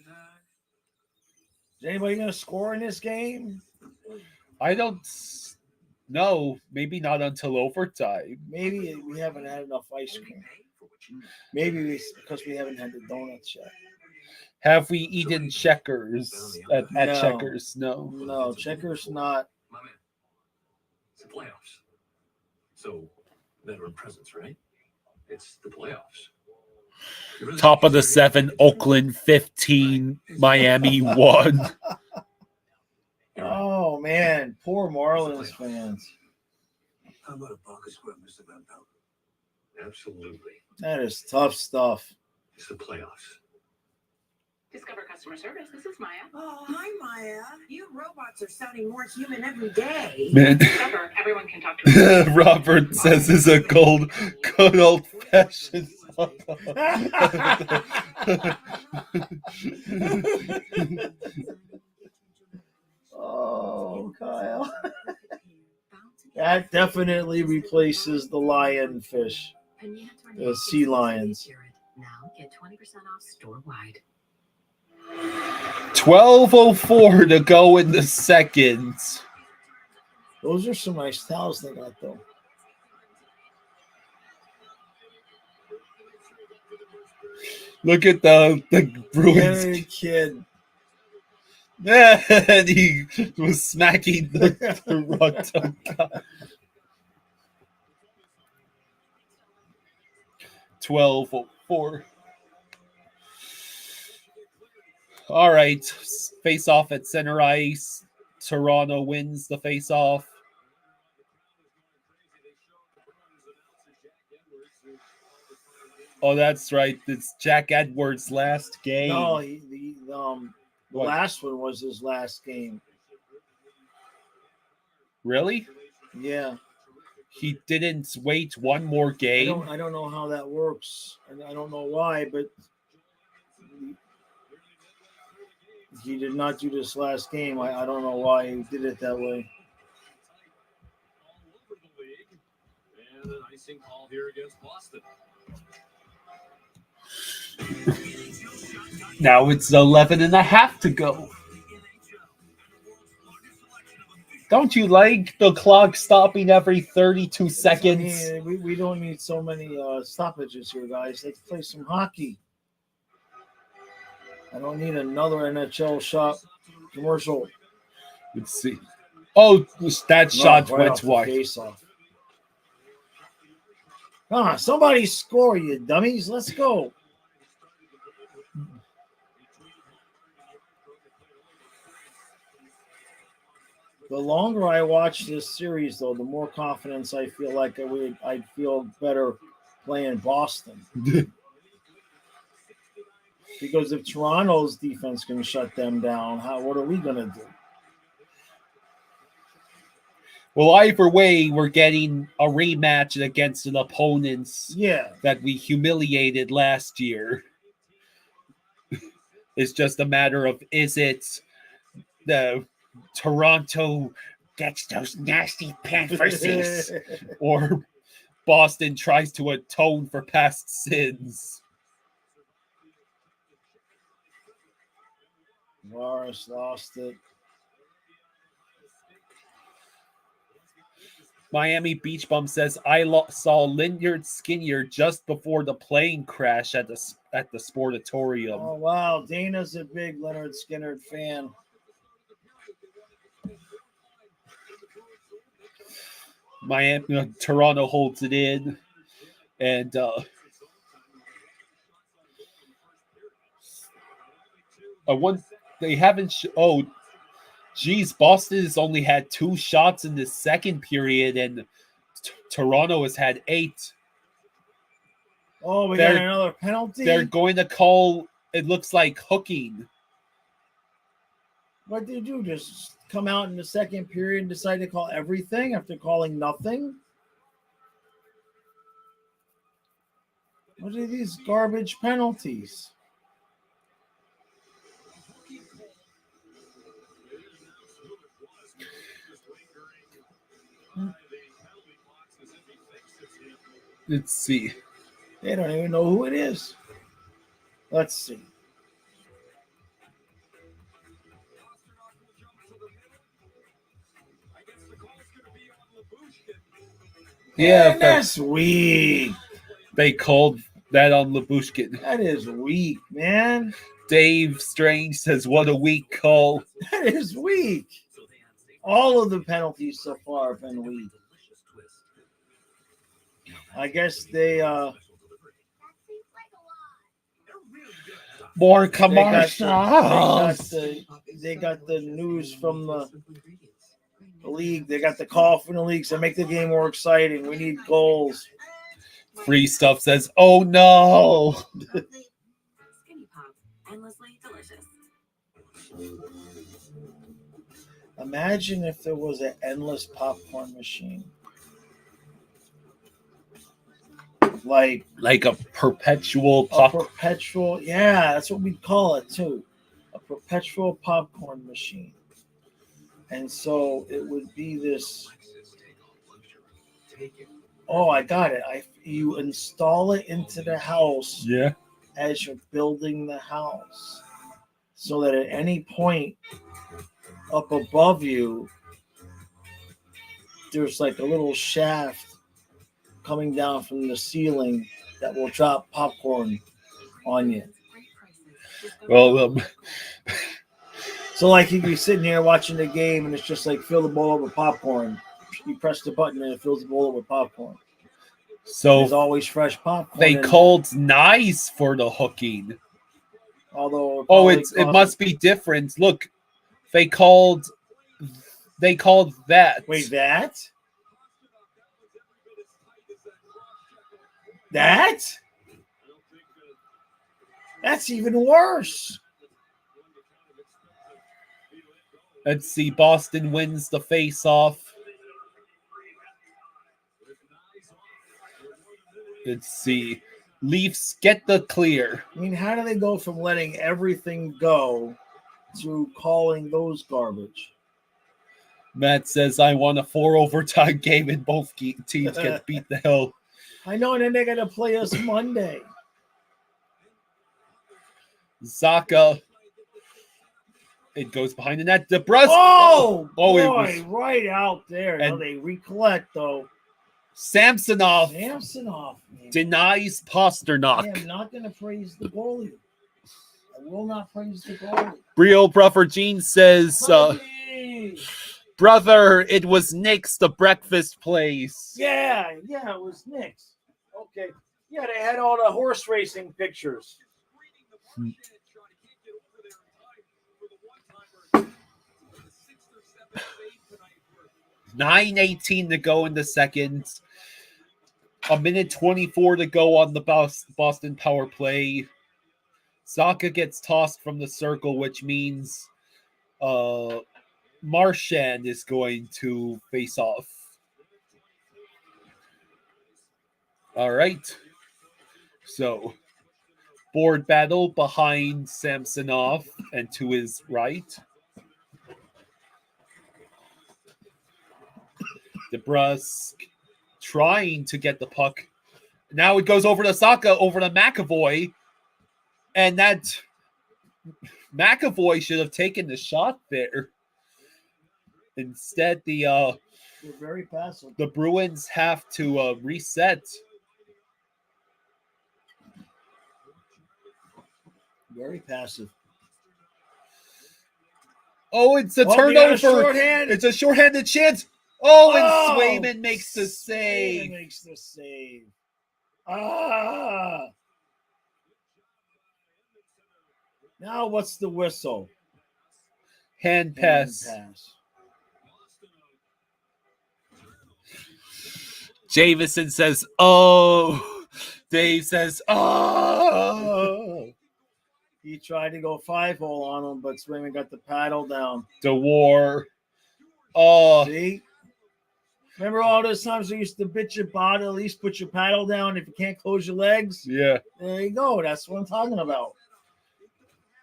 Speaker 2: is anybody going to score in this game?
Speaker 1: I don't know. Maybe not until overtime.
Speaker 2: Maybe we haven't had enough ice cream. Maybe because we haven't had the donuts yet.
Speaker 1: Have we eaten Checkers at
Speaker 2: No.
Speaker 1: Checkers? No.
Speaker 2: No, Checkers not.
Speaker 9: My man, it's the playoffs. So, veteran presence, right? It's the playoffs.
Speaker 1: Top of the 7, Oakland 15, Miami 1.
Speaker 2: Oh, man. Poor Marlins fans.
Speaker 9: How about a pocket square, Mr. Van Pelt? Absolutely.
Speaker 2: That is tough stuff.
Speaker 9: It's the playoffs.
Speaker 11: Discover customer service. This is Maya.
Speaker 10: Oh, hi, Maya. You robots are sounding more human every day.
Speaker 1: Man.
Speaker 11: Discover everyone can talk to us.
Speaker 1: Robert says it's a good old fashioned.
Speaker 2: Oh, Kyle. That definitely replaces the lionfish. The sea lions.
Speaker 6: Now get 20% off store-wide.
Speaker 1: 12:04 to go in the second.
Speaker 2: Those are some nice towels they got, though.
Speaker 1: Look at the Bruins.
Speaker 2: Hey, kid.
Speaker 1: And he was smacking the Toronto guy. 12:04. All right. Face off at center ice. Toronto wins the face off. Oh, that's right. It's Jack Edwards' last game.
Speaker 2: No, the last one was his last game.
Speaker 1: Really?
Speaker 2: Yeah.
Speaker 1: He didn't wait one more game?
Speaker 2: I don't know how that works. And I don't know why, but he did not do this last game. I don't know why he did it that way.
Speaker 3: All over the league. And an icing call here against Boston.
Speaker 1: Now it's 11 and a half to go. Don't you like the clock stopping every 32 seconds?
Speaker 2: We don't need so many stoppages here, guys. Let's play some hockey. I don't need another NHL shot commercial.
Speaker 1: Let's see. Oh, that shot
Speaker 2: right
Speaker 1: went
Speaker 2: off the
Speaker 1: wide.
Speaker 2: face-off. Come on, somebody score, you dummies. Let's go. The longer I watch this series, though, the more confidence I feel like I'd feel better playing Boston. Because if Toronto's defense can shut them down, what are we going to do?
Speaker 1: Well, either way, we're getting a rematch against an opponent that we humiliated last year. It's just a matter of, is it the Toronto gets those nasty Panthers or Boston tries to atone for past sins?
Speaker 2: Morris lost it.
Speaker 1: Miami Beach Bum says, I saw Lynyrd Skynyrd just before the plane crash at the Sportatorium.
Speaker 2: Oh, wow. Dana's a big Lynyrd Skynyrd fan.
Speaker 1: Toronto holds it in. And they haven't Boston has only had 2 shots in the second period, and Toronto has had 8.
Speaker 2: Oh, we got another penalty?
Speaker 1: They're going to call, it looks like, hooking.
Speaker 2: What did they do? Just come out in the second period and decide to call everything after calling nothing? What are these garbage penalties?
Speaker 1: Let's see.
Speaker 2: They don't even know who it is. Let's see.
Speaker 1: Yeah,
Speaker 2: that's weak.
Speaker 1: They called that on Labushkin.
Speaker 2: That is weak, man.
Speaker 1: Dave Strange says, what a weak call.
Speaker 2: That is weak. All of the penalties so far have been weak. I guess they
Speaker 1: more commercials.
Speaker 2: They got the news from the league. They got the call from the league to make the game more exciting. We need goals.
Speaker 1: Free Stuff says, oh no.
Speaker 5: Skinny Pop, endlessly delicious.
Speaker 2: Imagine if there was an endless popcorn machine. Like
Speaker 1: a perpetual
Speaker 2: yeah, that's what we'd call it too. A perpetual popcorn machine. And so it would be this. Oh, I got it. You install it into the house as you're building the house. So that at any point up above you, there's like a little shaft coming down from the ceiling that will drop popcorn on you.
Speaker 1: Well,
Speaker 2: so like you can be sitting here watching the game and it's just like fill the bowl up with popcorn. You press the button and it fills the bowl up with popcorn.
Speaker 1: So
Speaker 2: there's always fresh popcorn.
Speaker 1: They called nice for the hooking.
Speaker 2: Although
Speaker 1: it must be different. Look, they called that.
Speaker 2: Wait, that? That's even worse.
Speaker 1: Let's see. Boston wins the face-off. Let's see. Leafs get the clear.
Speaker 2: I mean, how do they go from letting everything go to calling those garbage?
Speaker 1: Matt says, I want a 4 overtime game and both teams get beat the hell.
Speaker 2: I know, and then they're going to play us Monday.
Speaker 1: Zaka. It goes behind the net. DeBrusque.
Speaker 2: Oh, boy,
Speaker 1: it was
Speaker 2: right out there.
Speaker 1: And
Speaker 2: they recollect, though.
Speaker 1: Samsonov
Speaker 2: Man.
Speaker 1: denies Pasternak.
Speaker 2: I am not going to praise the goalie. I will not praise the goalie.
Speaker 1: Brio Brother Gene says, brother, it was Nick's, the breakfast place.
Speaker 2: Yeah, it was Nick's. Okay. Yeah, they had all the horse racing pictures.
Speaker 1: 9:18 to go in the second. 1:24 to go on the Boston power play. Zaka gets tossed from the circle, which means Marchand is going to face off. All right. So, board battle behind Samsonov and to his right. DeBrusque trying to get the puck. Now it goes over to Zaka, over to McAvoy. And that McAvoy should have taken the shot there. Instead,
Speaker 2: They're very passive.
Speaker 1: The Bruins have to reset.
Speaker 2: Very passive.
Speaker 1: Oh, it's a turnover. It's a shorthanded chance. Oh, and Swayman makes the save.
Speaker 2: Now what's the whistle?
Speaker 1: Hand pass. Jamison says, oh. Dave says, oh.
Speaker 2: He tried to go 5-hole on him, but Swayman got the paddle down.
Speaker 1: DeWar. Oh.
Speaker 2: See? Remember all those times we used to bitch about it? At least put your paddle down if you can't close your legs?
Speaker 1: Yeah.
Speaker 2: There you go. That's what I'm talking about.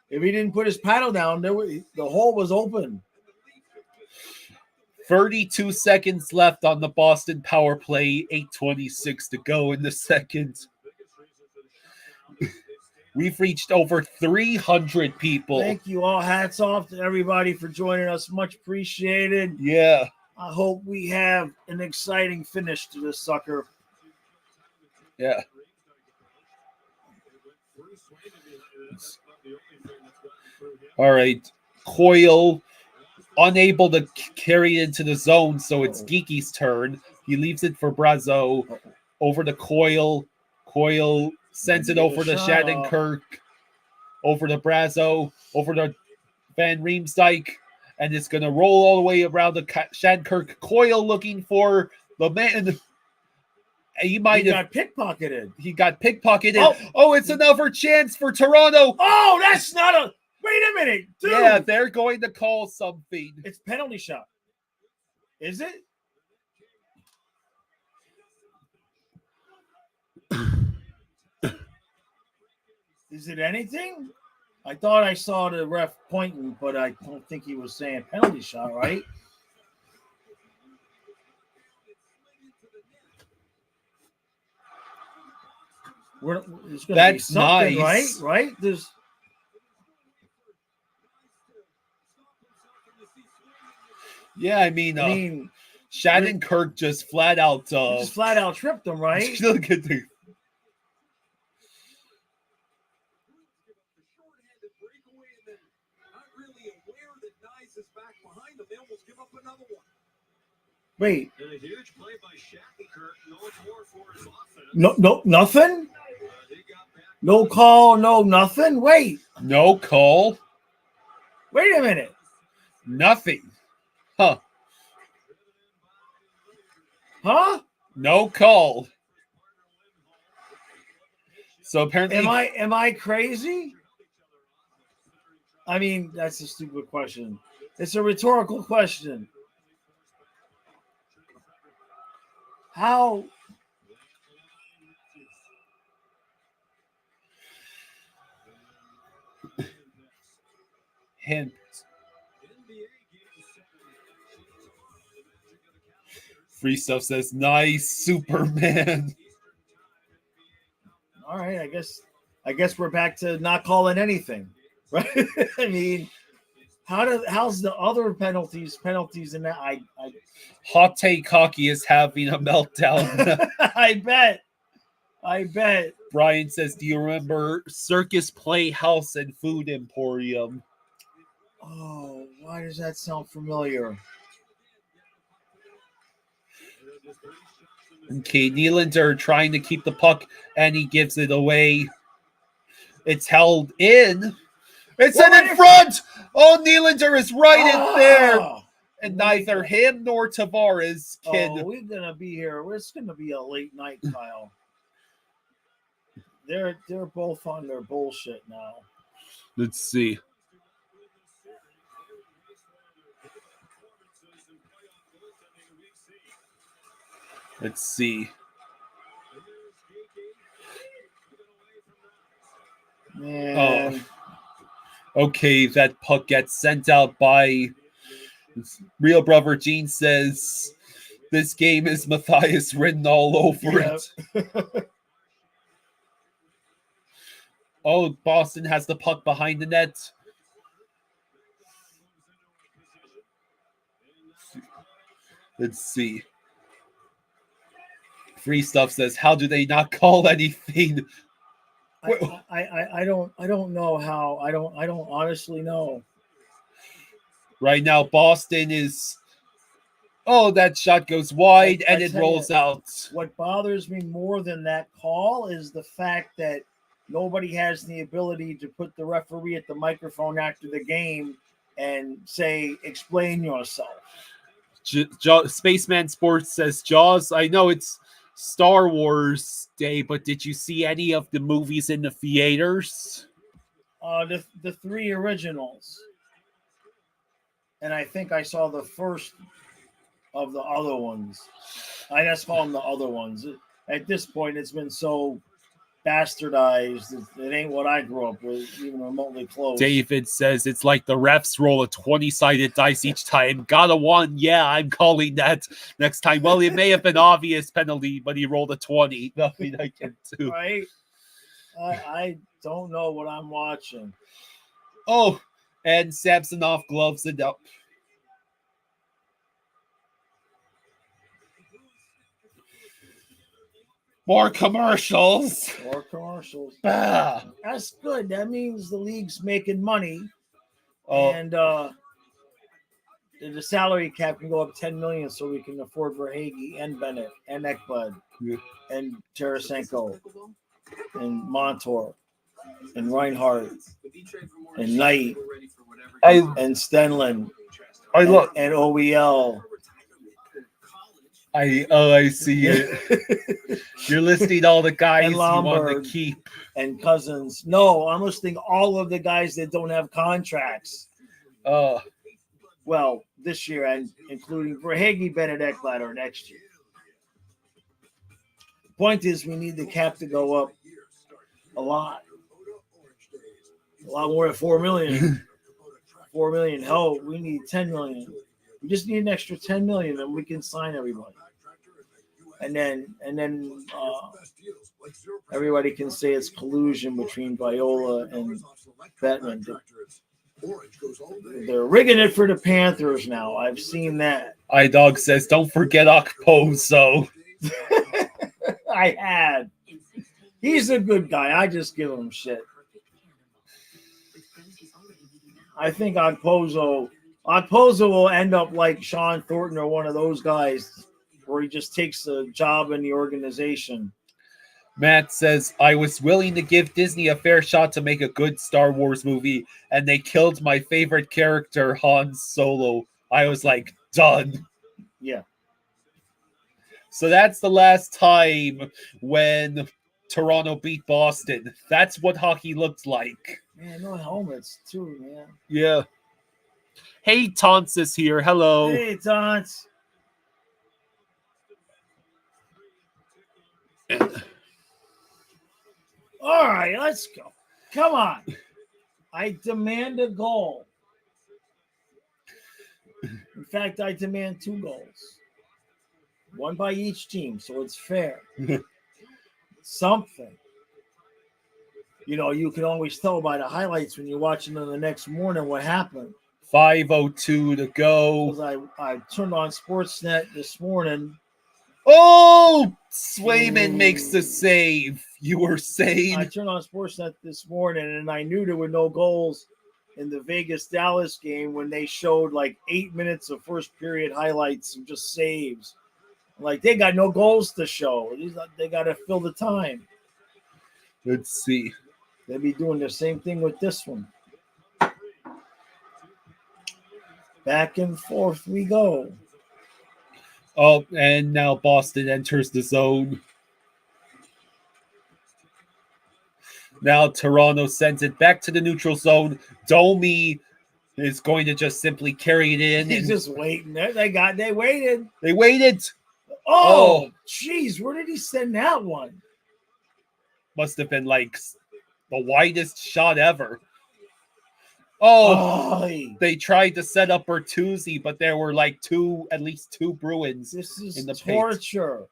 Speaker 2: If he didn't put his paddle down, the hole was open.
Speaker 1: 32 seconds left on the Boston power play. 8:26 to go in the second. We've reached over 300 people.
Speaker 2: Thank you all. Hats off to everybody for joining us. Much appreciated.
Speaker 1: Yeah.
Speaker 2: I hope we have an exciting finish to this sucker.
Speaker 1: Yeah. All right. Coyle unable to carry it into the zone, so it's Geeky's turn. He leaves it for Brazo. Over to Coyle. Coyle sends it over to Shattenkirk. Over to Brazo. Over to Van Riemsdyk. And it's going to roll all the way around the Shattenkirk. Coyle looking for the man. He
Speaker 2: got pickpocketed.
Speaker 1: He got pickpocketed. Oh, it's another chance for Toronto.
Speaker 2: Oh, that's not a... Wait a minute, dude.
Speaker 1: Yeah, they're going to call something.
Speaker 2: It's penalty shot. Is it? Is it anything? I thought I saw the ref pointing, but I don't think he was saying penalty shot, right?
Speaker 1: That's nice,
Speaker 2: right? There's.
Speaker 1: Yeah, I mean, Shattenkirk just flat out
Speaker 2: tripped him, right?
Speaker 1: Look at the.
Speaker 2: Wait.
Speaker 8: And a huge play by Shattenkirk. No more for his offense.
Speaker 2: No, nothing? No call, no nothing? Wait.
Speaker 1: No call.
Speaker 2: Wait a minute.
Speaker 1: Nothing. Huh?
Speaker 2: Huh?
Speaker 1: No call. So apparently,
Speaker 2: am I crazy? I mean, that's a stupid question. It's a rhetorical question. How?
Speaker 1: Hint. Free Stuff says, nice, Superman.
Speaker 2: All right, I guess we're back to not calling anything, right? I mean, how's the other penalties in that? I
Speaker 1: Hot Take Hockey is having a meltdown.
Speaker 2: I bet.
Speaker 1: Brian says, do you remember Circus Playhouse and Food Emporium?
Speaker 2: Oh, why does that sound familiar?
Speaker 1: Okay, Nylander trying to keep the puck, and he gives it away. It's held in. It's in front. Oh, Nylander is right in there. And neither him nor Tavares can.
Speaker 2: Oh, we're gonna be here. It's gonna be a late night, Kyle. They're both on their bullshit now.
Speaker 1: Let's see. Let's see.
Speaker 2: Man.
Speaker 1: Oh. Okay, that puck gets sent out by Real Brother Gene says this game is Matthias written all over it. Oh, Boston has the puck behind the net. Let's see. Free Stuff says, how do they not call anything?
Speaker 2: I don't know how. I don't honestly know.
Speaker 1: Right now, Boston is. Oh, that shot goes wide and it rolls out.
Speaker 2: What bothers me more than that call is the fact that nobody has the ability to put the referee at the microphone after the game and say, explain yourself.
Speaker 1: Spaceman Sports says, Jaws, I know it's Star Wars Day, but did you see any of the movies in the theaters?
Speaker 2: The three originals. And I think I saw the first of the other ones. I just call them the other ones. At this point, it's been so bastardized. It ain't what I grew up with, even remotely close.
Speaker 1: David says it's like the refs roll a 20-sided dice each time. Got a 1. Yeah, I'm calling that next time. Well, it may have been obvious penalty, but he rolled a 20. Nothing I can do.
Speaker 2: Right? I don't know what I'm watching.
Speaker 1: Oh, and Samsonov gloves it up. More commercials. Bah.
Speaker 2: That's good. That means the league's making money.
Speaker 1: Oh.
Speaker 2: And the salary cap can go up $10 million so we can afford Verhaeghe and Bennett and Ekblad and Tarasenko and Montour and Reinhardt and Knight and Stenlund and OEL.
Speaker 1: I see it. You're listing all the guys you want to keep.
Speaker 2: And Cousins. No, I'm listing all of the guys that don't have contracts. Well, this year and including Verhaeghe, Bennett, Ekblad or next year. Point is, we need the cap to go up a lot. A lot more than $4 million. $4 million. Hell, we need $10 million. We just need an extra $10 million, and we can sign everybody. And then everybody can say it's collusion between Viola and Bettman. They're rigging it for the Panthers now. I've seen that.
Speaker 1: iDog says, don't forget Okposo.
Speaker 2: I had. He's a good guy. I just give him shit. I think Okposo will end up like Sean Thornton or one of those guys where he just takes a job in the organization.
Speaker 1: Matt says, I was willing to give Disney a fair shot to make a good Star Wars movie, and they killed my favorite character, Han Solo. I was like, done.
Speaker 2: Yeah.
Speaker 1: So that's the last time when Toronto beat Boston. That's what hockey looks like.
Speaker 2: Man, no helmets too, man.
Speaker 1: Yeah. Hey, Taunts is here. Hello.
Speaker 2: Hey, Taunts. All right, let's go. Come on. I demand a goal. In fact, I demand 2 goals. 1 by each team, so it's fair. Something. You know, you can always tell by the highlights when you're watching them the next morning what happened.
Speaker 1: 5:02 to go.
Speaker 2: I turned on Sportsnet this morning.
Speaker 1: Oh, Swayman makes the save. You were saying.
Speaker 2: I turned on Sportsnet this morning, and I knew there were no goals in the Vegas-Dallas game when they showed like 8 minutes of first period highlights and just saves. Like, they got no goals to show. They got to fill the time.
Speaker 1: Let's see.
Speaker 2: They'll be doing the same thing with this one. Back and forth we go.
Speaker 1: Oh, and now Boston enters the zone. Now Toronto sends it back to the neutral zone. Domi is going to just simply carry it in.
Speaker 2: He's just waiting. They waited.
Speaker 1: They waited.
Speaker 2: Oh, jeez. Where did he send that one?
Speaker 1: Must have been like the widest shot ever. Oh, they tried to set up Bertuzzi, but there were like at least two Bruins.
Speaker 2: This is
Speaker 1: in the
Speaker 2: torture.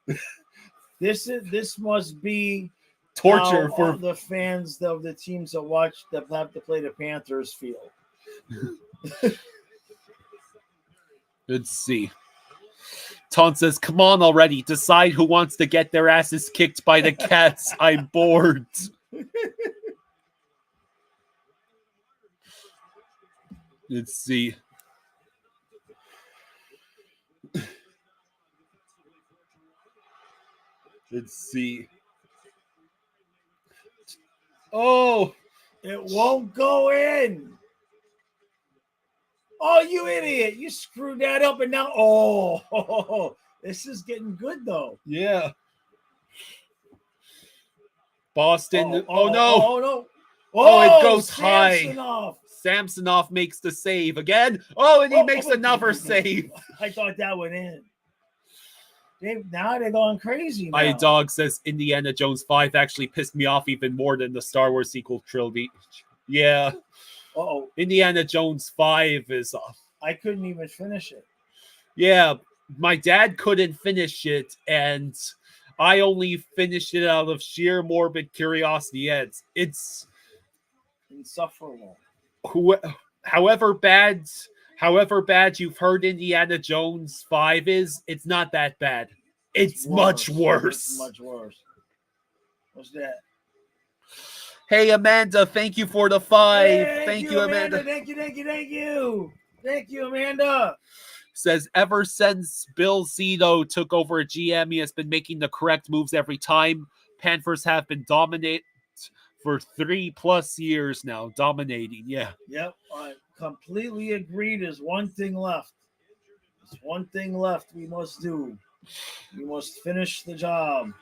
Speaker 2: This must be
Speaker 1: torture for
Speaker 2: the fans of the teams that have to play the Panthers feel.
Speaker 1: Let's see. Taunt says, "Come on already! Decide who wants to get their asses kicked by the Cats. I'm bored." Let's see. Let's see. Oh,
Speaker 2: it won't go in. Oh, you idiot. You screwed that up and now. Oh, this is getting good, though.
Speaker 1: Yeah. Boston.
Speaker 2: Oh,
Speaker 1: no.
Speaker 2: Oh, no.
Speaker 1: Oh, it goes
Speaker 2: Samsonov.
Speaker 1: high. Samsonov makes the save again. Oh, and he makes another save.
Speaker 2: I thought that went in. Now they're going crazy.
Speaker 1: My dog says Indiana Jones 5 actually pissed me off even more than the Star Wars sequel trilogy. Yeah.
Speaker 2: Oh,
Speaker 1: Indiana Jones 5 is
Speaker 2: I couldn't even finish it.
Speaker 1: Yeah, my dad couldn't finish it, and I only finished it out of sheer morbid curiosity. It's
Speaker 2: insufferable.
Speaker 1: However bad you've heard Indiana Jones 5 is, it's not that bad. It's much worse.
Speaker 2: It's much worse. What's that?
Speaker 1: Hey, Amanda, thank you for the 5.
Speaker 2: Hey,
Speaker 1: thank you, Amanda.
Speaker 2: Thank you, Amanda.
Speaker 1: Says, ever since Bill Zito took over at GM, he has been making the correct moves every time. Panthers have been dominant for 3+ years now. Dominating, yeah.
Speaker 2: Yep, I completely agree. There's one thing left. There's one thing left we must do. We must finish the job.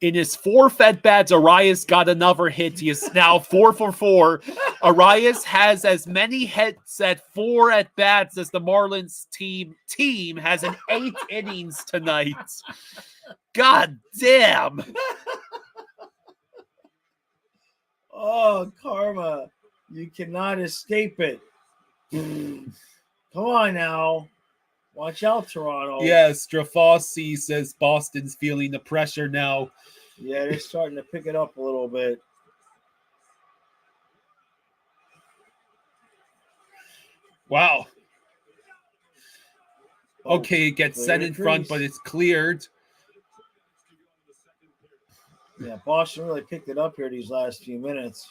Speaker 1: In his 4th at-bats, Arias got another hit. He is now 4 for 4. Arias has as many hits at 4 at-bats as the Marlins team has in 8 innings tonight. God damn.
Speaker 2: Oh, karma. You cannot escape it. Come on now. Watch out, Toronto.
Speaker 1: Yes, Strafossi says Boston's feeling the pressure now.
Speaker 2: Yeah, they're starting to pick it up a little bit.
Speaker 1: Wow. Okay, it gets set in front, but it's cleared.
Speaker 2: Yeah, Boston really picked it up here these last few minutes.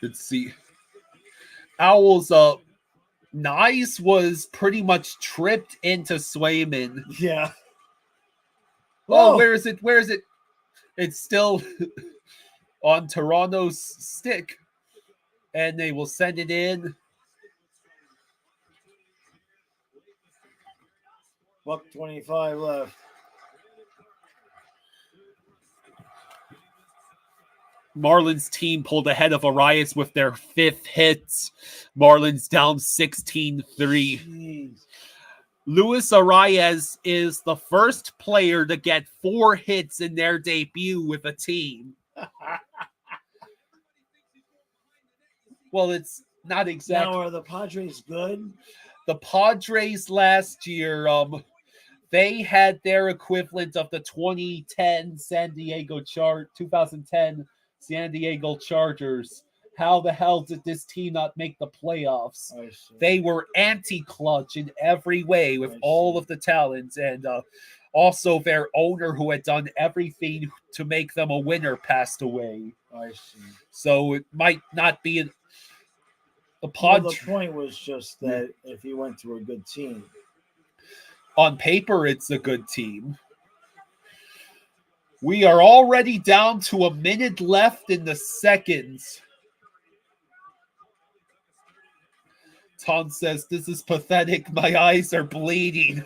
Speaker 1: Let's see. Owls Nyes was pretty much tripped into Swayman.
Speaker 2: Yeah.
Speaker 1: Oh, where is it? Where is it? It's still on Toronto's stick. And they will send it in.
Speaker 2: $1:25 left.
Speaker 1: Marlins team pulled ahead of Arias with their 5th hit. Marlins down 16-3.
Speaker 2: Jeez.
Speaker 1: Luis Arias is the first player to get 4 hits in their debut with a team. Well, it's not exactly.
Speaker 2: Now, are the Padres good?
Speaker 1: The Padres last year, they had their equivalent of the 2010 2010 San Diego Chargers. How the hell did this team not make the playoffs? They were anti-clutch in every way with all of the talent, and also their owner, who had done everything to make them a winner, passed away.
Speaker 2: I see.
Speaker 1: So it might not be the
Speaker 2: The point was just that if he went to a good team.
Speaker 1: On paper, it's a good team. We are already down to a minute left in the second. Tom says, "This is pathetic. My eyes are bleeding."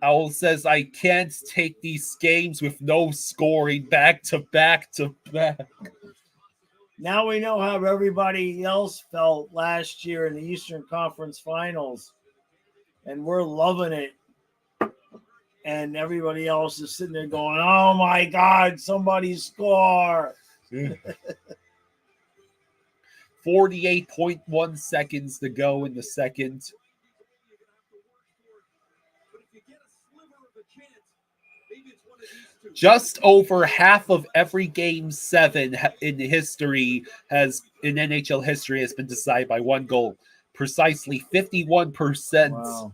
Speaker 1: Owl says, "I can't take these games with no scoring back to back to back."
Speaker 2: Now we know how everybody else felt last year in the Eastern Conference Finals, and we're loving it. And everybody else is sitting there going, "Oh my God, somebody score!"
Speaker 1: 48.1 seconds to go in the second. Just over half of every Game 7 in history in NHL history has been decided by 1 goal. Precisely 51%.
Speaker 2: Wow.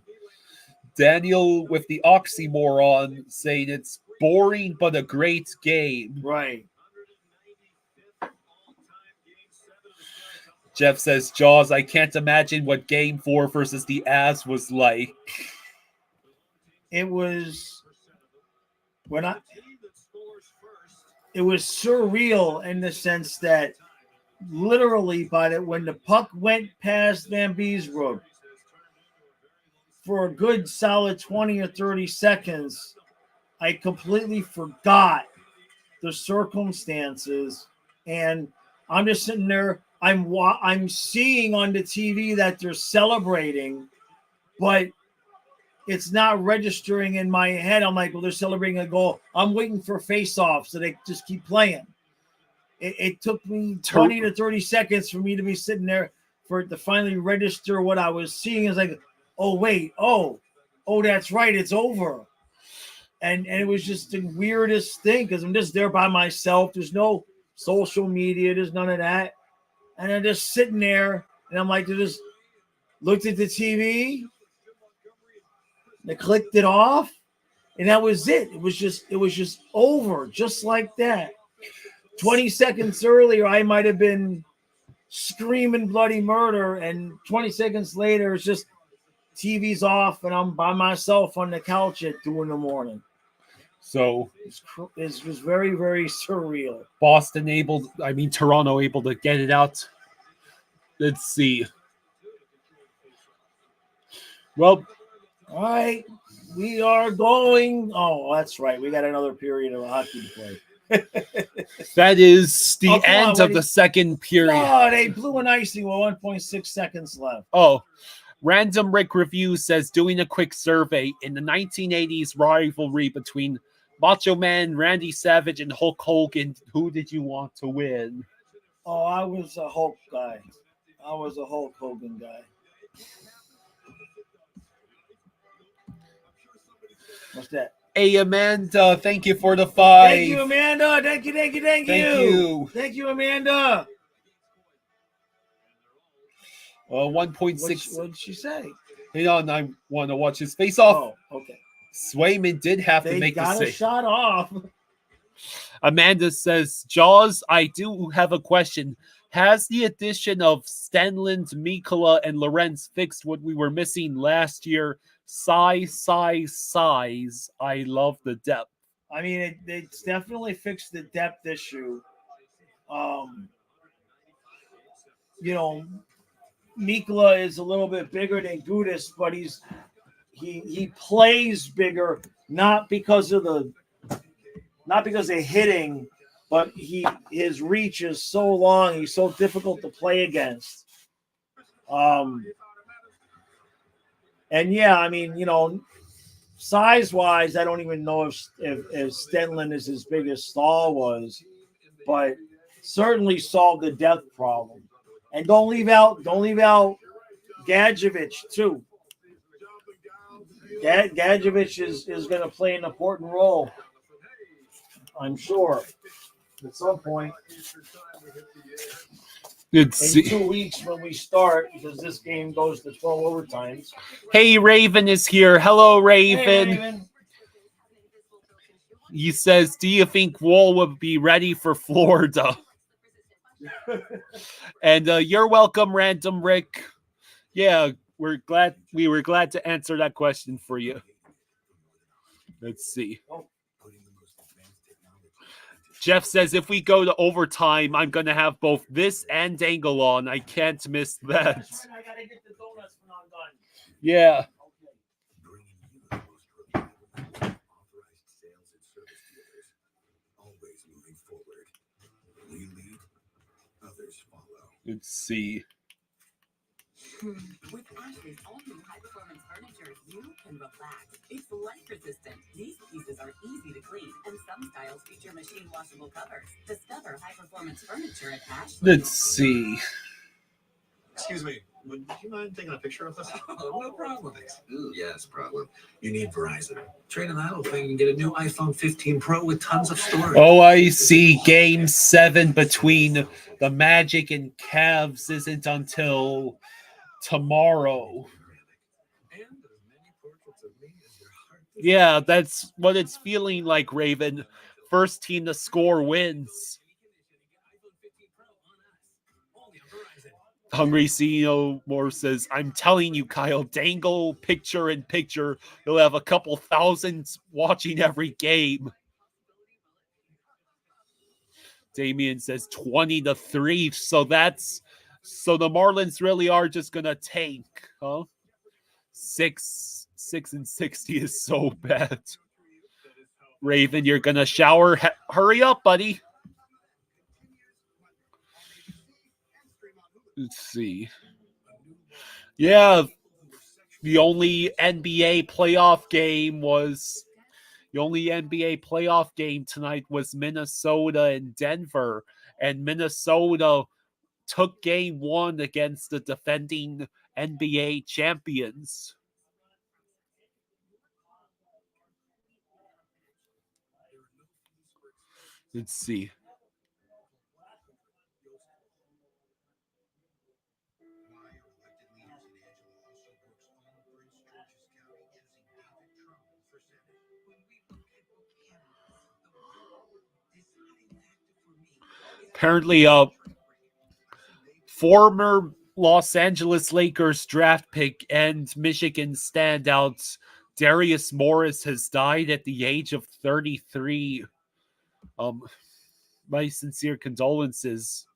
Speaker 1: Daniel with the oxymoron saying it's boring but a great game.
Speaker 2: Right.
Speaker 1: Jeff says, "Jaws, I can't imagine what Game 4 versus the Avs was like."
Speaker 2: It was surreal in the sense that literally when the puck went past Van Beesbrook for a good solid 20 or 30 seconds, I completely forgot the circumstances, and I'm just sitting there. I'm seeing on the TV that they're celebrating, but it's not registering in my head. I'm like, well, they're celebrating a goal. I'm waiting for face-off so they just keep playing. It took me 20 to 30 seconds for me to be sitting there for it to finally register what I was seeing. It's like, oh, wait, oh, that's right, it's over. And it was just the weirdest thing because I'm just there by myself. There's no social media. There's none of that. And I'm just sitting there, and I'm like, I just looked at the TV. They clicked it off, and that was it. It was just over, just like that. 20 seconds earlier, I might have been screaming bloody murder, and 20 seconds later, it's just TV's off, and I'm by myself on the couch at 2 a.m.
Speaker 1: So
Speaker 2: it was very, very surreal.
Speaker 1: Toronto able to get it out. Let's see. Well,
Speaker 2: all right, we are going. Oh, that's right. We got another period of hockey to play.
Speaker 1: That is the end of the second period.
Speaker 2: Oh, they blew an icing with 1.6 seconds left.
Speaker 1: Oh, Random Rick Review says, doing a quick survey, in the 1980s rivalry between Macho Man, Randy Savage, and Hulk Hogan, who did you want to win?
Speaker 2: Oh, I was a Hulk guy. I was a Hulk Hogan guy. What's that?
Speaker 1: Hey, Amanda, thank you for the 5.
Speaker 2: Thank you, Amanda. Thank you.
Speaker 1: Thank you.
Speaker 2: Thank you, Amanda.
Speaker 1: 1.6.
Speaker 2: What did she say?
Speaker 1: Hang on, I want to watch his face off.
Speaker 2: Oh, okay.
Speaker 1: Swayman did have to make the save.
Speaker 2: They got a shot off.
Speaker 1: Amanda says, Jaws, I do have a question. Has the addition of Stenlund, Mikkola, and Lorenz fixed what we were missing last year? Size. I love the depth.
Speaker 2: I mean, it's definitely fixed the depth issue. Mikla is a little bit bigger than Gudis, but he plays bigger, not because of hitting, but his reach is so long, he's so difficult to play against. And yeah, I mean, size-wise, I don't even know if Stenlund is as big as Stahl was, but certainly solved the depth problem. And don't leave out Gadjevich too. Gadjevich is going to play an important role, I'm sure, at some point. In 2 weeks when we start, because this game goes to 12 overtimes.
Speaker 1: Hey, Raven is here. Hello, Raven.
Speaker 2: Hey, Raven.
Speaker 1: He says, do you think Wool would be ready for Florida? And you're welcome, Random Rick. Yeah, we were glad to answer that question for you. Let's see. Jeff says, if we go to overtime, I'm going to have both this and Dangle on. I can't miss that.
Speaker 2: I got to get the donuts when I'm done.
Speaker 1: Yeah. Let's see.
Speaker 5: With Ashley's all-new high-performance furniture, you can relax. It's life-resistant. These pieces are easy to clean, and some styles feature machine-washable covers. Discover high-performance furniture at Ashley.
Speaker 1: Let's see.
Speaker 9: Excuse me, would you mind taking a picture of us? Oh, no problem. Yes, problem. You need Verizon. Trade in that old thing and get a new iPhone 15 Pro with tons of storage.
Speaker 1: Oh, I see. Game 7 between the Magic and Cavs isn't until tomorrow. Yeah, that's what it's feeling like, Raven. First team to score wins. Hungry CEO Moore says, I'm telling you, Kyle, Dangle picture in picture. You'll have a couple thousand watching every game. Damien says 20-3. So the Marlins really are just gonna tank, huh? 6-60 is so bad. Raven, you're gonna shower. Hurry up, buddy. Let's see. Yeah, the only NBA playoff game tonight was Minnesota and Denver, and Minnesota took game 1 against the defending NBA champions. Let's see. Apparently, former Los Angeles Lakers draft pick and Michigan standout Darius Morris has died at the age of 33. My sincere condolences.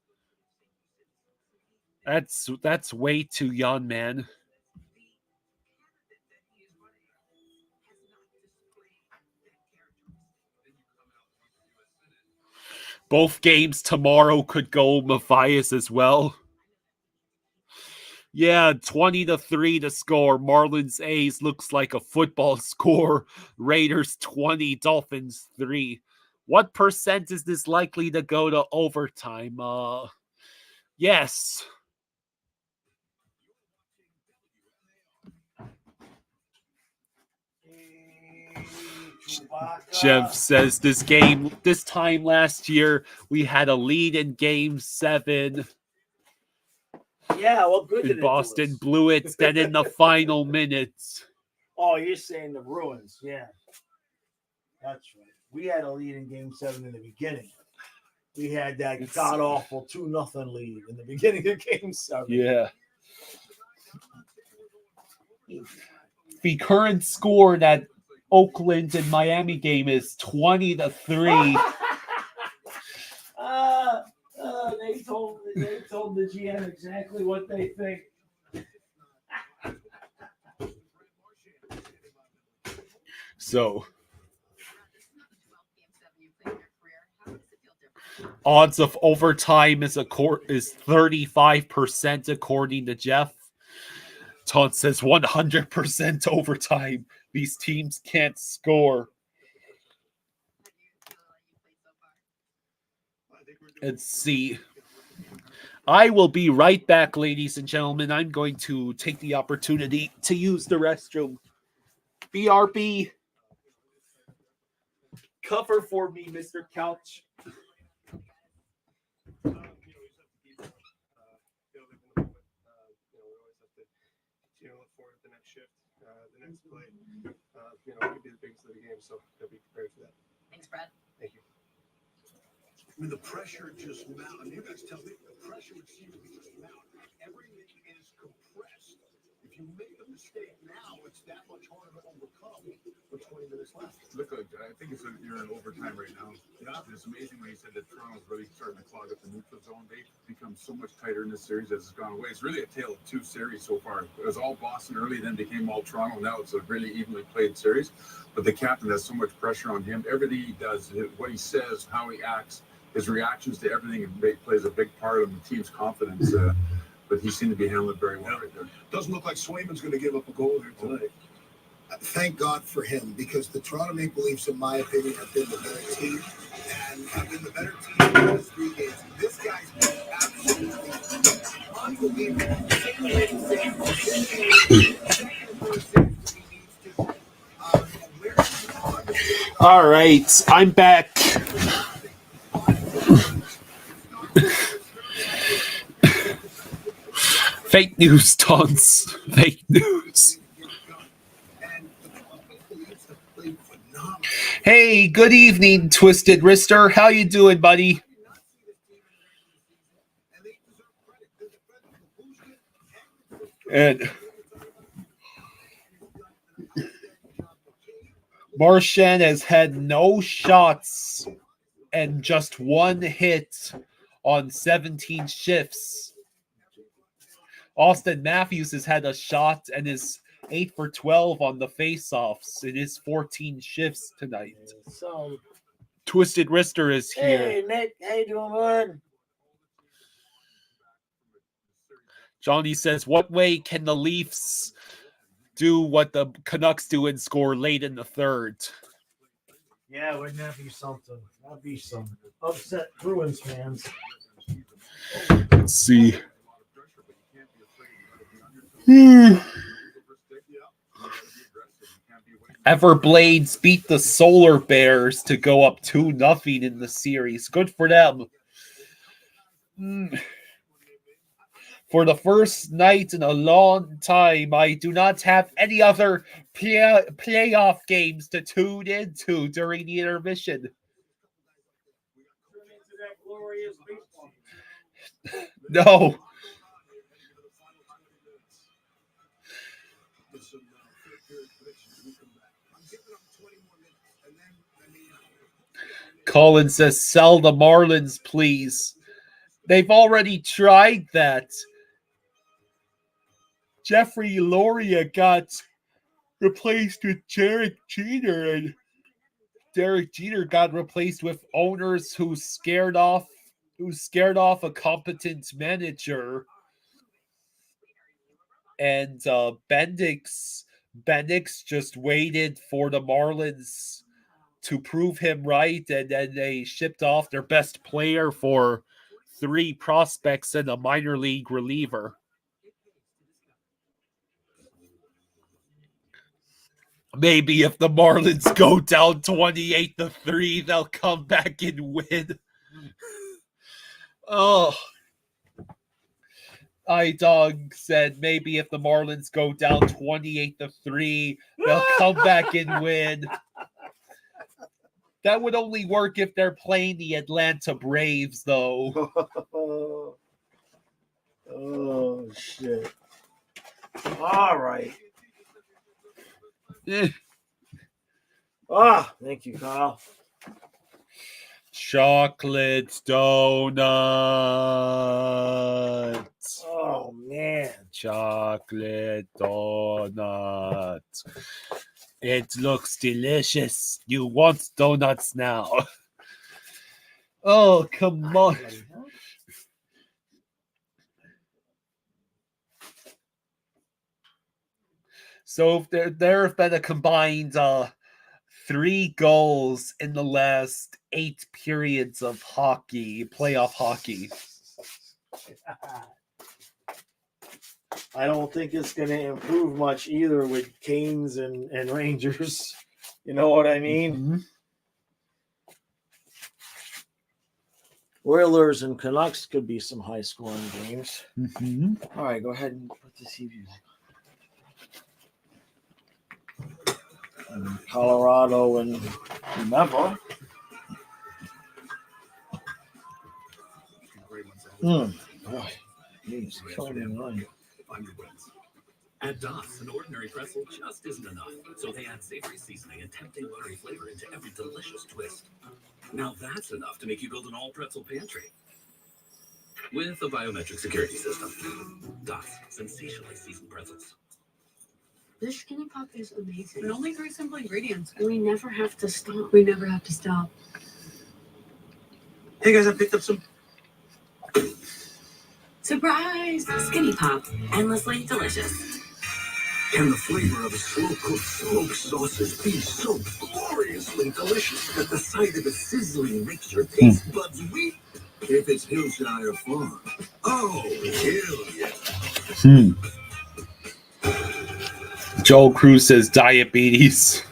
Speaker 1: That's way too young, man. Both games tomorrow could go Matthias as well. Yeah, 20-3 to score. Marlins A's looks like a football score. Raiders 20, Dolphins 3. What percent is this likely to go to overtime? Yes. Jeff says this time last year, we had a lead in game 7.
Speaker 2: Yeah, what good did
Speaker 1: Boston blew it, then in the final minutes.
Speaker 2: Oh, you're saying the Bruins. Yeah. That's right. We had a lead in game 7 in the beginning. We had that god-awful 2-0 lead in the beginning of game 7.
Speaker 1: Yeah. The current score that Oakland and Miami game is 20-3.
Speaker 2: They told the GM exactly what they think.
Speaker 1: So odds of overtime is 35% according to Jeff. Taunt says 100% overtime. These teams can't score. Let's see. I will be right back, ladies and gentlemen. I'm going to take the opportunity to use the restroom. BRB. Cover for me, Mr. Couch.
Speaker 8: Look forward to the next shift, the next play. Could be the biggest of the game, so they'll be prepared for that.
Speaker 5: Thanks, Brad.
Speaker 8: Thank you.
Speaker 4: I mean, the pressure just mounted. You guys tell me the pressure would seem to be just mounting. Everything is compressed. If you make a mistake now, it's that much harder to overcome with 20 minutes left.
Speaker 7: Look, I think you're in overtime right now. Yeah, it's amazing when you said that Toronto's really starting to clog up the neutral zone. They've become so much tighter in this series as it's gone away. It's really a tale of two series so far. It was all Boston early, then became all Toronto. Now it's a really evenly played series. But the captain has so much pressure on him. Everything he does, what he says, how he acts, his reactions to everything plays a big part of the team's confidence. But he seemed to be handling it very well right there.
Speaker 4: Doesn't look like Swayman's going to give up a goal here tonight. Thank God for him, because the Toronto Maple Leafs, in my opinion, have been the better team, and have been the better team in the 3 games. This guy's been absolutely unbelievable.
Speaker 1: All right, I'm back. Fake news, Tons. Fake news. Hey, good evening, Twisted Wrister. How you doing, buddy? And Marchand has had no shots and just one hit on 17 shifts. Austin Matthews has had a shot and is 8 for 12 on the faceoffs. It is 14 shifts tonight.
Speaker 2: So,
Speaker 1: Twisted Wrister is here.
Speaker 2: hey, Nick, how you doing, bud?
Speaker 1: Johnny says, what way can the Leafs do what the Canucks do and score late in the third?
Speaker 2: Yeah, wouldn't that be something? That'd be some upset Bruins fans.
Speaker 1: Let's see. Everblades beat the Solar Bears to go up 2-0 in the series. Good for them. For the first night in a long time, I do not have any other playoff games to tune into during the intermission. No. Colin says, sell the Marlins, please. They've already tried that. Jeffrey Loria got replaced with Derek Jeter, and Derek Jeter got replaced with owners who scared off a competent manager. And Bendix just waited for the Marlins to prove him right, and then they shipped off their best player for 3 prospects and a minor league reliever. Maybe if the Marlins go down 28-3, they'll come back and win. Oh. iDog said maybe if the Marlins go down 28-3, they'll come back and win. That would only work if they're playing the Atlanta Braves, though.
Speaker 2: Oh, shit. All right. Thank you, Kyle.
Speaker 1: Chocolate donut.
Speaker 2: Oh, man.
Speaker 1: Chocolate donut. It looks delicious. You want donuts now. Oh, come on. So there have been a combined 3 goals in the last 8 periods of hockey, playoff hockey.
Speaker 2: I don't think it's going to improve much either with Canes and Rangers. You know what I mean?
Speaker 1: Mm-hmm.
Speaker 2: Oilers and Canucks could be some high-scoring games.
Speaker 1: Mm-hmm.
Speaker 2: All right, go ahead and put the TV back. And Colorado and remember. Boy, he's killing me line.
Speaker 9: At Dots, an ordinary pretzel just isn't enough, so they add savory seasoning and tempting buttery flavor into every delicious twist. Now that's enough to make you build an all-pretzel pantry. With a biometric security system. Dots, sensationally seasoned pretzels.
Speaker 6: This skinny pop is amazing.
Speaker 11: And only 3 simple ingredients.
Speaker 6: We never have to stop. We never have to stop.
Speaker 9: Hey guys, I picked up some.
Speaker 5: Surprise! Skinny Pop. Endlessly delicious.
Speaker 9: Can the flavor of a slow-cooked smoked sausage be so gloriously delicious that the sight of it sizzling makes your taste buds weep? If it's Hillshire Farm. Oh, hell yeah.
Speaker 1: Joel Cruz says diabetes.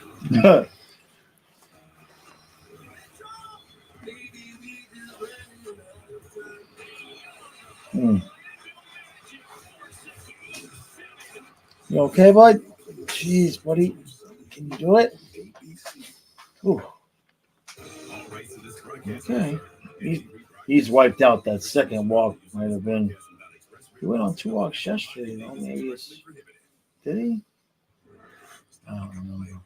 Speaker 2: You okay, bud? Jeez, buddy. Can you do it? Ooh. Okay. He's wiped out. That second walk might have been. He went on 2 walks yesterday, though. Maybe it's. Did he? I don't remember.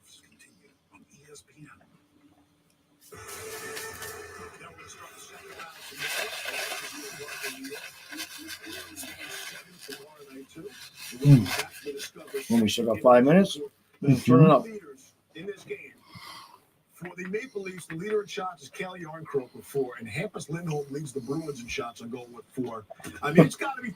Speaker 2: When we still got 5 minutes, turn it up.
Speaker 7: In this game, for the Maple Leafs, the leader in shots is Kelly Yarncroke with 4, and Hampus Lindholm leads the Bruins in shots on goal with 4. I mean, it's getting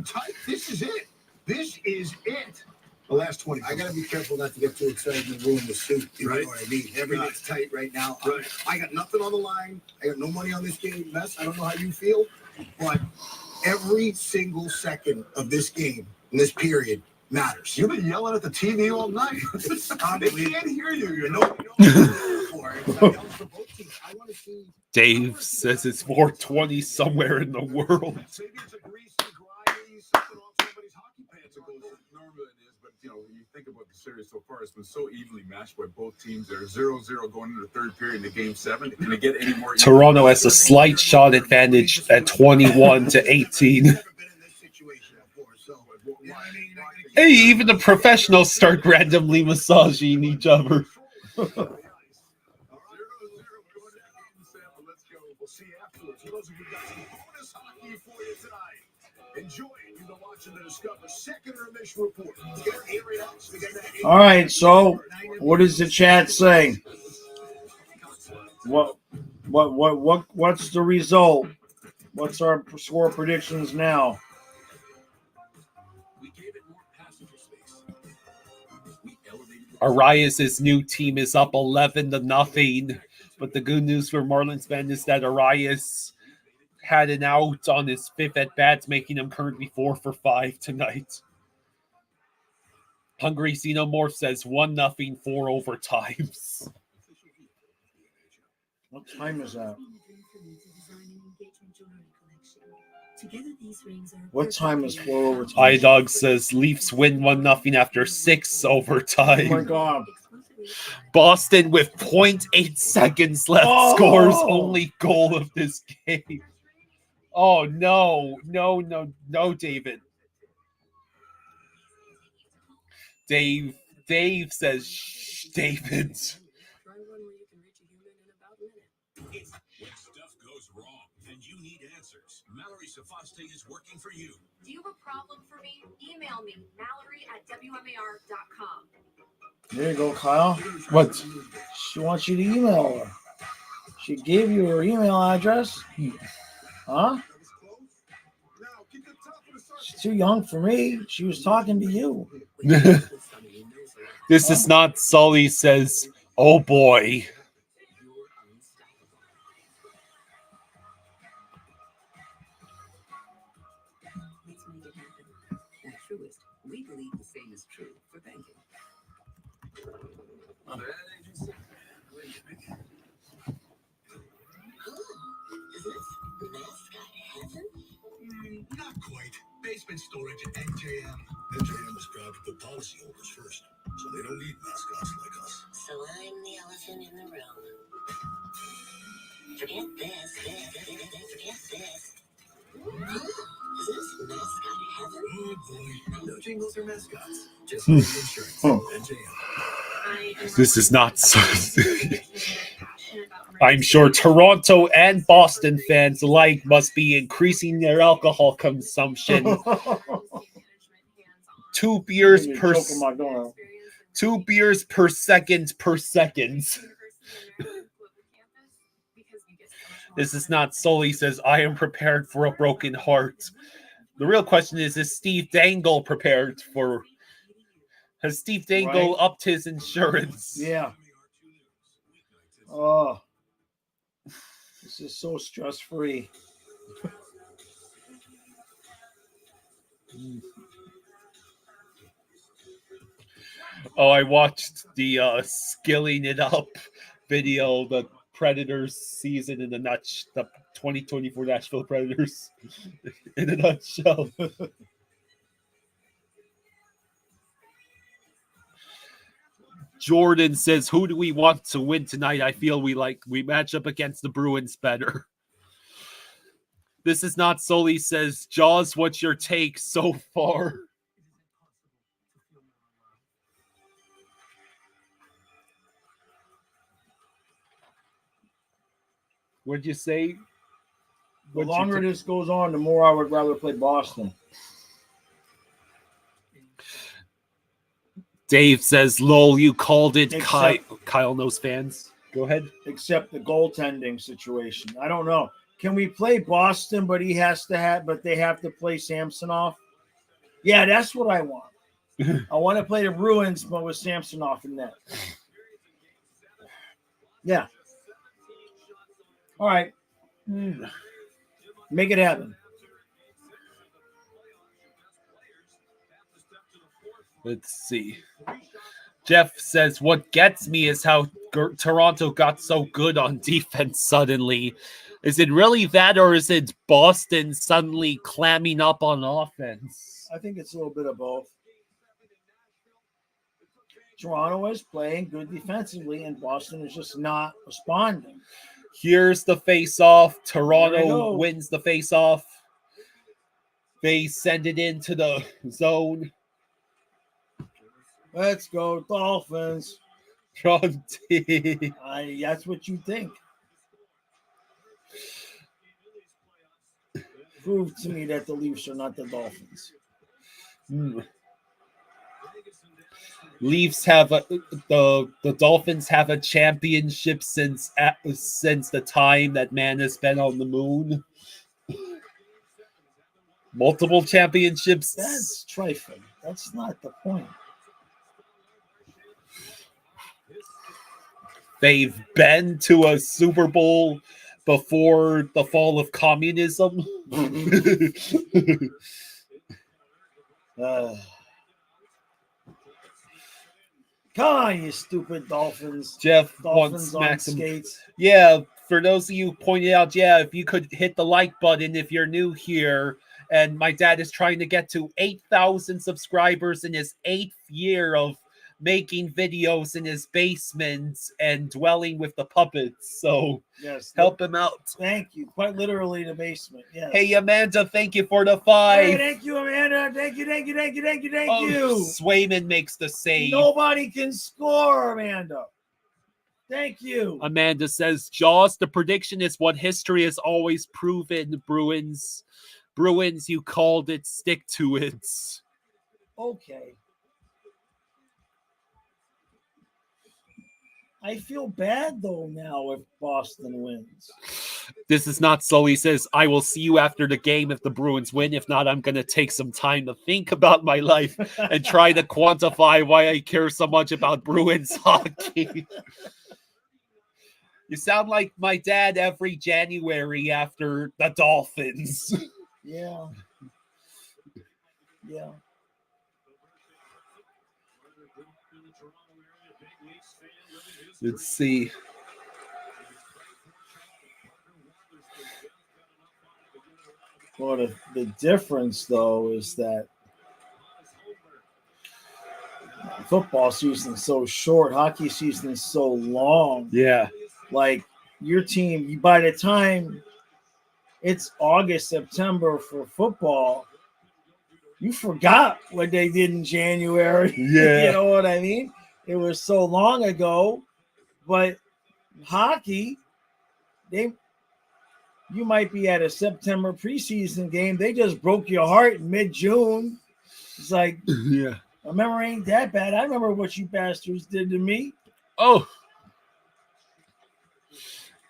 Speaker 7: tight. This is it. This is it. The last 20.
Speaker 9: I got to be careful not to get too excited and ruin the suit. You
Speaker 7: Right.
Speaker 9: know what I mean? Everything's tight right now.
Speaker 7: Right.
Speaker 9: I got nothing on the line. I got no money on this game. Mess. I don't know how you feel, but every single second of this game, in this period, matters.
Speaker 7: You've been yelling at the TV all night. They can't hear you. You know.
Speaker 1: Dave says it's 4:20 somewhere in the world.
Speaker 7: Maybe it's a greasy, grimy, something off somebody's hockey pants. Normally it is, but you know, you think about the series so far, it's been so evenly matched by both teams. They're 0-0 going into the third period into Game 7. Can it get any more?
Speaker 1: Toronto has a slight shot advantage at 21-18. Hey, even the professionals start randomly massaging each other.
Speaker 7: Let's go. We'll see you afterwards. For those of you who got some bonus hockey for you tonight. Enjoy it. You've been watching the Discover Second Intermission Report.
Speaker 2: All right, so what does the chat say? What's the result? What's our score predictions now?
Speaker 1: Arias' new team is up 11-0. But the good news for Marlins fans is that Arias had an out on his 5th at bats, making him currently 4 for 5 tonight. Hungry Xenomorph says 1-0, 4 overtimes.
Speaker 2: What time is that? What time is 4 overtime?
Speaker 1: iDog says Leafs win 1-0 after 6 overtime.
Speaker 2: Oh my God.
Speaker 1: Boston with 0.8 seconds left scores only goal of this game. Oh, no, David. Dave says, shh, David.
Speaker 12: When stuff goes wrong and you need answers, Mallory Sofaste is working for you.
Speaker 13: Do you have a problem for me? Email me, Mallory@WMAR.com.
Speaker 2: There you go, Kyle.
Speaker 1: What?
Speaker 2: She wants you to email her. She gave you her email address. Huh? She's too young for me. She was talking to you.
Speaker 1: This is not Sully says, oh boy.
Speaker 5: Let's make it happen. At Truist, we believe the same is true for banking.
Speaker 12: Not quite. Basement storage at NJM. NJM is proud to put policyholders first, so they don't need mascots like us.
Speaker 10: So I'm the elephant in the room. Forget this. Forget this. Is this mascot heaven?
Speaker 12: Oh boy. No jingles or mascots. Just insurance. NJM.
Speaker 1: This is not so. I'm sure Toronto and Boston fans alike must be increasing their alcohol consumption. 2 beers per 2 beers per second. This is not Sully says, I am prepared for a broken heart. The real question is Steve Dangle prepared for... Has Steve Dangle upped his insurance?
Speaker 2: Yeah. Oh. This is so stress-free.
Speaker 1: Oh, I watched the Skilling It Up video, the Predators season in a nutshell, the 2024 Nashville Predators in a nutshell. Jordan says, who do we want to win tonight? I feel we match up against the Bruins better. This is not Sully says, Jaws, what's your take so far? What'd you say?
Speaker 2: The longer this goes on, the more I would rather play Boston.
Speaker 1: Dave says, lol, you called it. Kyle knows fans. Go ahead.
Speaker 2: Except the goaltending situation. I don't know. Can we play Boston, but they have to play Samsonov? Yeah, that's what I want. I want to play the Bruins, but with Samsonov in net. Yeah. All right. Make it happen.
Speaker 1: Let's see. Jeff says, what gets me is how Toronto got so good on defense suddenly. Is it really that, or is it Boston suddenly clamming up on offense?
Speaker 2: I think it's a little bit of both. Toronto is playing good defensively, and Boston is just not responding.
Speaker 1: Here's the face-off. Toronto wins the face-off. They send it into the zone.
Speaker 2: Let's go, Dolphins. That's what you think. Prove to me that the Leafs are not the Dolphins.
Speaker 1: Leafs have the Dolphins have a championship since the time that man has been on the moon. Multiple championships.
Speaker 2: That's trifling. That's not the point.
Speaker 1: They've been to a Super Bowl before the fall of communism.
Speaker 2: Come on, you stupid Dolphins.
Speaker 1: Jeff
Speaker 2: Dolphins
Speaker 1: wants
Speaker 2: on
Speaker 1: maximum
Speaker 2: skates.
Speaker 1: Yeah, for those of you pointed out, if you could hit the like button if you're new here. And my dad is trying to get to 8,000 subscribers in his 8th year of making videos in his basement and dwelling with the puppets. So
Speaker 2: yes,
Speaker 1: help him out.
Speaker 2: Thank you. Quite literally the basement. Yes.
Speaker 1: Hey, Amanda, thank you for the 5.
Speaker 2: Hey, thank you, Amanda. Thank you.
Speaker 1: Swayman makes the save.
Speaker 2: Nobody can score, Amanda. Thank you.
Speaker 1: Amanda says, Jaws, the prediction is what history has always proven. Bruins, you called it. Stick to it.
Speaker 2: Okay. I feel bad though now if Boston wins.
Speaker 1: This is not so. He says, I will see you after the game if the Bruins win. If not, I'm going to take some time to think about my life and try to quantify why I care so much about Bruins hockey. You sound like my dad every January after the Dolphins.
Speaker 2: Yeah. Yeah.
Speaker 1: Let's see.
Speaker 2: Well, the difference, though, is that football season is so short, hockey season is so long.
Speaker 1: Yeah.
Speaker 2: Like, your team, by the time it's August, September for football, you forgot what they did in January.
Speaker 1: Yeah.
Speaker 2: You know what I mean? It was so long ago. But hockey, you might be at a September preseason game. They just broke your heart in mid-June. It's like,
Speaker 1: yeah.
Speaker 2: I remember ain't that bad. I remember what you bastards did to me.
Speaker 1: Oh.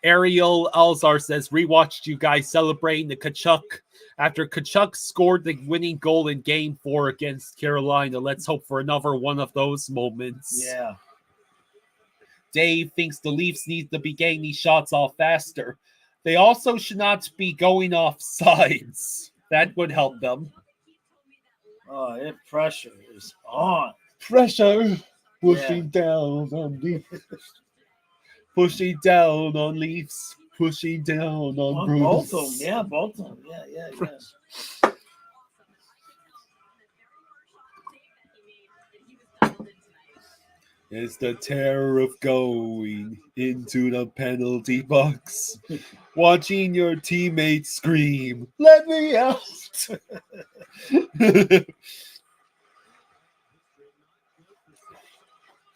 Speaker 1: Ariel Alzar says, rewatched you guys celebrating the Kachuk after Kachuk scored the winning goal in Game 4 against Carolina. Let's hope for another one of those moments.
Speaker 2: Yeah.
Speaker 1: Dave thinks the Leafs need to be getting these shots off faster. They also should not be going off sides. That would help them.
Speaker 2: Oh, that pressure is on.
Speaker 1: Pressure pushing down on Leafs. Pushing down on Leafs. Pushing down on Bruins.
Speaker 2: Both of them. Yeah, both of them. Yeah.
Speaker 1: It's the terror of going into the penalty box, watching your teammates scream, "Let me out!"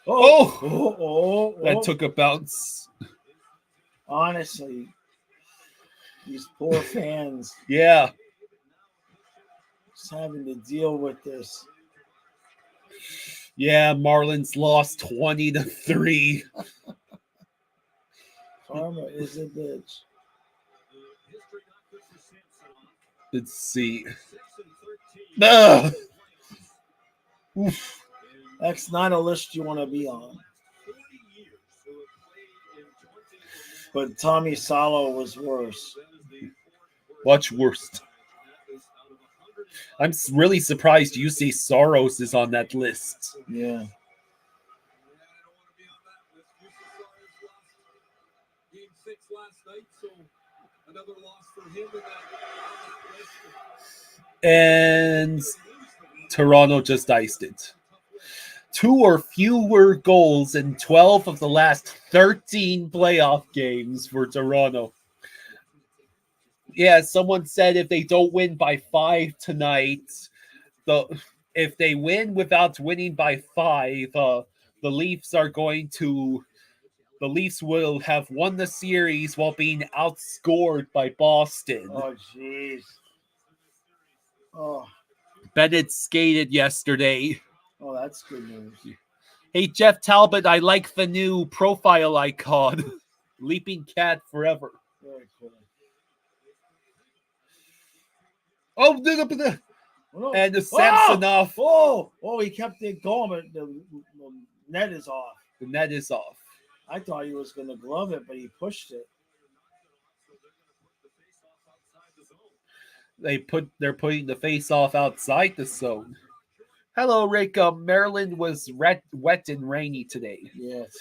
Speaker 1: That took a bounce.
Speaker 2: Honestly, these poor fans.
Speaker 1: Yeah.
Speaker 2: Just having to deal with this.
Speaker 1: Yeah, Marlins lost 20-3.
Speaker 2: Karma is a bitch.
Speaker 1: Let's see. Ugh.
Speaker 2: Oof. That's not a list you want to be on. But Tommy Salo was worse.
Speaker 1: Much worse. I'm really surprised UC Soros is on that list.
Speaker 2: Yeah.
Speaker 1: And Toronto just iced it. 2 or fewer goals in 12 of the last 13 playoff games for Toronto. Yeah, someone said if they don't win by 5 tonight, if they win without winning by 5, the Leafs will have won the series while being outscored by Boston.
Speaker 2: Oh, jeez. Oh.
Speaker 1: Bennett skated yesterday.
Speaker 2: Oh, that's good news.
Speaker 1: Hey, Jeff Talbot, I like the new profile icon. Leaping Cat forever.
Speaker 2: Very cool.
Speaker 1: Oh, and the Samsonov.
Speaker 2: Oh, he kept it going, but the net is off.
Speaker 1: The net is off.
Speaker 2: I thought he was going to glove it, but he pushed it.
Speaker 1: They're putting the face off outside the zone. Hello, Rick. Maryland was wet and rainy today.
Speaker 2: Yes.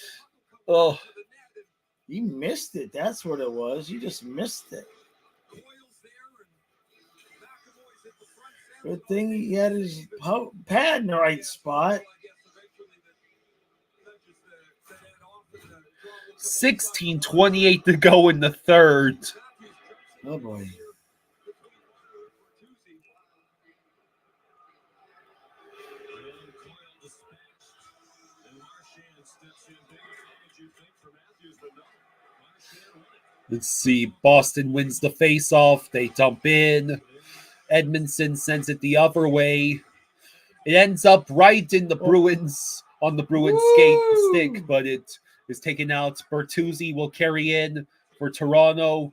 Speaker 1: Oh,
Speaker 2: he missed it. That's what it was. He just missed it. Good thing he had his pad in the right spot.
Speaker 1: 16:28 to go in the third.
Speaker 2: Oh, boy.
Speaker 1: Let's see. Boston wins the face-off. They dump in. Edmondson sends it the other way. It ends up right in the Bruins, on the Bruins skate stick, but it is taken out. Bertuzzi will carry in for Toronto.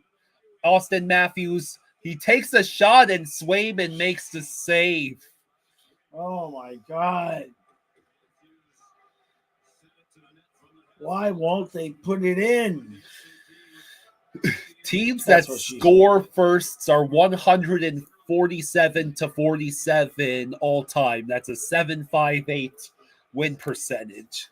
Speaker 1: Austin Matthews, he takes a shot and Swayman makes the save.
Speaker 2: Oh my God. Why won't they put it in?
Speaker 1: Teams that score firsts are 147-47 all time. That's a 7.58 win percentage.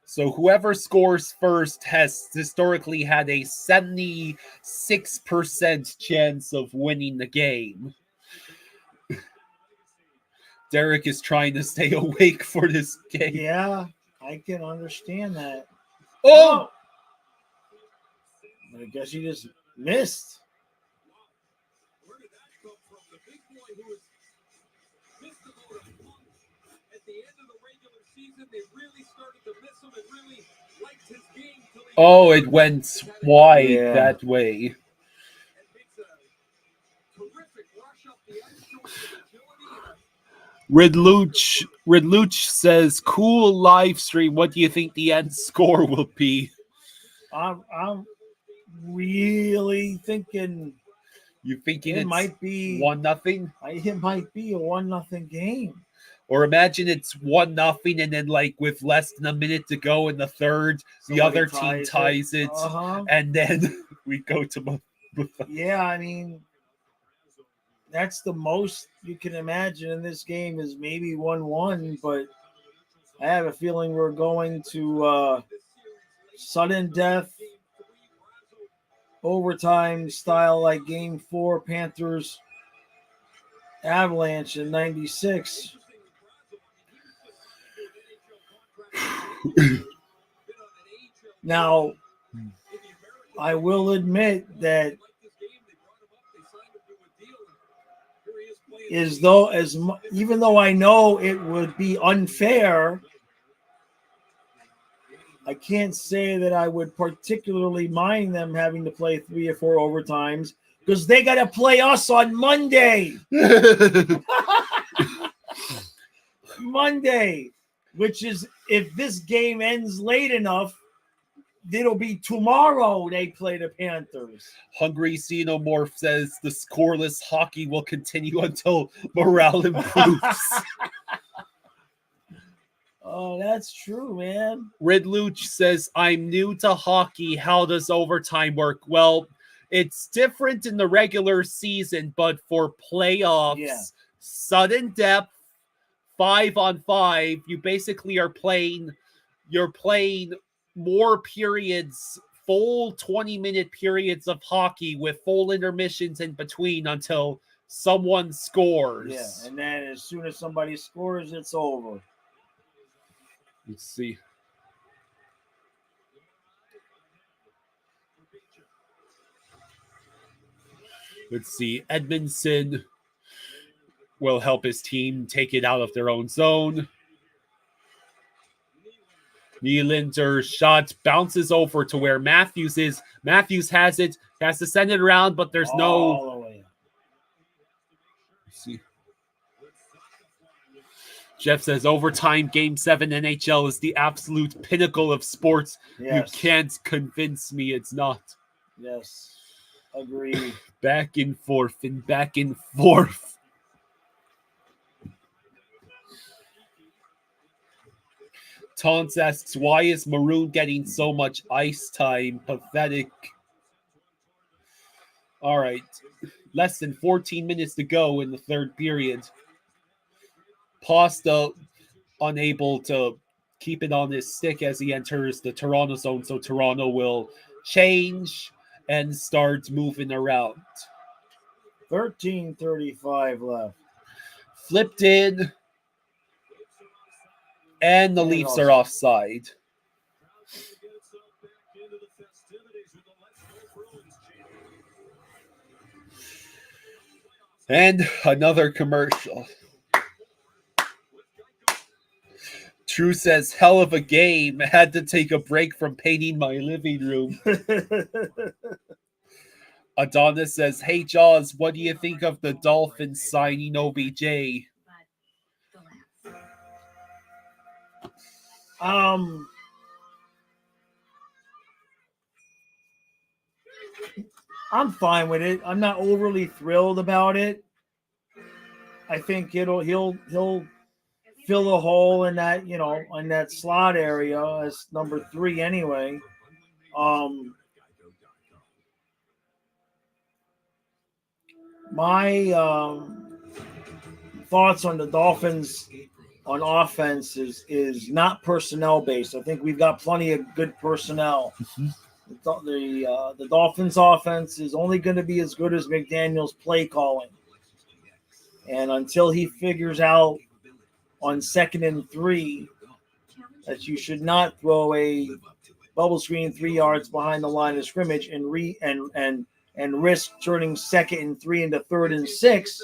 Speaker 1: So whoever scores first has historically had a 76% chance of winning the game. Derek is trying to stay awake for this game.
Speaker 2: Yeah, I can understand that.
Speaker 1: Oh!
Speaker 2: I guess he just missed.
Speaker 4: Where did that come from? The big boy who has missed about a month at the end of the regular season. They really started to miss him and really liked his game.
Speaker 1: Oh, it went wide that way.
Speaker 4: And makes a terrific rush up the ice with agility.
Speaker 1: Ridluch says, cool live stream. What do you think the end score will be?
Speaker 2: I'm really thinking.
Speaker 1: You thinking
Speaker 2: it might be
Speaker 1: 1-0?
Speaker 2: It might be a 1-0 game.
Speaker 1: Or imagine it's 1-0 and then like with less than a minute to go in the third, the other team ties it, and then we go to.
Speaker 2: Yeah, I mean, that's the most you can imagine in this game is maybe 1-1, but I have a feeling we're going to sudden death, overtime style like Game 4 Panthers Avalanche in 96. Now, I will admit that even though I know it would be unfair, I can't say that I would particularly mind them having to play 3 or 4 overtimes because they got to play us on Monday. Monday, which is if this game ends late enough, it'll be tomorrow they play the Panthers.
Speaker 1: Hungry Xenomorph says the scoreless hockey will continue until morale improves.
Speaker 2: Oh, that's true, man.
Speaker 1: Ridluch says, I'm new to hockey. How does overtime work? Well, it's different in the regular season, but for playoffs, sudden depth, 5-on-5, you basically are playing more periods, full 20-minute periods of hockey with full intermissions in between until someone scores.
Speaker 2: Yeah, and then as soon as somebody scores, it's over.
Speaker 1: Let's see. Edmondson will help his team take it out of their own zone. Nylander's shot bounces over to where Matthews is. Matthews has it. Has to send it around, but there's no. Let's see. Jeff says overtime Game 7 NHL is the absolute pinnacle of sports. Yes. You can't convince me it's not.
Speaker 2: Yes, agree.
Speaker 1: Back and forth and back and forth. Taunts asks, why is Maroon getting so much ice time? Pathetic. All right. Less than 14 minutes to go in the third period. Pasta unable to keep it on his stick as he enters the Toronto zone, so Toronto will change and start moving around.
Speaker 2: 13:35 left.
Speaker 1: Flipped in, and the Leafs are offside. And another commercial. True says, hell of a game. Had to take a break from painting my living room. Adonis says, hey, Jaws, what do you think of the Dolphins signing OBJ?
Speaker 2: I'm fine with it. I'm not overly thrilled about it. I think he'll fill a hole in that, in that slot area as number 3 anyway. My thoughts on the Dolphins on offense is not personnel based. I think we've got plenty of good personnel. The Dolphins offense is only going to be as good as McDaniel's play calling. And until he figures out on 2nd and 3 that you should not throw a bubble screen 3 yards behind the line of scrimmage and risk turning 2nd and 3 into 3rd and 6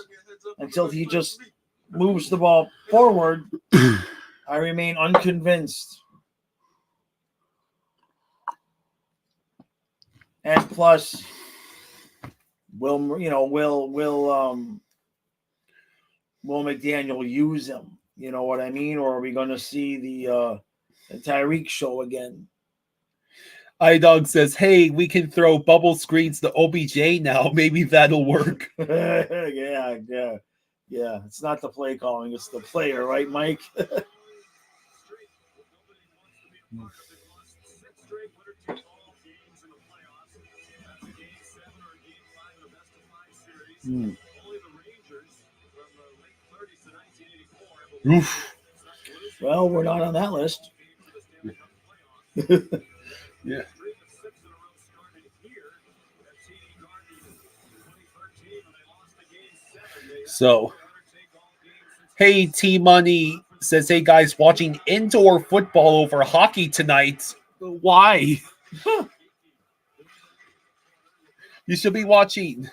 Speaker 2: until he just moves the ball forward, I remain unconvinced. And plus, will McDaniel use him? You know what I mean? Or are we going to see the Tyreek show again?
Speaker 1: iDog says, "Hey, we can throw bubble screens to OBJ now. Maybe that'll work."
Speaker 2: Yeah. It's not the play calling; it's the player, right, Mike?
Speaker 1: Oof.
Speaker 2: Well, we're not on that list.
Speaker 1: Yeah. So, hey, T-Money says, "Hey, guys, watching indoor football over hockey tonight. Why? You should be watching.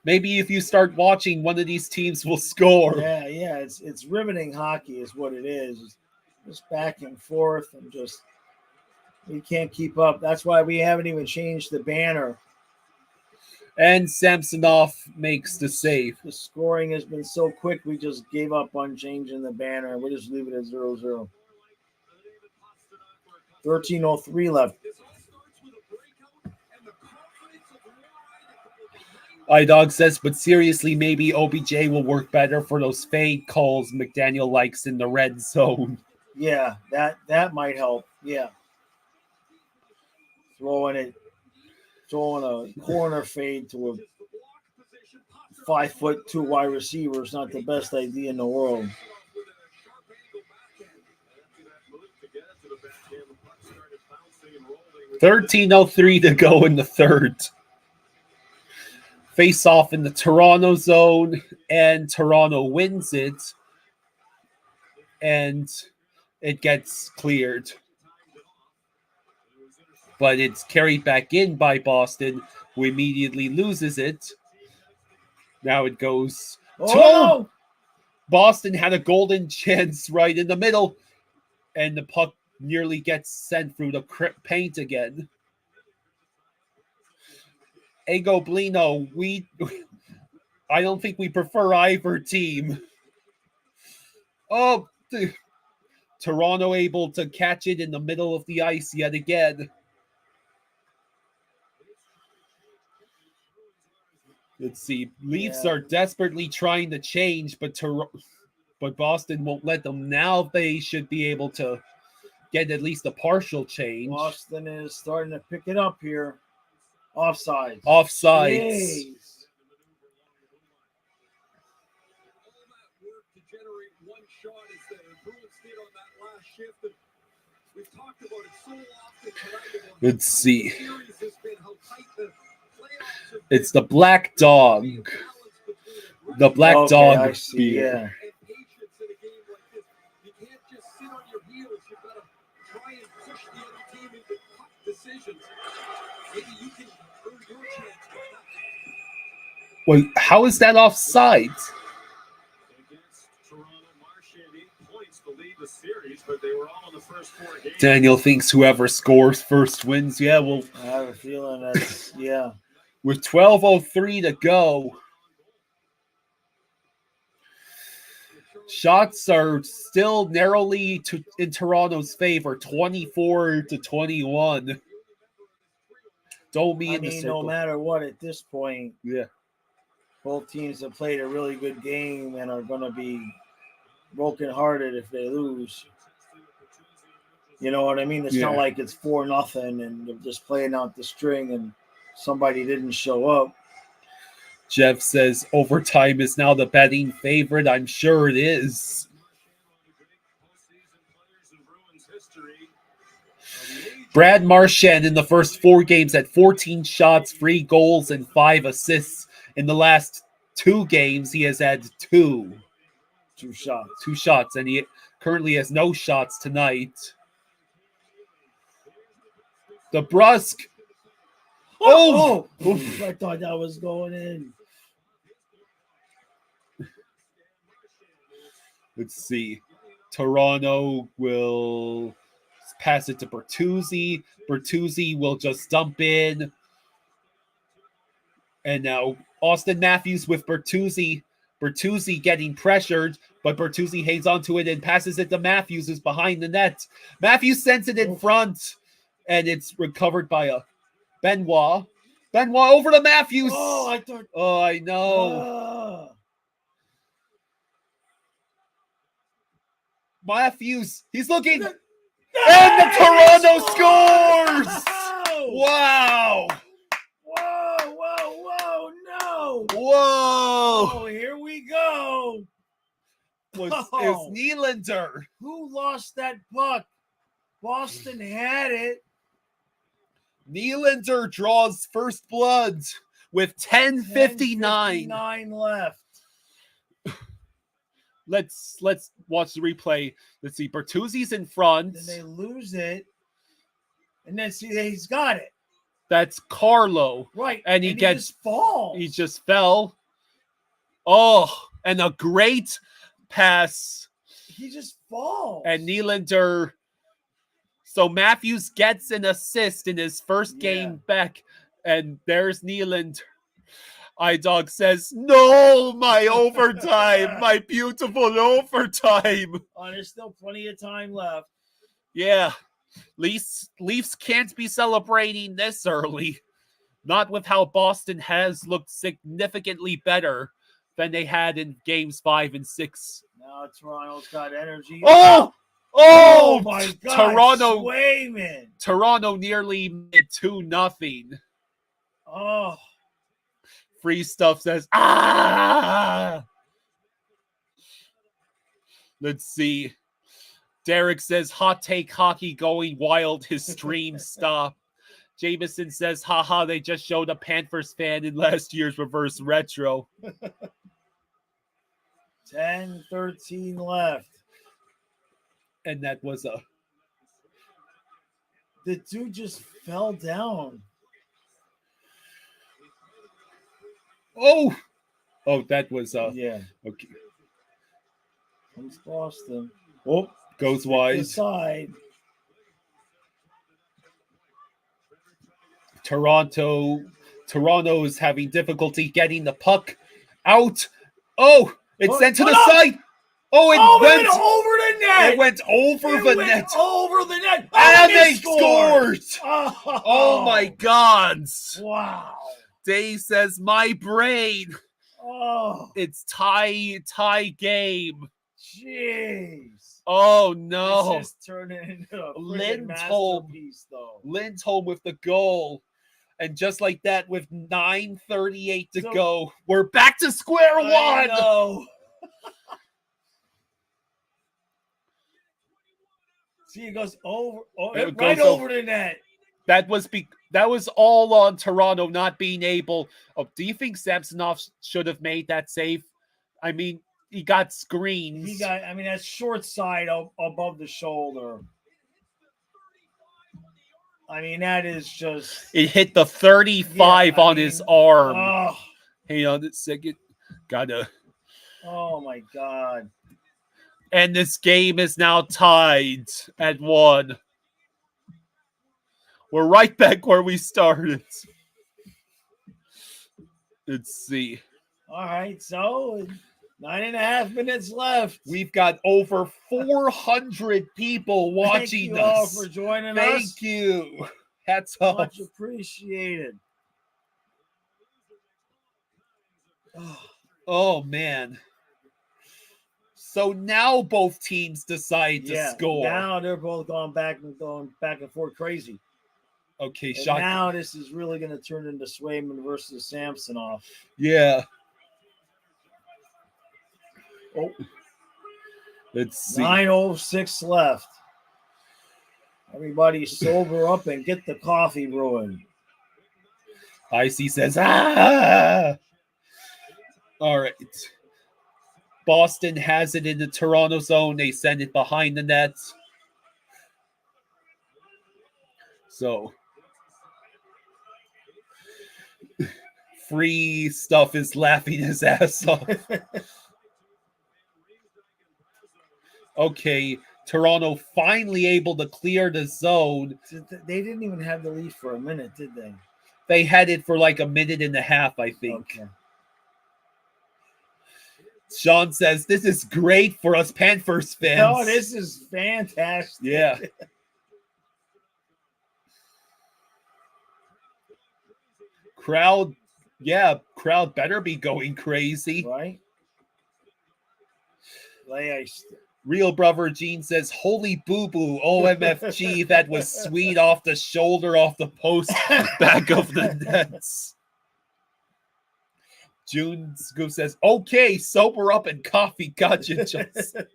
Speaker 1: Maybe if you start watching, one of these teams will score."
Speaker 2: Yeah. It's riveting hockey is what it is. It's just back and forth and just we can't keep up. That's why we haven't even changed the banner.
Speaker 1: And Samsonov makes the save.
Speaker 2: The scoring has been so quick, we just gave up on changing the banner. We'll just leave it at 0-0. 13:03 left.
Speaker 1: iDog says, "But seriously, maybe OBJ will work better for those fade calls McDaniel likes in the red zone."
Speaker 2: Yeah, that might help. Yeah. Throwing a corner fade to a 5'2" wide receiver is not the best idea in the world.
Speaker 1: 13:03 to go in the third. Face off in the Toronto zone, and Toronto wins it, and it gets cleared. But it's carried back in by Boston, who immediately loses it. Now it goes.
Speaker 2: Oh!
Speaker 1: Boston had a golden chance right in the middle, and the puck nearly gets sent through the paint again. Ego Blino, I don't think we prefer either team. Oh, Toronto able to catch it in the middle of the ice yet again. Let's see. Leafs are desperately trying to change, but Boston won't let them. Now they should be able to get at least a partial change.
Speaker 2: Boston is starting to pick it up here. Offsides.
Speaker 1: Offsides. Let's see. It's the Black Dog. The Black Dog.
Speaker 2: I see. Yeah.
Speaker 1: Wait, how is that offside? Daniel thinks whoever scores first wins. Yeah, well,
Speaker 2: I have a feeling that's
Speaker 1: with 12:03 to go. Shots are still narrowly in Toronto's favor, 24-21. Domi in the circle.
Speaker 2: No matter what, at this point,
Speaker 1: Yeah.
Speaker 2: both teams have played a really good game and are going to be brokenhearted if they lose. You know what I mean? It's not like it's 4-0 and they're just playing out the string and somebody didn't show up.
Speaker 1: Jeff says overtime is now the betting favorite. I'm sure it is. Brad Marchand in the first 4 games had 14 shots, 3 goals, and 5 assists. In the last 2 games, he has had 2 shots, and he currently has no shots tonight. The Brusque. Oh!
Speaker 2: I thought that was going in.
Speaker 1: Let's see. Toronto will pass it to Bertuzzi. Bertuzzi will just dump in. And now Austin Matthews with Bertuzzi. Bertuzzi getting pressured, but Bertuzzi hangs onto it and passes it to Matthews, who's behind the net. Matthews sends it in front, and it's recovered by a Benoit. Benoit over to Matthews. Oh, I know. Matthews, he's looking. And the Toronto scores! Wow.
Speaker 2: Whoa, no.
Speaker 1: Whoa.
Speaker 2: Oh, here we go.
Speaker 1: It was Nylander.
Speaker 2: Who lost that puck? Boston had it.
Speaker 1: Nylander draws first blood with 10:59
Speaker 2: left.
Speaker 1: Let's watch the replay. Let's see. Bertuzzi's in front.
Speaker 2: Then they lose it. And then see, he's got it.
Speaker 1: That's Carlo.
Speaker 2: Right.
Speaker 1: And he
Speaker 2: just falls.
Speaker 1: He just fell. Oh, and a great pass.
Speaker 2: He just falls.
Speaker 1: And Nylander. So Matthews gets an assist in his first game back. And there's Nylander. iDog says, no, my overtime, my beautiful overtime.
Speaker 2: Oh, there's still plenty of time left.
Speaker 1: Yeah. Leafs can't be celebrating this early. Not with how Boston has looked significantly better than they had in games 5 and 6.
Speaker 2: Now Toronto's got energy.
Speaker 1: Oh
Speaker 2: my God.
Speaker 1: Toronto nearly made 2-0.
Speaker 2: Oh.
Speaker 1: Free Stuff says, ah! Let's see. Derek says, hot take hockey going wild. His stream stop. Jameson says, haha, they just showed a Panthers fan in last year's reverse retro.
Speaker 2: 10-13 left.
Speaker 1: And that was
Speaker 2: the dude just fell down.
Speaker 1: Oh, that was
Speaker 2: yeah.
Speaker 1: Okay.
Speaker 2: Comes Boston. Oh,
Speaker 1: goes wide.
Speaker 2: Side.
Speaker 1: Toronto is having difficulty getting the puck out. Oh, it's sent to the side. Oh, it went
Speaker 2: over the net.
Speaker 1: It went over the net.
Speaker 2: Over the net.
Speaker 1: And they scored.
Speaker 2: Oh
Speaker 1: my God.
Speaker 2: Wow.
Speaker 1: Dave says, my brain.
Speaker 2: Oh.
Speaker 1: It's tie game.
Speaker 2: Jeez.
Speaker 1: Oh, no.
Speaker 2: This is turning into a
Speaker 1: Lindholm.
Speaker 2: Though.
Speaker 1: Lindholm with the goal. And just like that, with 9:38 to go, we're back to square one.
Speaker 2: No. See, it goes over, over the net.
Speaker 1: That was all on Toronto not being able. Oh, do you think Samsonov should have made that save? I mean, he got screens.
Speaker 2: That's short side above the shoulder. I mean, that is just.
Speaker 1: It hit the 35 on his arm.
Speaker 2: Oh.
Speaker 1: Hang on a second. Gotta.
Speaker 2: Oh my God.
Speaker 1: And this game is now tied at 1. We're right back where we started. Let's see.
Speaker 2: All right, so 9.5 minutes left.
Speaker 1: We've got over 400 people watching
Speaker 2: Thank you all
Speaker 1: us.
Speaker 2: for joining us.
Speaker 1: Thank you. Hats off.
Speaker 2: Much appreciated.
Speaker 1: Oh, man. So now both teams decide to score.
Speaker 2: Now they're both going back and forth crazy.
Speaker 1: Okay,
Speaker 2: And
Speaker 1: shot.
Speaker 2: now this is really going to turn into Swayman versus Samsonov.
Speaker 1: Yeah.
Speaker 2: Oh.
Speaker 1: Let's see.
Speaker 2: 9:06 left. Everybody sober up and get the coffee brewing.
Speaker 1: Icy says, ah! All right. Boston has it in the Toronto zone. They send it behind the net. So, free stuff is laughing his ass off. Okay, Toronto finally able to clear the zone.
Speaker 2: They didn't even have the lead for a minute, did they?
Speaker 1: They had it for like a minute and a half, I think.
Speaker 2: Okay.
Speaker 1: Sean says, this is great for us Panthers fans.
Speaker 2: Oh, this is fantastic.
Speaker 1: Yeah. Crowd better be going crazy.
Speaker 2: Right?
Speaker 1: Real Brother Gene says, holy boo-boo, OMFG, that was sweet off the shoulder, off the post, back of the nets. June Scoop says, okay, sober up and coffee. Gotcha, Justin.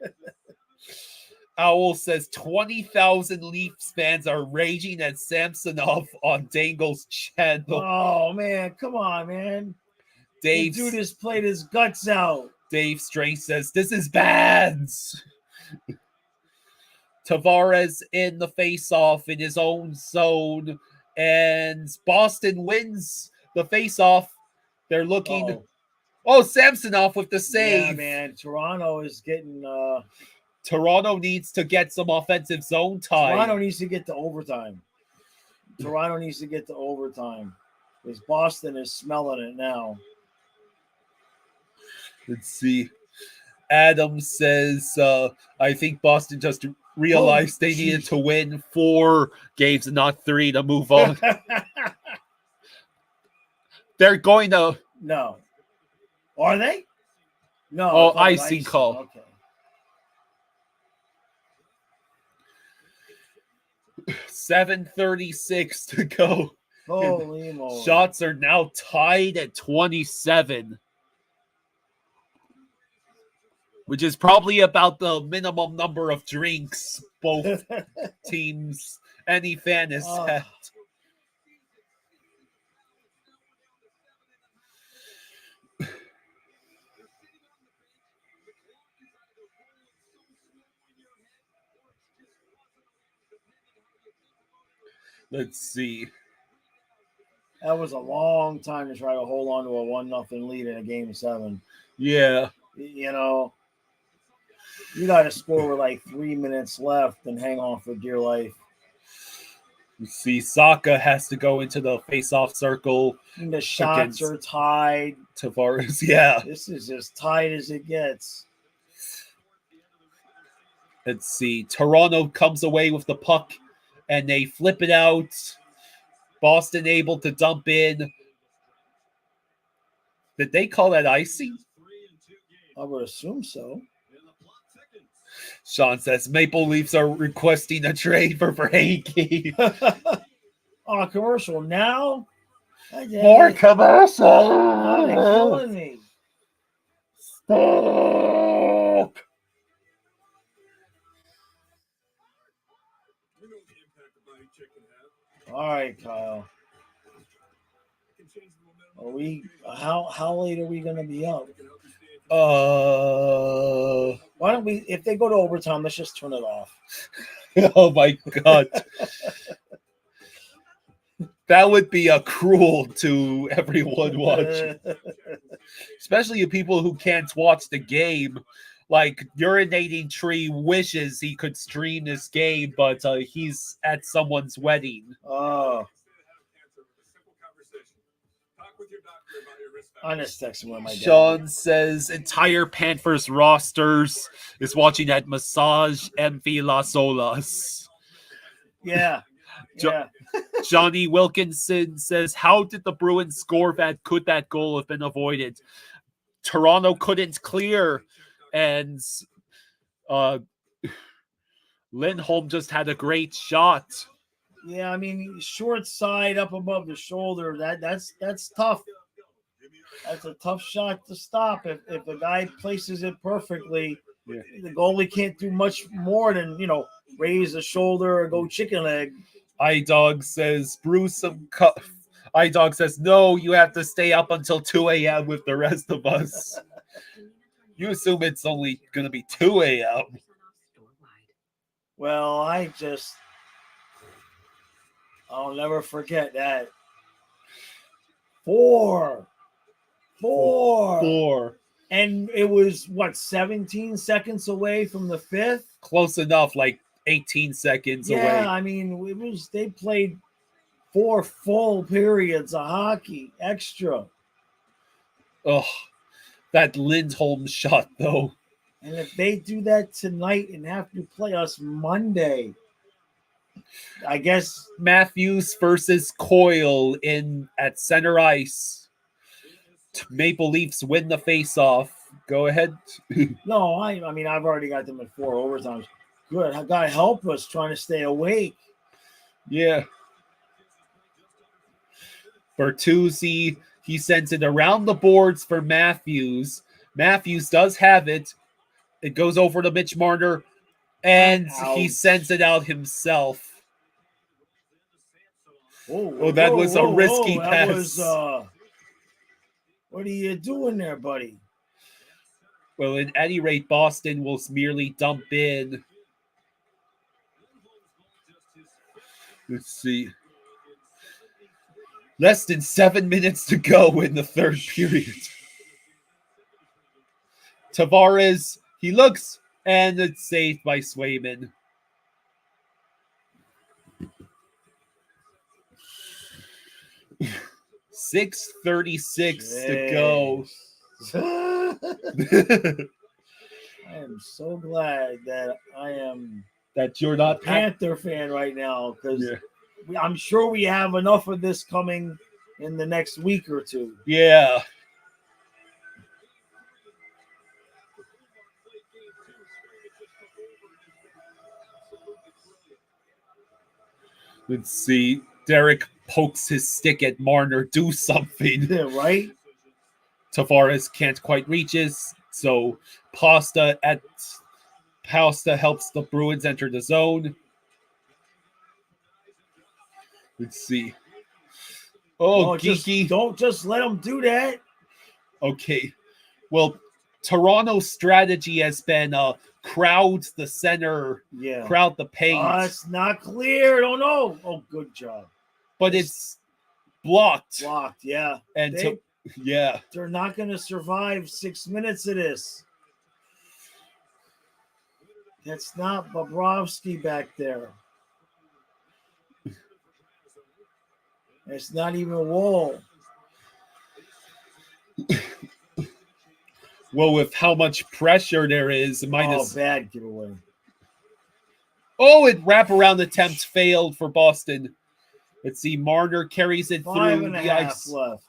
Speaker 1: Owl says, 20,000 Leafs fans are raging at Samsonov on Dangle's channel.
Speaker 2: Oh, man, come on, man.
Speaker 1: Dave,
Speaker 2: the dude has played his guts out.
Speaker 1: Dave Strange says, this is bad. Tavares in the face-off in his own zone, and Boston wins the face-off. They're looking. Oh, Samsonov with the save.
Speaker 2: Yeah, man. Toronto is getting.
Speaker 1: Toronto needs to get some offensive zone time.
Speaker 2: Toronto needs to get to overtime. Because Boston is smelling it now.
Speaker 1: Let's see. Adam says, I think Boston just realized they needed to win 4 games and not 3 to move on. They're going to.
Speaker 2: No. Are they? No.
Speaker 1: Oh, icing call.
Speaker 2: Okay.
Speaker 1: 7:36 to go.
Speaker 2: Holy moly.
Speaker 1: Shots are now tied at 27. Which is probably about the minimum number of drinks both teams, any fan has had. Let's see.
Speaker 2: That was a long time to try to hold on to a 1-0 lead in a game 7.
Speaker 1: Yeah.
Speaker 2: You know, you got to score with like 3 minutes left and hang on for dear life.
Speaker 1: You see, Saka has to go into the face-off circle.
Speaker 2: And the shots are tied.
Speaker 1: Tavares, yeah.
Speaker 2: This is as tight as it gets.
Speaker 1: Let's see. Toronto comes away with the puck, and they flip it out. Boston able to dump in. Did they call that icing?
Speaker 2: I would assume so.
Speaker 1: Sean says Maple Leafs are requesting a trade for Verhaeghe.
Speaker 2: Oh, commercial now?
Speaker 1: More commercial.
Speaker 2: Oh, they're killing me.
Speaker 1: Stop.
Speaker 2: All right, Kyle. Are we? How late are we going to be up? Why don't we? If they go to overtime, let's just turn it off.
Speaker 1: Oh my God. That would be a cruel to everyone watching. Especially people who can't watch the game. Like, Urinating Tree wishes he could stream this game, but he's at someone's wedding.
Speaker 2: Oh. On this text with my dad.
Speaker 1: Sean says entire Panthers rosters is watching that massage MV Las Olas.
Speaker 2: Yeah. Yeah.
Speaker 1: Johnny Wilkinson says, how did the Bruins score that? Could that goal have been avoided? Toronto couldn't clear, and Lindholm just had a great shot.
Speaker 2: Yeah, I mean, short side up above the shoulder. That's tough. That's a tough shot to stop. If the guy places it perfectly, the goalie can't do much more than, raise the shoulder or go chicken leg.
Speaker 1: iDog says, brew some cup. iDog says, no, you have to stay up until 2 a.m. with the rest of us. You assume it's only going to be 2 a.m.
Speaker 2: Well, I'll never forget that. Four. And it was, 17 seconds away from the fifth?
Speaker 1: Close enough, like 18 seconds away.
Speaker 2: Yeah, I mean, they played 4 full periods of hockey, extra.
Speaker 1: Oh, that Lindholm shot, though.
Speaker 2: And if they do that tonight and have to play us Monday, I guess
Speaker 1: Matthews versus Coyle at center ice. Maple Leafs win the face-off. Go ahead.
Speaker 2: No, I mean, I've already got them at 4 overtimes. Good. God help us trying to stay awake.
Speaker 1: Yeah. Bertuzzi, he sends it around the boards for Matthews. Matthews does have it. It goes over to Mitch Marner, and he sends it out himself. That was a risky pass.
Speaker 2: What are you doing there, buddy?
Speaker 1: Well, at any rate, Boston will merely dump in. Let's see. Less than 7 minutes to go in the third period. Tavares, he looks, and it's saved by Swayman. .6:36 to go.
Speaker 2: I am so glad that
Speaker 1: you're not
Speaker 2: a Panther fan right now, because I'm sure we have enough of this coming in the next week or two.
Speaker 1: Yeah. Let's see. Derek pokes his stick at Marner. Do something.
Speaker 2: Yeah, right?
Speaker 1: Tavares can't quite reach it, so Pasta helps the Bruins enter the zone. Let's see. Oh, Geeky.
Speaker 2: Don't just let them do that.
Speaker 1: Okay. Well, Toronto's strategy has been crowd the center, crowd the paint.
Speaker 2: It's not clear. Oh, no. Oh, good job.
Speaker 1: But it's blocked.
Speaker 2: Blocked, yeah.
Speaker 1: And
Speaker 2: they're not going to survive 6 minutes of this. That's not Bobrovsky back there. It's not even Wall.
Speaker 1: Well, with how much pressure there is,
Speaker 2: bad giveaway.
Speaker 1: Oh, it wraparound attempt failed for Boston. Let's see, Marner carries it through the ice.
Speaker 2: Left.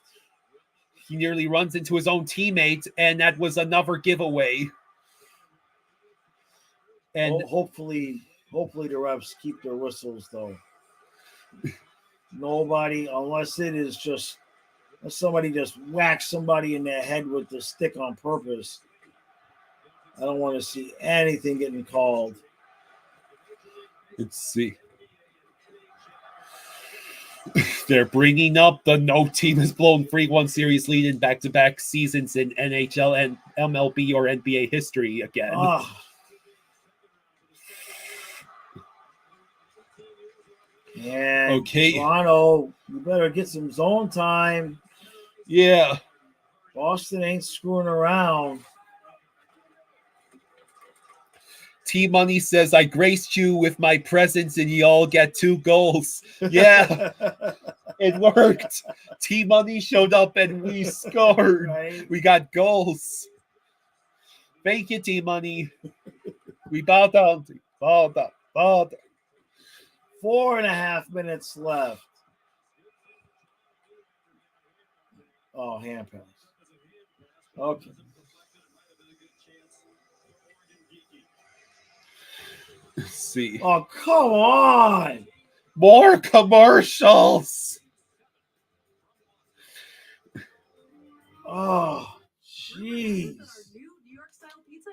Speaker 1: He nearly runs into his own teammate, and that was another giveaway. And
Speaker 2: hopefully the refs keep their whistles, though. Nobody, unless somebody just whacks somebody in the head with the stick on purpose. I don't want to see anything getting called.
Speaker 1: Let's see. They're bringing up the no team has blown 3-1 series lead in back-to-back seasons in NHL and MLB or NBA history again.
Speaker 2: Yeah.
Speaker 1: Okay.
Speaker 2: Toronto, you better get some zone time.
Speaker 1: Yeah.
Speaker 2: Boston ain't screwing around.
Speaker 1: T-Money says, I graced you with my presence and you all get 2 goals. Yeah. It worked. T-Money showed up and we scored.
Speaker 2: Right?
Speaker 1: We got goals. Thank you, T-Money. We bowed down. Bowed down.
Speaker 2: 4.5 minutes left. Oh, hand pass. Okay.
Speaker 1: Let's see.
Speaker 2: Oh, come on.
Speaker 1: More commercials.
Speaker 2: Oh, jeez.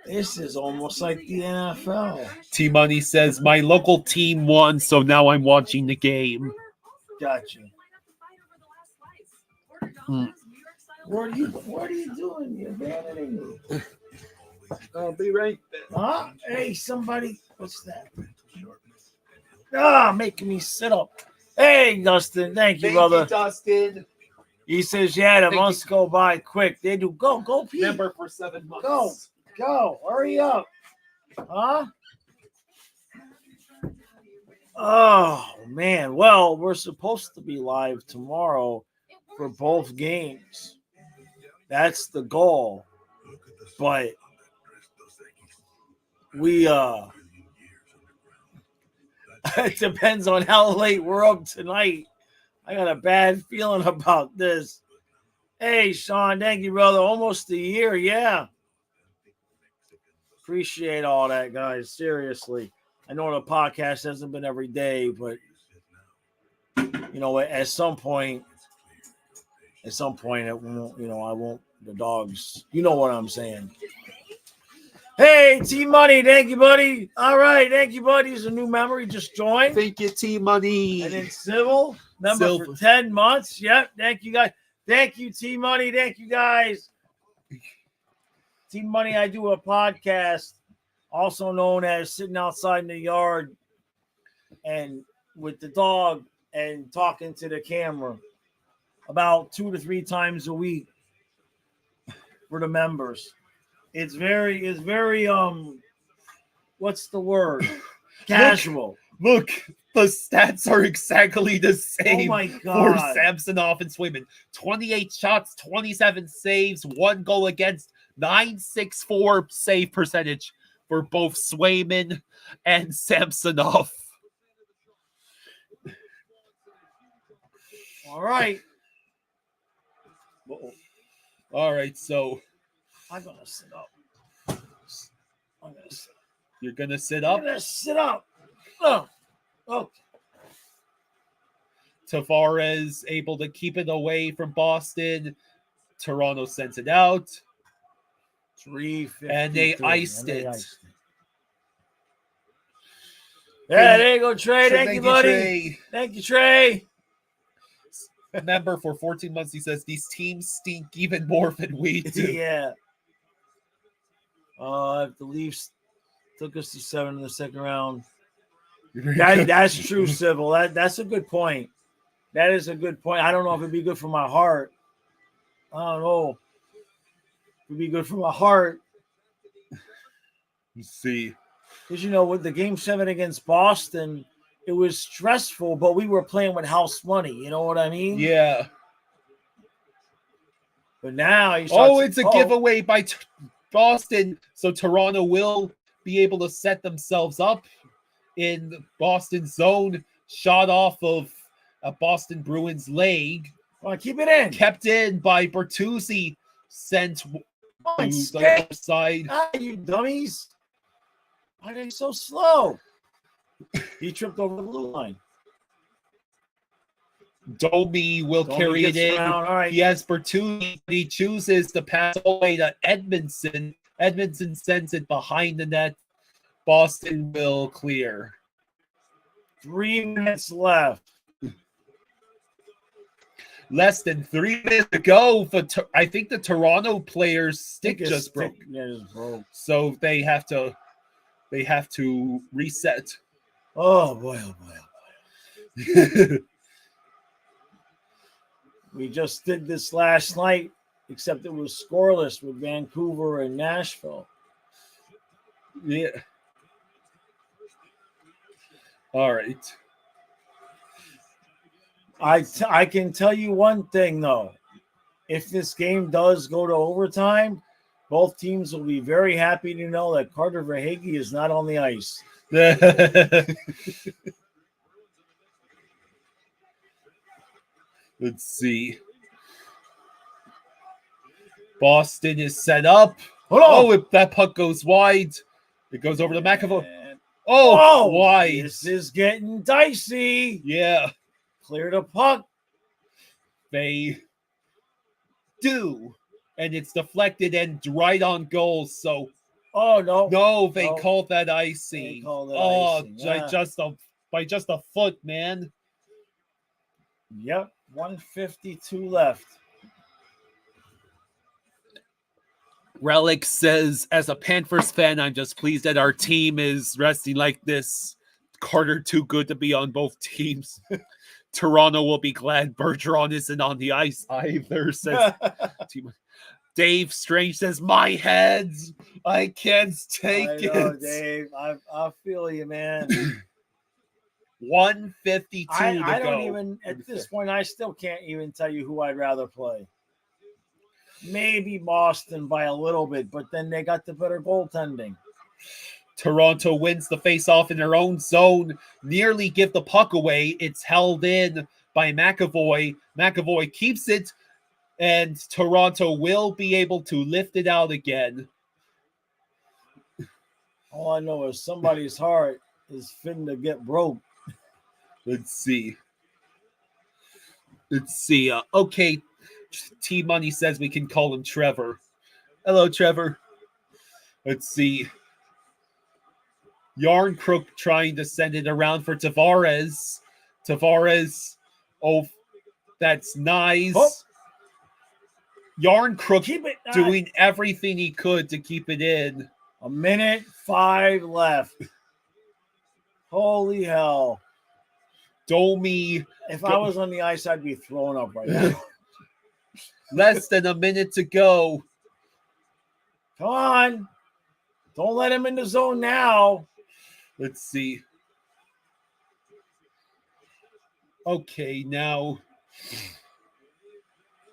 Speaker 2: This is almost like the NFL.
Speaker 1: T-Money says, my local team won, so now I'm watching the game.
Speaker 2: Gotcha.
Speaker 1: Hmm.
Speaker 2: What are you doing? You're abandoning me.
Speaker 1: I'll be right there.
Speaker 2: Huh? Hey, somebody. What's that? Ah, making me sit up. Hey, Dustin. Thank you, brother.
Speaker 1: Dustin.
Speaker 2: He says, yeah, the
Speaker 1: Thank
Speaker 2: months go by quick. They do. Go, Pete.
Speaker 1: Member for 7 months.
Speaker 2: Go. Hurry up. Huh? Oh, man. Well, we're supposed to be live tomorrow for both games. That's the goal. But we, it depends on how late we're up tonight. I got a bad feeling about this. Hey, Sean, thank you, brother. Almost a year, yeah. Appreciate all that, guys. Seriously. I know the podcast hasn't been every day, but at some point it won't, I won't, the dogs, you know what I'm saying. Hey, T-Money, thank you, buddy. All right, thank you, buddy. He's a new member. He just joined.
Speaker 1: Thank you, T-Money.
Speaker 2: And then Civil, member for 10 months. Yep, thank you, guys. Thank you, T-Money. Thank you, guys. T-Money, I do a podcast, also known as Sitting Outside in the Yard and with the dog and talking to the camera about 2 to 3 times a week for the members. It's very what's the word? Casual.
Speaker 1: Look, the stats are exactly the same.
Speaker 2: Oh my
Speaker 1: For
Speaker 2: God.
Speaker 1: Samsonov and Swayman. 28 shots, 27 saves, 1 goal against, 9.64 save percentage for both Swayman and Samsonov.
Speaker 2: All right.
Speaker 1: All right, so
Speaker 2: I'm gonna sit up.
Speaker 1: You're gonna sit up?
Speaker 2: I'm gonna sit up. Oh.
Speaker 1: Tavares able to keep it away from Boston. Toronto sends it out.
Speaker 2: 3:53.
Speaker 1: And they iced it.
Speaker 2: Yeah, there you go, Trey. Thank you, buddy.
Speaker 1: Trey.
Speaker 2: Thank you, Trey.
Speaker 1: Member for 14 months, he says, these teams stink even more than we do.
Speaker 2: Yeah. If the Leafs took us to 7 in the second round. That's true, Civil. That's a good point. That is a good point. I don't know if it'd be good for my heart. I don't know. It'd be good for my heart.
Speaker 1: Let's see.
Speaker 2: Because, with the Game 7 against Boston, it was stressful, but we were playing with house money. You know what I mean?
Speaker 1: Yeah.
Speaker 2: But now
Speaker 1: it's a giveaway by Boston. So Toronto will be able to set themselves up in Boston's zone. Shot off of a Boston Bruins leg.
Speaker 2: Well, keep it in.
Speaker 1: Kept in by Bertuzzi. Sent to the other side.
Speaker 2: Ah, you dummies. Why are they so slow? He tripped over the blue line.
Speaker 1: Domi will carry it in.
Speaker 2: All right.
Speaker 1: He has Bertuzzi. He chooses to pass away to Edmondson. Edmondson sends it behind the net. Boston will clear.
Speaker 2: 3 minutes left.
Speaker 1: Less than 3 minutes to go. I think the Toronto players' stick just broke.
Speaker 2: Yeah, just broke.
Speaker 1: So they have to reset.
Speaker 2: Oh boy, oh boy, oh boy. We just did this last night, except it was scoreless with Vancouver and Nashville.
Speaker 1: Yeah. All right.
Speaker 2: I can tell you one thing, though. If this game does go to overtime, both teams will be very happy to know that Carter Verhaeghe is not on the ice.
Speaker 1: Let's see. Boston is set up. Oh, if that puck goes wide, it goes over to McAvoy. Oh, wide.
Speaker 2: This is getting dicey.
Speaker 1: Yeah.
Speaker 2: Clear the puck.
Speaker 1: They do. And it's deflected and right on goal. So,
Speaker 2: no,
Speaker 1: they called that icing.
Speaker 2: Icing. Yeah.
Speaker 1: By just a foot, man.
Speaker 2: Yep, 1:52 left.
Speaker 1: Relic says, as a Panthers fan, I'm just pleased that our team is resting like this. Carter too good to be on both teams. Toronto will be glad Bergeron isn't on the ice either, says Dave Strange says, my heads, I can't take it.
Speaker 2: Dave, I feel you, man.
Speaker 1: 1:52
Speaker 2: I
Speaker 1: to
Speaker 2: don't
Speaker 1: go.
Speaker 2: even, at this point, I still can't even tell you who I'd rather play. Maybe Boston by a little bit, but then they got the better goaltending.
Speaker 1: Toronto wins the face-off in their own zone, nearly give the puck away. It's held in by McAvoy. McAvoy keeps it, and Toronto will be able to lift it out again.
Speaker 2: All I know is somebody's heart is finna get broke.
Speaker 1: Let's see. Okay, T-Money says we can call him Trevor. Hello, Trevor. Let's see. Yarn Crook trying to send it around for Tavares. Oh, that's nice.
Speaker 2: Oh.
Speaker 1: Yarn Crook
Speaker 2: Keep it
Speaker 1: doing everything he could to keep it in.
Speaker 2: 1:05 left. Holy hell.
Speaker 1: Domi.
Speaker 2: If I was on the ice, I'd be throwing up right now.
Speaker 1: Less than a minute to go.
Speaker 2: Come on. Don't let him in the zone now.
Speaker 1: Let's see. Okay, now.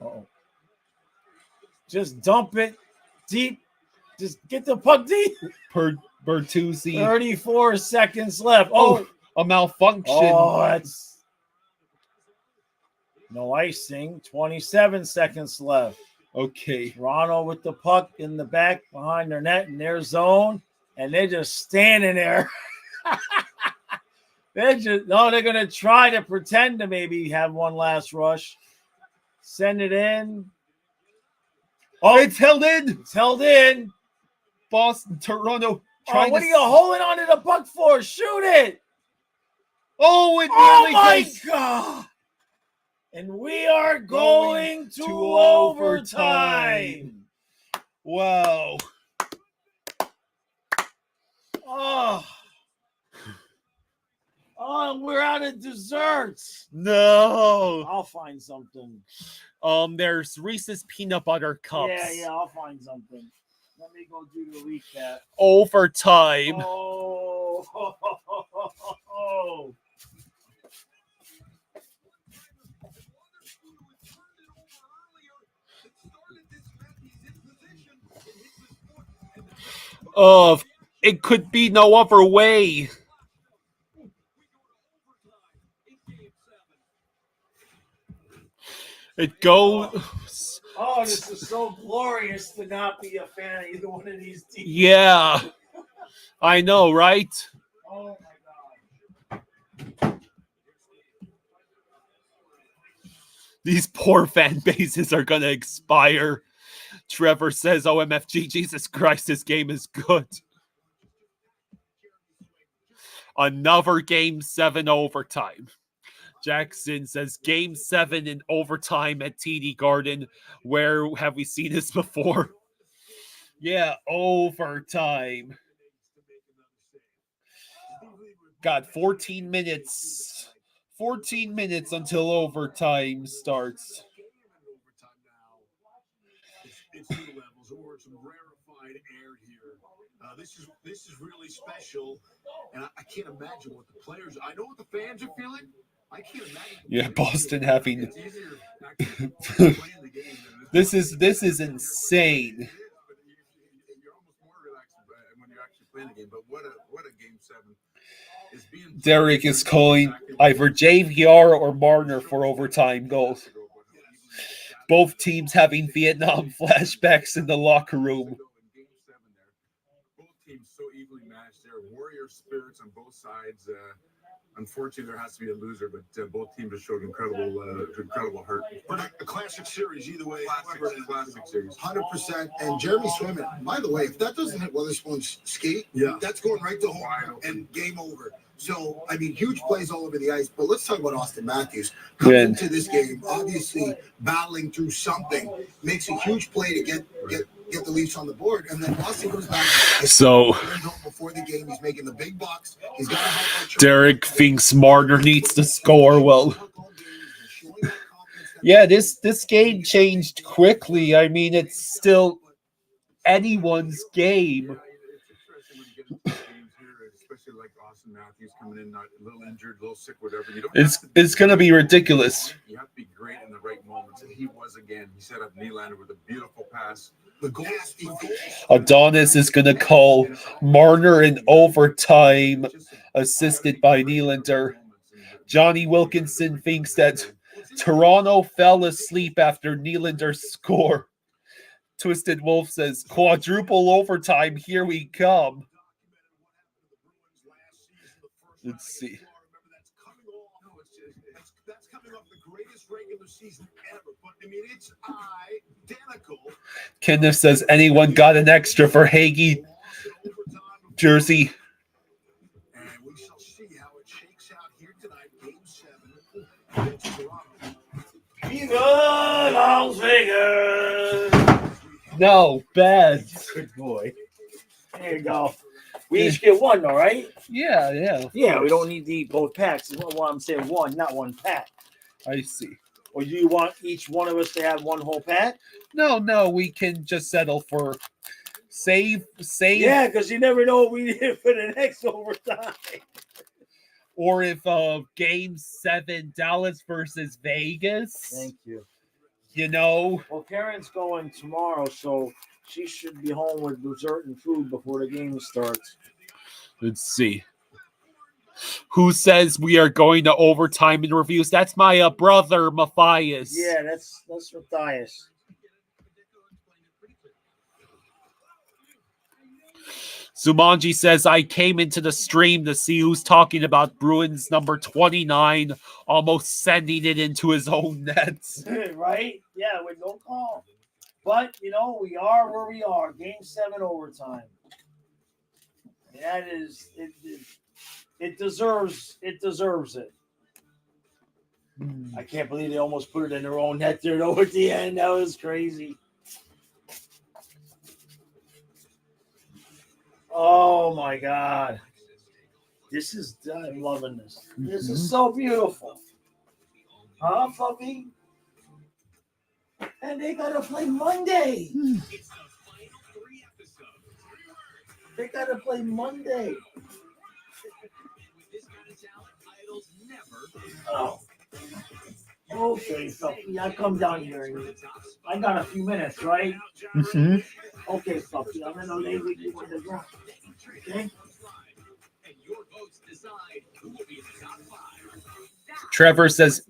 Speaker 2: Uh-oh. Just dump it deep. Just get the puck deep.
Speaker 1: Bertuzzi.
Speaker 2: 34 seconds left. Oh,
Speaker 1: a malfunction.
Speaker 2: Oh, that's no icing. 27 seconds left.
Speaker 1: Okay.
Speaker 2: Toronto with the puck in the back behind their net in their zone, and they're just standing there. They're going to try to pretend to maybe have one last rush. Send it in.
Speaker 1: Oh, it's held in.
Speaker 2: It's held in.
Speaker 1: Boston, Toronto.
Speaker 2: What are you holding on to the puck for? Shoot it.
Speaker 1: Oh, it
Speaker 2: oh
Speaker 1: really
Speaker 2: my
Speaker 1: goes.
Speaker 2: God. And we are going to overtime.
Speaker 1: Wow.
Speaker 2: Oh, we're out of desserts.
Speaker 1: No.
Speaker 2: I'll find something.
Speaker 1: There's Reese's peanut butter cups.
Speaker 2: Yeah, I'll find something. Let me go do the recap.
Speaker 1: Overtime.
Speaker 2: Oh.
Speaker 1: It could be no other way. It goes.
Speaker 2: Oh, this is so glorious to not be a fan of either one of these teams.
Speaker 1: Yeah. I know, right?
Speaker 2: Oh, my God.
Speaker 1: These poor fan bases are going to expire. Trevor says, OMFG, Jesus Christ, this game is good. Another Game 7 overtime. Jackson says, Game 7 in overtime at TD Garden. Where have we seen this before? Yeah, overtime. Got 14 minutes. 14 minutes until overtime starts.
Speaker 12: It's two levels or some rarefied air here. This is really special, and I can't imagine what the players. I know what the fans are feeling, I can't imagine.
Speaker 1: Yeah, Boston having
Speaker 7: It's easier actually playing the game than
Speaker 1: this is insane.
Speaker 7: you're almost more relaxed when you're actually playing the game. But what a game 7 is being.
Speaker 1: Derek is calling either JVR or Marner for overtime goals. Both teams having Vietnam flashbacks in the locker room.
Speaker 7: Game 7 there, both teams so evenly matched. There are warrior spirits on both sides. Unfortunately, there has to be a loser, but both teams have showed incredible heart.
Speaker 12: But a classic series either way.
Speaker 7: Classic series.
Speaker 12: 100%. And Jeremy Swayman, by the way, if that doesn't hit Witherspoon's skate, that's going right to home and game over. So, I mean, huge plays all over the ice. But let's talk about Austin Matthews. Coming into this game, obviously battling through something, makes a huge play to get the Leafs on the board. And then Austin goes back.
Speaker 1: So
Speaker 12: before the game, he's making the big bucks. He's got to help out.
Speaker 1: Derek thinks Marner needs to score. Well, yeah, this game changed quickly. I mean, it's still anyone's game.
Speaker 7: Especially like Austin Matthews coming in, not a little injured, a little sick, whatever.
Speaker 1: It's going to be ridiculous.
Speaker 7: You have to be great in the right moments, and he was again. He set up Nylander with a beautiful pass.
Speaker 12: The goal.
Speaker 1: Adonis is going to call Marner in overtime, assisted by Nylander. Johnny Wilkinson thinks that Toronto fell asleep after Nylander's score. Twisted Wolf says, quadruple overtime, here we come. Let's see.
Speaker 12: That's coming off the greatest regular season ever. But I mean, it's identical.
Speaker 1: Kenneth says, anyone got an extra for Hagee jersey?
Speaker 12: And we shall see how it shakes out here tonight. Game 7.
Speaker 2: Viva Las Vegas!
Speaker 1: No, bad.
Speaker 2: Good boy. There you go. We each get one, though, right?
Speaker 1: Yeah.
Speaker 2: Yeah, we don't need to eat both packs. Well, I'm saying one, not one pack.
Speaker 1: I see.
Speaker 2: Or do you want each one of us to have one whole pack?
Speaker 1: No, we can just settle for save.
Speaker 2: Yeah, because you never know what we need for the next overtime.
Speaker 1: Or if game 7, Dallas versus Vegas.
Speaker 2: Thank you.
Speaker 1: You know.
Speaker 2: Well, Karen's going tomorrow, so she should be home with dessert and food before the game starts.
Speaker 1: Let's see. Who says we are going to overtime in reviews? That's my brother, Matthias.
Speaker 2: Yeah, that's Matthias.
Speaker 1: Sumanji says, I came into the stream to see who's talking about Bruins number 29, almost sending it into his own nets.
Speaker 2: Right? Yeah, with no call. But, you know, we are where we are. Game 7 overtime. That is, it deserves it. I can't believe they almost put it in their own net there, though, at the end. That was crazy. Oh, my God. I'm loving this. This is so beautiful. Huh, Fluffy? And they got to play Monday. They got to play Monday. Oh. Okay, Fluffy, I come down here. I got a few minutes, right?
Speaker 1: Mm-hmm.
Speaker 2: Okay, Fluffy, I'm going to lay with you on the ground. Okay?
Speaker 1: Trevor says,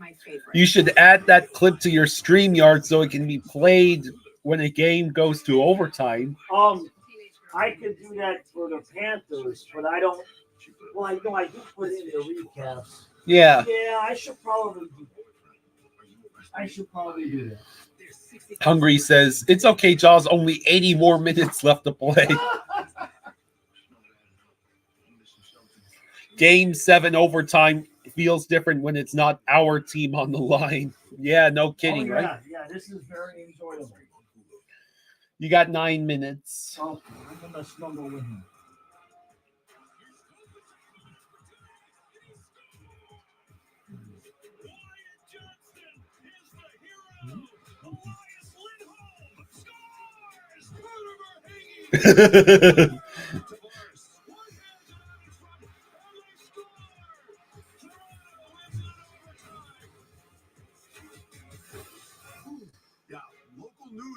Speaker 1: you should add that clip to your StreamYard so it can be played when a game goes to overtime.
Speaker 2: I could do that for the Panthers, but I don't. Well, I know I do put in the recaps.
Speaker 1: Yeah.
Speaker 2: Yeah, I should probably do that.
Speaker 1: Hungry says, it's okay, Jaws, only 80 more minutes left to play. Game 7 overtime feels different when it's not our team on the line. Yeah, no kidding, right?
Speaker 2: Yeah, this is very enjoyable.
Speaker 1: You got 9 minutes.
Speaker 2: Okay, I'm going to snuggle with him.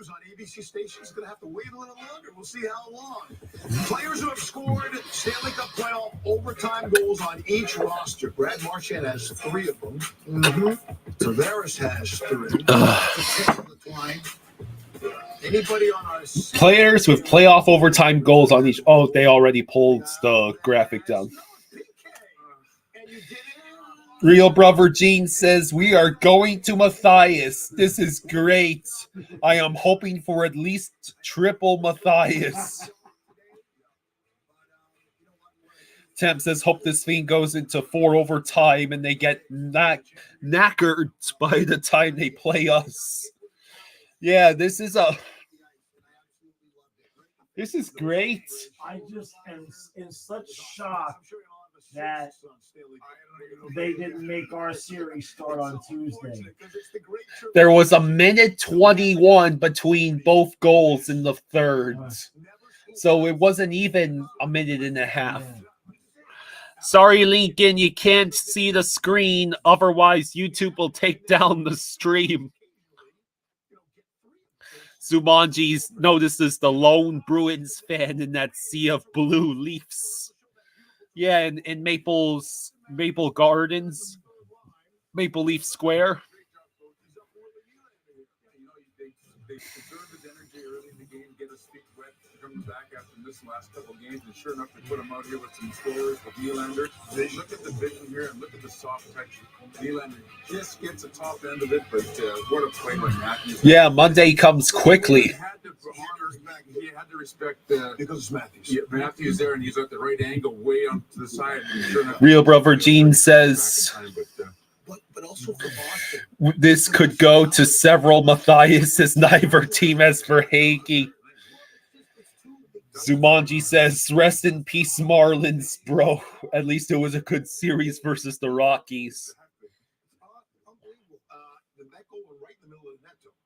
Speaker 12: news on ABC stations. Going to have to wait a little longer. We'll see how long. Players who have scored Stanley Cup playoff overtime goals on each roster. Brad Marchand has 3 of them. Tavares has 3. Anybody on our
Speaker 1: Players with playoff overtime goals on each. Oh, they already pulled the graphic down. Real Brother Gene says, we are going to Matthias. This is great. I am hoping for at least triple Matthias. Temp says, hope this thing goes into 4 overtime and they get knackered by the time they play us. Yeah, this is great.
Speaker 2: I just am in such shock that they didn't make our series start on Tuesday.
Speaker 1: There was a minute 21 between both goals in the third. So it wasn't even a minute and a half. Sorry, Lincoln, you can't see the screen. Otherwise, YouTube will take down the stream. Zumanji notices the lone Bruins fan in that sea of blue Leafs. Yeah, in Maple Gardens, Maple Leaf Square.
Speaker 7: They preserve his energy early in the game, get his feet wet, comes back after this last couple games, and sure enough, they put him out here with some scorers with Nylander. Look at the vision here and look at the soft touch. Nylander just gets the top end of it, but what a play by Matthews.
Speaker 1: Yeah, Monday comes quickly.
Speaker 7: He had to respect because it's Matthews. Yeah, Matthews there, and he's at the right angle, way on to the side. Sure enough,
Speaker 1: Real Brother Gene says,
Speaker 12: but also for Boston.
Speaker 1: This could go to several Matthias' neither team has for Hagee. Zumanji says, rest in peace, Marlins, bro. At least it was a good series versus the Rockies.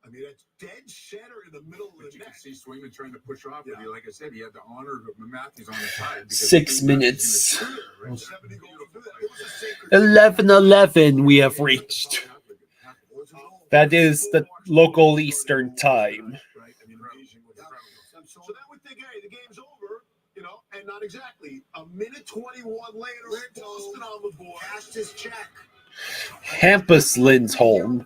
Speaker 12: I mean, it's dead center in the middle of the net.
Speaker 7: You can see Swayman trying to push off. Yeah. Like I said, he had the honor of Matthews on the side.
Speaker 1: 6 minutes. 11:11 we have reached. That is the local Eastern time.
Speaker 12: So that would think, hey, the game's over, and not exactly. A minute 21 later, Boston on the board. Cashed his check.
Speaker 1: Hampus Lindholm.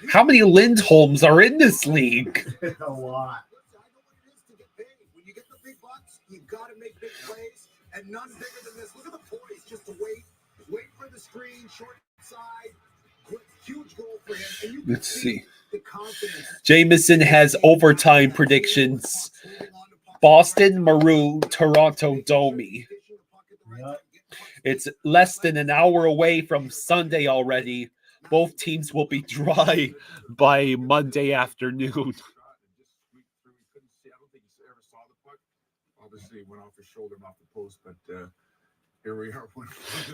Speaker 1: How many Lindholms are in this league?
Speaker 2: A lot.
Speaker 12: When you get the big bucks, you've got to make big plays, and none bigger than this. Look at the poise, just to wait for the screen, short side, huge goal for him. And you
Speaker 1: Let's see.
Speaker 12: The confidence.
Speaker 1: Jameson has overtime predictions. Boston, Maroon, Toronto, Domi.
Speaker 2: Yep.
Speaker 1: It's less than an hour away from Sunday already. Both teams will be dry by Monday afternoon.
Speaker 7: I don't think he ever saw the puck. Obviously, it went off his shoulder and off the post, but here we are.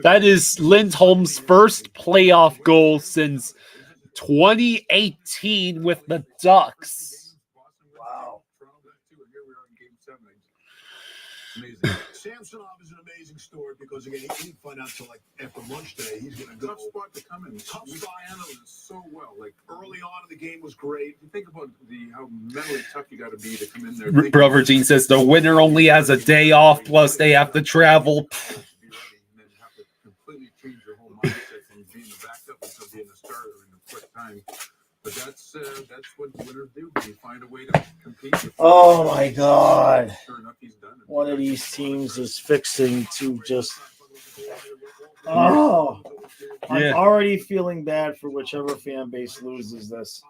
Speaker 1: That is Lindholm's first playoff goal since 2018 with the Ducks.
Speaker 2: Wow.
Speaker 7: Amazing.
Speaker 12: Samsonov is an amazing story because, again, he didn't find out until after lunch today. He's going to go.
Speaker 7: Tough spot to come in.
Speaker 12: Tough spot.
Speaker 7: Handled it so well. Like
Speaker 12: early on in the game was great.
Speaker 7: You think about how mentally tough you got to be to come in there.
Speaker 1: Brother Gene says the winner only has a day off, plus they have to travel.
Speaker 7: Be ready and then have to completely change your whole mindset from being a backup into being a starter in a quick time. But that's what winners do. You find a way to compete.
Speaker 2: Oh my God!
Speaker 7: Sure enough, he's done it.
Speaker 2: One of these teams is fixing to just. Oh, I'm already feeling bad for whichever fan base loses this.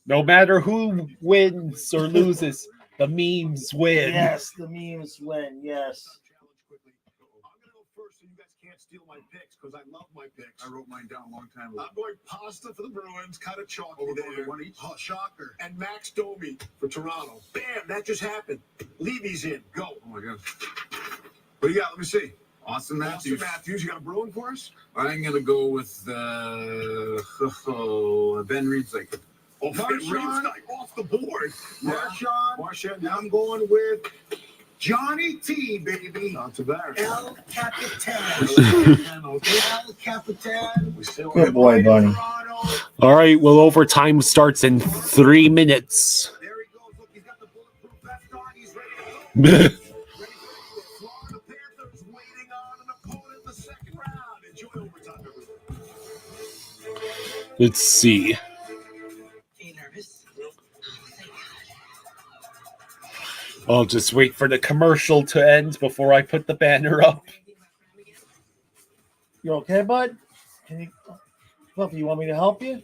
Speaker 1: No matter who wins or loses, the memes win.
Speaker 2: Yes, the memes win. Yes.
Speaker 12: Can't steal my picks because I love my picks.
Speaker 7: I wrote mine down a long time ago.
Speaker 12: I'm going pasta for the Bruins, kind of chalky there.
Speaker 7: One each.
Speaker 12: Oh, shocker. And Max Domi for Toronto. Bam, that just happened. Levy's in. Go.
Speaker 7: Oh my God. What do you got? Let me see. Austin Matthews.
Speaker 12: You got a Bruin for us?
Speaker 7: I'm gonna go with Ben Riebsdyk.
Speaker 12: Oh, Marchand off the board. Marchand. I'm going with Johnny T, baby.
Speaker 7: Not too bad.
Speaker 12: El Capitan. El Capitan.
Speaker 2: Good boy, Bunny.
Speaker 12: Toronto.
Speaker 1: All right, well, overtime starts in 3 minutes.
Speaker 12: There he goes. Look, he's got the bulletproof vest on. He's ready to go. Ready for the Florida Panthers waiting on an opponent in the second round. Enjoy overtime, everyone.
Speaker 1: Let's see.
Speaker 10: Are you nervous?
Speaker 1: I'll just wait for the commercial to end before I put the banner up.
Speaker 2: You okay, bud? Can you, Fluffy? You want me to help you?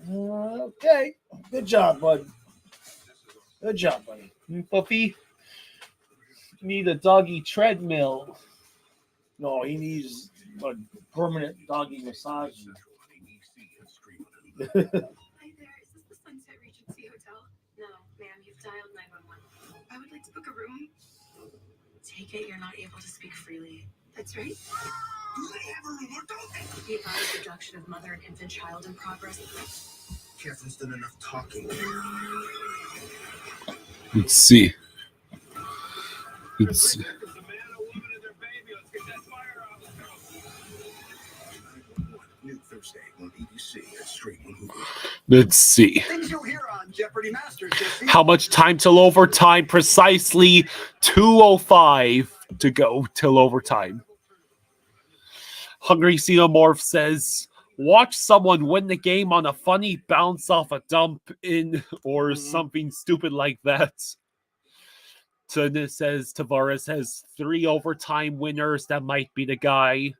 Speaker 2: Okay. Good job, bud. Good job, buddy.
Speaker 1: Puppy, need a doggy treadmill.
Speaker 2: No, he needs a permanent doggy massage.
Speaker 11: Hi there. Is this the Sunset Regency Hotel? No, ma'am, you've dialed 911. I would like to book a room. Take it you're not able to speak freely. That's right. Be advised, abduction of mother and infant child in progress.
Speaker 12: Catherine's done enough talking.
Speaker 1: Let's see. Let's see.
Speaker 12: New Thursday on ABC and stream on Hulu.
Speaker 1: Let's see.
Speaker 12: Things you'll hear on Jeopardy Masters this season.
Speaker 1: How much time till overtime? Precisely 2:05 to go till overtime. Hungry Xenomorph says, watch someone win the game on a funny bounce off a dump in or something stupid like that. So this says Tavares has 3 overtime winners. That might be the guy.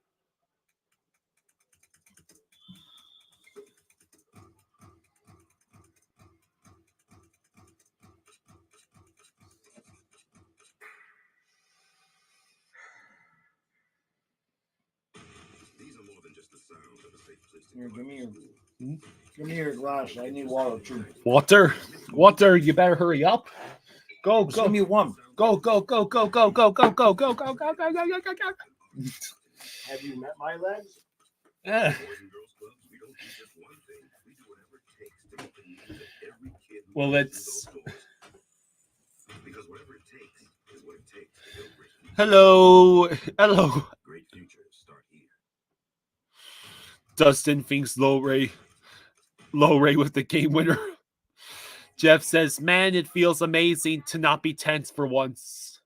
Speaker 2: Here, give me your glass. I need water too.
Speaker 1: Water, you better hurry up. Go,
Speaker 2: Just
Speaker 1: go.
Speaker 2: give me one.
Speaker 1: Go, go, go, go, go, go, go, go, go, go, go, go, go, go, go, go.
Speaker 2: Have you met my legs?
Speaker 1: Yeah. Well, let's. Hello.
Speaker 12: Great futures start here.
Speaker 1: Dustin thinks low Ray with the game winner. Jeff says, man, it feels amazing to not be tense for once.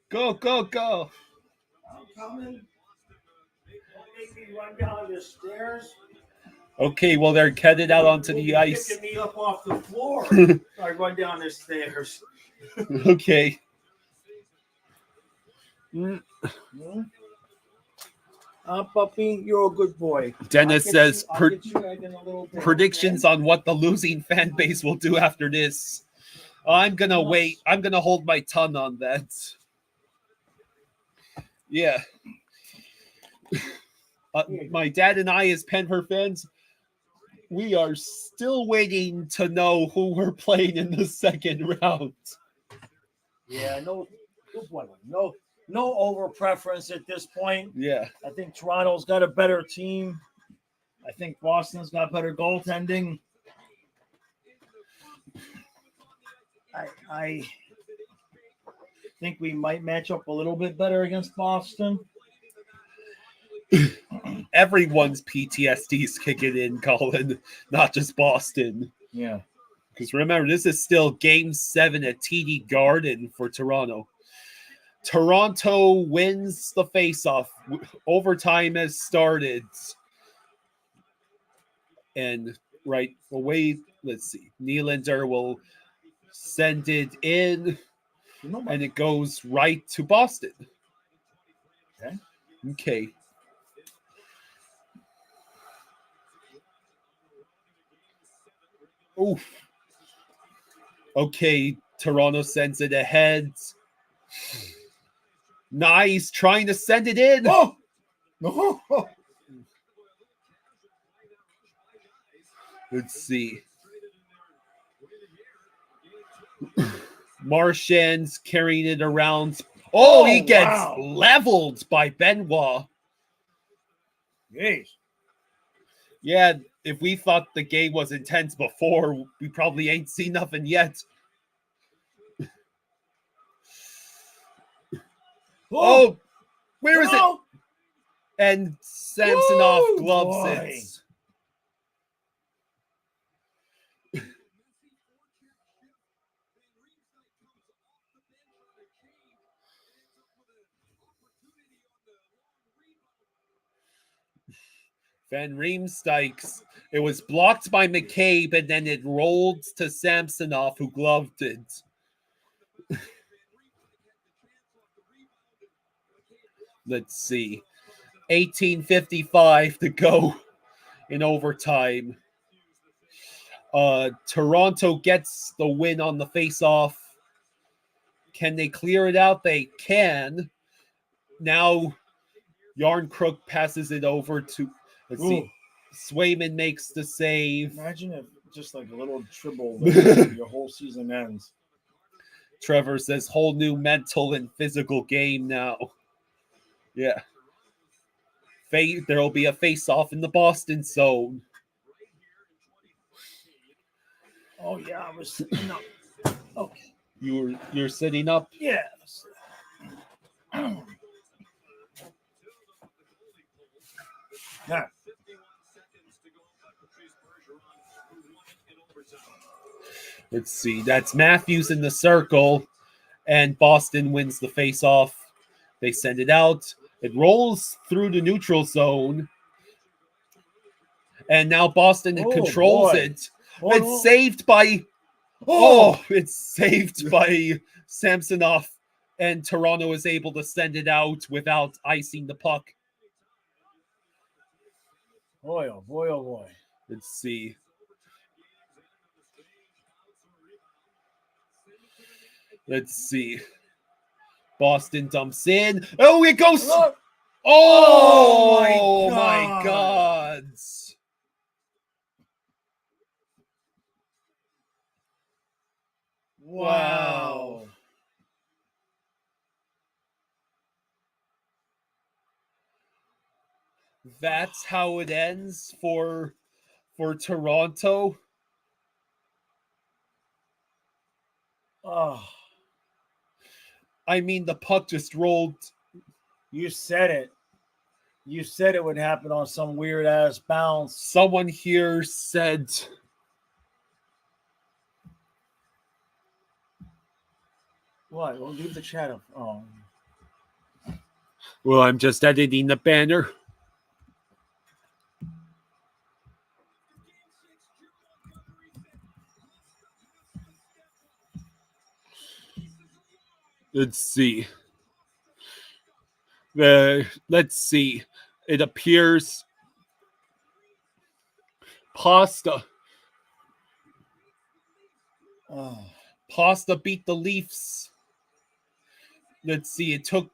Speaker 1: Go, go, go.
Speaker 2: I'm coming. Don't make me run down the stairs.
Speaker 1: Okay, well, they're headed out onto the ice.
Speaker 2: Picking me up off the floor. I run down the stairs.
Speaker 1: Okay.
Speaker 2: Puppy, you're a good boy.
Speaker 1: Dennis says
Speaker 2: predictions
Speaker 1: predictions on what the losing fan base will do after this. I'm going to wait. I'm going to hold my tongue on that. Yeah. My dad and I, as Panther fans, we are still waiting to know who we're playing in the second round.
Speaker 2: Yeah, no over preference at this point.
Speaker 1: Yeah.
Speaker 2: I think Toronto's got a better team. I think Boston's got better goaltending. I think we might match up a little bit better against Boston.
Speaker 1: Everyone's PTSD is kicking in, Colin, not just Boston.
Speaker 2: Yeah.
Speaker 1: Because remember, this is still Game 7 at TD Garden for Toronto. Toronto wins the faceoff. Overtime has started. And right away, let's see. Nylander will send it in. And it goes right to Boston. Okay. Oof. Okay, Toronto sends it ahead. Nice, trying to send it in.
Speaker 2: Oh! No.
Speaker 1: Let's see. Marchand's carrying it around, Oh, he gets
Speaker 2: wow.
Speaker 1: leveled by Benoit.
Speaker 2: Jeez.
Speaker 1: Yeah, if we thought the game was intense before, we probably ain't seen nothing yet. Oh, where is it? And Samsonov gloves it. Van Riemsdyk's. It was blocked by McCabe, and then it rolled to Samsonov, who gloved it. Let's see. 18:55 to go in overtime. Toronto gets the win on the face-off. Can they clear it out? They can. Now, Yarncrook passes it over to, let's see, Swayman makes the save.
Speaker 2: Imagine if just like a little dribble, your whole season ends.
Speaker 1: Trevor says, whole new mental and physical game now. Yeah. There'll be a face-off in the Boston zone.
Speaker 2: Oh, yeah, I was sitting up. Okay.
Speaker 1: You're sitting up?
Speaker 2: Yes. Yeah.
Speaker 1: Let's see. That's Matthews in the circle, and Boston wins the face-off. They send it out. It rolls through the neutral zone, and now Boston controls it. It's saved by... it's saved by Samsonov, and Toronto is able to send it out without icing the puck.
Speaker 2: Boy, oh boy, oh boy.
Speaker 1: Let's see. Let's see. Boston dumps in. Oh, it goes. Oh, my God.
Speaker 2: Wow.
Speaker 1: That's how it ends for Toronto.
Speaker 2: Oh.
Speaker 1: I mean, the puck just rolled.
Speaker 2: You said it. You said it would happen on some weird ass bounce.
Speaker 1: Someone here said.
Speaker 2: What? We'll leave the chat up. Oh.
Speaker 1: Well, I'm just editing the banner. Let's see. Let's see. It appears Pasta beat the Leafs. Let's see. It took.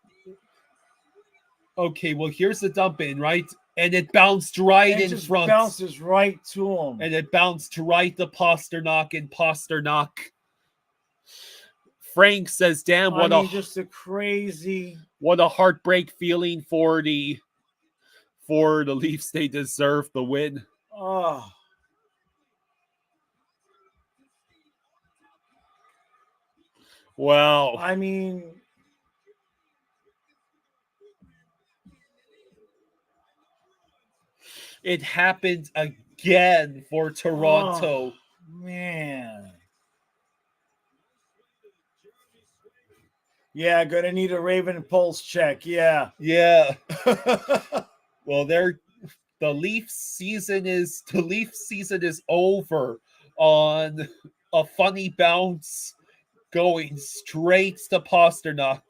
Speaker 1: Okay, well, here's the dump in, right? And it bounced right in front.
Speaker 2: It bounces right to him.
Speaker 1: And it bounced right to Pasternak, and Pasternak. Frank says, damn,
Speaker 2: just a crazy.
Speaker 1: What a heartbreak feeling for the Leafs. They deserve the win.
Speaker 2: Oh.
Speaker 1: Wow.
Speaker 2: I mean,
Speaker 1: it happened again for Toronto.
Speaker 2: Oh, man. Yeah, gonna need a Raven pulse check. Yeah.
Speaker 1: Yeah. Well, the Leaf season is over on a funny bounce going straight to Pasternak.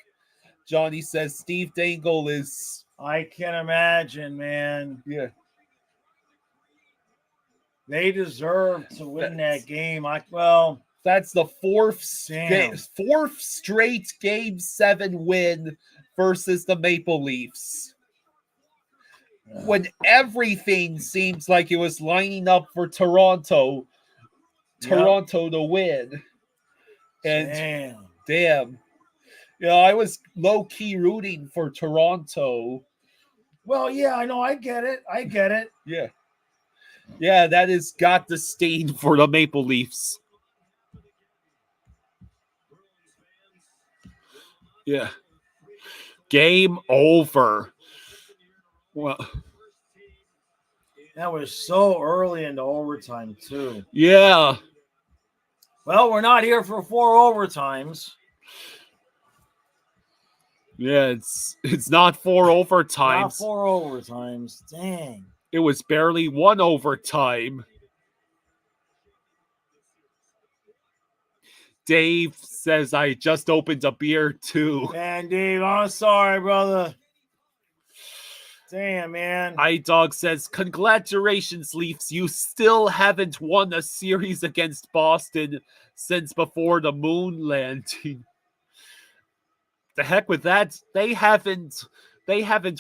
Speaker 1: Johnny says Steve Dangle is.
Speaker 2: I can imagine, man.
Speaker 1: Yeah.
Speaker 2: They deserve to win that game.
Speaker 1: That's the fourth straight Game 7 win versus the Maple Leafs. When everything seems like it was lining up for Toronto to win. And damn. Yeah, I was low-key rooting for Toronto.
Speaker 2: Well, yeah, I know. I get it.
Speaker 1: Yeah. Yeah, that has got disdain for the Maple Leafs. Yeah. Game over. Well,
Speaker 2: That was so early into overtime, too.
Speaker 1: yeah.
Speaker 2: Well, we're not here for 4 overtimes.
Speaker 1: Yeah, it's not 4 overtimes.
Speaker 2: Not 4 overtimes. Dang.
Speaker 1: It was barely 1 overtime. Dave says I just opened a beer too.
Speaker 2: Man, Dave, I'm sorry, brother. Damn, man.
Speaker 1: iDog says, congratulations, Leafs. You still haven't won a series against Boston since before the moon landing. The heck with that. They haven't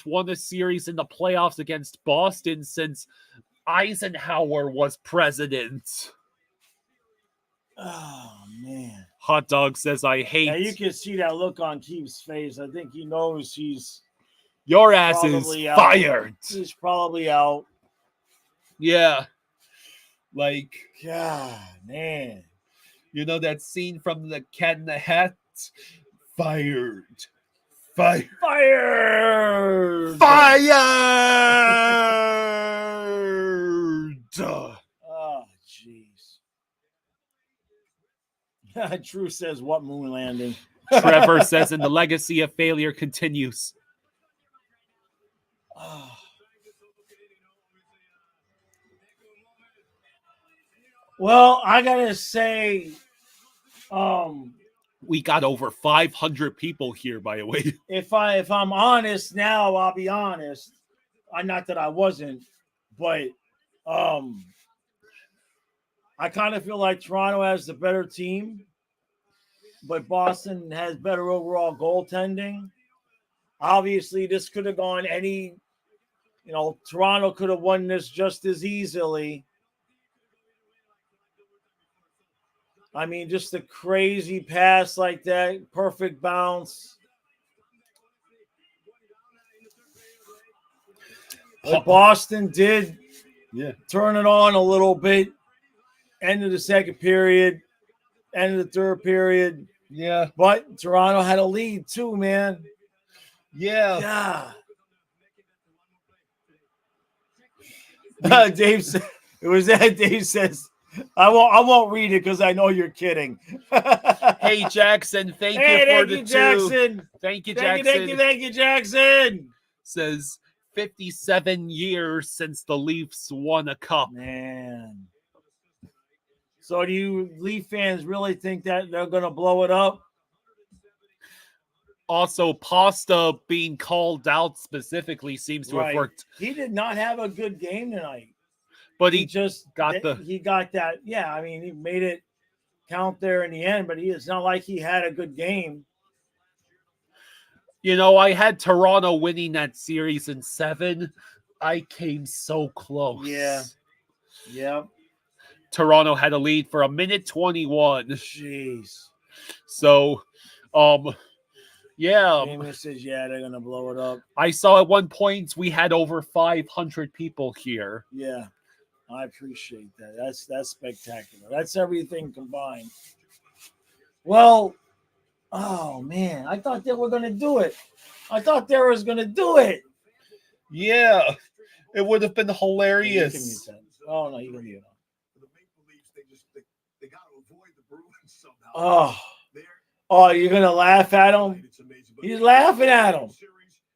Speaker 1: won a series in the playoffs against Boston since Eisenhower was president.
Speaker 2: Oh, man.
Speaker 1: Hot Dog says, I hate.
Speaker 2: Yeah, you can see that look on Keith's face. I think he knows
Speaker 1: your ass is fired.
Speaker 2: He's probably out.
Speaker 1: Yeah. Like,
Speaker 2: God, man.
Speaker 1: You know that scene from The Cat in the Hat? Fired. Fired.
Speaker 2: Fired.
Speaker 1: Fired.
Speaker 2: Oh, jeez. True says, what moon landing?
Speaker 1: Trevor says, and the legacy of failure continues.
Speaker 2: Well, I gotta say,
Speaker 1: we got over 500 people here, by the way.
Speaker 2: If I'm honest now, I'll be honest. Not that I wasn't, but I kind of feel like Toronto has the better team, but Boston has better overall goaltending. Obviously, this could have gone Toronto could have won this just as easily. I mean, just a crazy pass like that, perfect bounce. But Boston did turn it on a little bit. End of the second period, end of the third period.
Speaker 1: Yeah.
Speaker 2: But Toronto had a lead too, man.
Speaker 1: Yeah.
Speaker 2: Dave said, it was that Dave says, I won't read it because I know you're kidding.
Speaker 1: Hey, Jackson, thank you for the
Speaker 2: Jackson.
Speaker 1: Thank you, Jackson.
Speaker 2: Thank you, Jackson.
Speaker 1: Says 57 years since the Leafs won a cup.
Speaker 2: Man. So do you Leaf fans really think that they're going to blow it up?
Speaker 1: Also, Pasta being called out specifically seems to have worked.
Speaker 2: He did not have a good game tonight.
Speaker 1: But he
Speaker 2: just got that. Yeah, I mean, he made it count there in the end, but it's not like he had a good game.
Speaker 1: You know, I had Toronto winning that series in 7. I came so close.
Speaker 2: Yeah.
Speaker 1: Toronto had a lead for 1:21.
Speaker 2: Jeez.
Speaker 1: So, yeah.
Speaker 2: Amos says, they're going to blow it up.
Speaker 1: I saw at one point we had over 500 people here.
Speaker 2: Yeah. I appreciate that. That's spectacular. That's everything combined. Well, oh man, I thought they were going to do it.
Speaker 1: Yeah, it would have been hilarious.
Speaker 2: Oh no, you can mute it.
Speaker 7: The Maple Leafs, they got to avoid the Bruins somehow.
Speaker 2: Oh, you're going to laugh at him? He's laughing at him.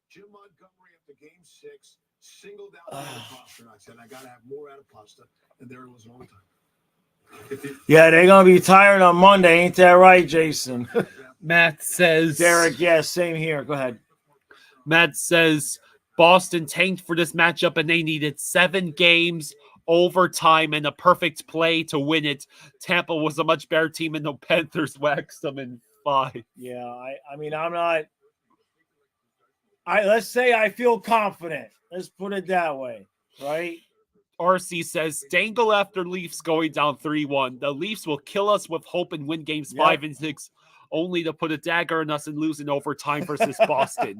Speaker 7: Jim Montgomery after game 6 singled out Pasta. I said, I got to have more out of Pasta. And there it was all the time.
Speaker 2: Yeah, they're going to be tired on Monday. Ain't that right, Jason?
Speaker 1: Matt says.
Speaker 2: Derek, same here. Go ahead.
Speaker 1: Matt says Boston tanked for this matchup and they needed 7 games, overtime, and a perfect play to win it. Tampa was a much better team and the Panthers waxed them in 5.
Speaker 2: Yeah, I mean, I'm not. Let's say I feel confident. Let's put it that way, right?
Speaker 1: RC says, dangle after Leafs going down 3-1. The Leafs will kill us with hope and win games 5 and 6. only to put a dagger in us and lose in overtime versus Boston.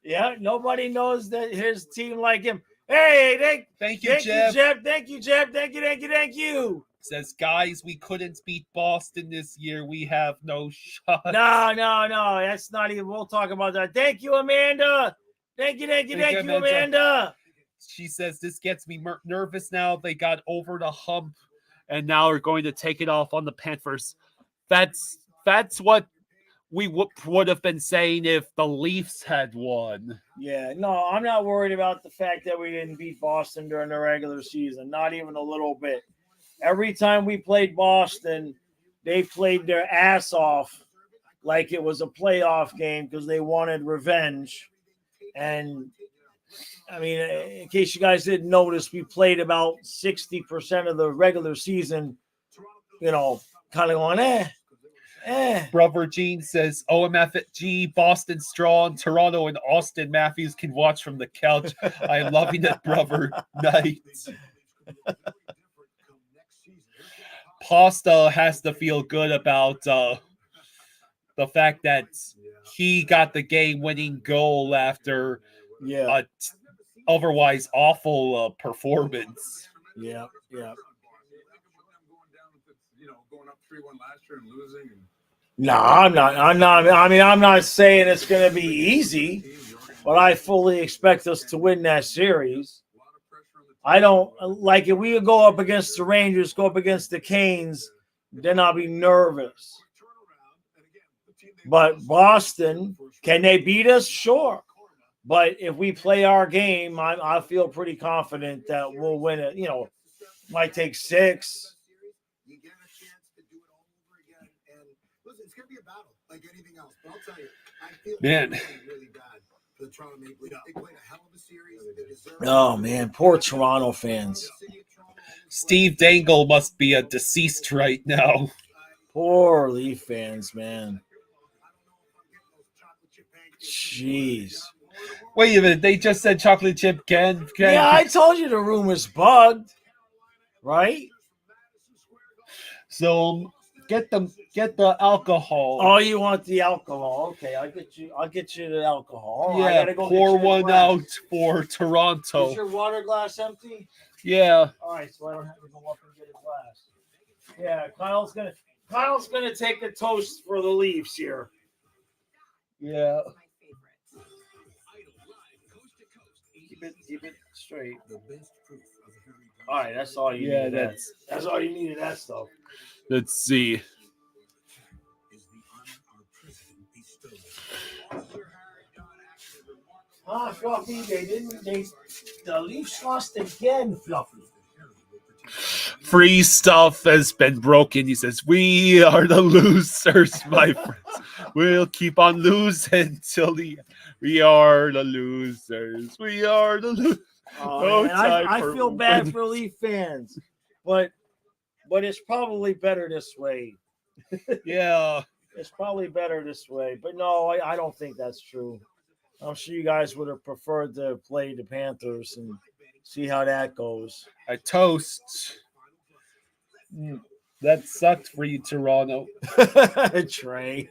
Speaker 2: Yeah, nobody knows that his team like him. Hey,
Speaker 1: Thank you,
Speaker 2: thank
Speaker 1: Jeff.
Speaker 2: you, Jeff. Thank you, Jeff. Thank you.
Speaker 1: Says, guys, we couldn't beat Boston this year. We have no shot.
Speaker 2: No. That's not even. We'll talk about that. Thank you, Amanda. Thank you, Amanda.
Speaker 1: She says, this gets me nervous now. They got over the hump, and now are going to take it off on the Panthers. That's what we would have been saying if the Leafs had won.
Speaker 2: Yeah, no, I'm not worried about the fact that we didn't beat Boston during the regular season. Not even a little bit. Every time we played Boston, they played their ass off like it was a playoff game because they wanted revenge. And, I mean, in case you guys didn't notice, we played about 60% of the regular season, kind of going,
Speaker 1: Brother Gene says, OMFG, Boston strong, Toronto and Austin Matthews can watch from the couch. I am loving it, brother. Night. Pasta has to feel good about the fact that he got the game-winning goal after otherwise awful performance.
Speaker 2: Yeah.
Speaker 7: Going up 3-1 last year and losing.
Speaker 2: No, I'm not. I mean, I'm not saying it's going to be easy, but I fully expect us to win that series. I don't like if we go up against the Rangers, go up against the Canes, then I'll be nervous. But Boston, can they beat us? Sure. But if we play our game, I feel pretty confident that we'll win it. Might take 6.
Speaker 12: It's going to be a battle like anything else. But I'll tell you, I feel really bad for the Toronto Maple Leafs. They played a hell of a series.
Speaker 2: Oh, man. Poor Toronto fans.
Speaker 1: Steve Dangle must be a deceased right now.
Speaker 2: Poor Leaf fans, man. Jeez.
Speaker 1: Wait a minute. They just said chocolate chip can.
Speaker 2: Yeah, I told you the room was bugged. Right?
Speaker 1: So get the alcohol.
Speaker 2: Oh, you want the alcohol? Okay, I'll get you the alcohol.
Speaker 1: Yeah,
Speaker 2: I gotta go
Speaker 1: pour one out for Toronto.
Speaker 2: Is your water glass empty?
Speaker 1: Yeah.
Speaker 2: All right, so I don't have to go up and get a glass. Yeah, Kyle's gonna take a toast for the Leafs here.
Speaker 1: Yeah.
Speaker 2: Keep it straight. All right, that's all you need. That's all you needed. That stuff.
Speaker 1: Let's see.
Speaker 2: Fluffy, the Leafs lost again, Fluffy.
Speaker 1: Free stuff has been broken. He says, we are the losers, my friends. We'll keep on losing till we are the losers. We are the losers.
Speaker 2: I feel bad for Leaf fans, but it's probably better this way.
Speaker 1: Yeah.
Speaker 2: It's probably better this way. But no, I don't think that's true. I'm sure you guys would have preferred to play the Panthers and see how that goes.
Speaker 1: A toast. That sucked for you, Toronto.
Speaker 2: Trey.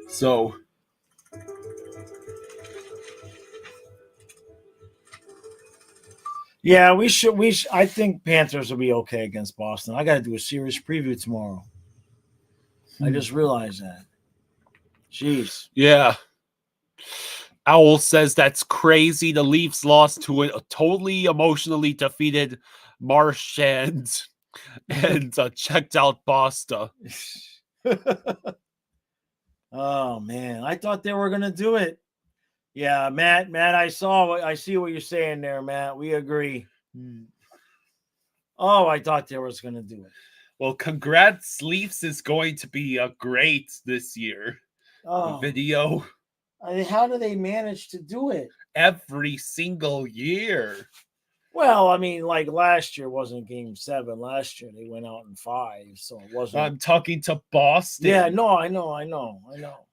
Speaker 1: So
Speaker 2: yeah, we should. I think Panthers will be okay against Boston. I got to do a series preview tomorrow. I just realized that. Jeez.
Speaker 1: Yeah. Owl says that's crazy. The Leafs lost to a totally emotionally defeated Marchand and checked out Boston.
Speaker 2: Oh man, I thought they were gonna do it. Yeah, Matt, I see what you're saying there, Matt. We agree. Oh, I thought they was gonna do it.
Speaker 1: Well, congrats. Leafs is going to be great this year.
Speaker 2: Oh,
Speaker 1: video.
Speaker 2: How do they manage to do it?
Speaker 1: Every single year.
Speaker 2: Well, I mean, like last year wasn't Game 7. Last year they went out in 5, so it wasn't.
Speaker 1: I'm talking to Boston.
Speaker 2: Yeah, no, I know.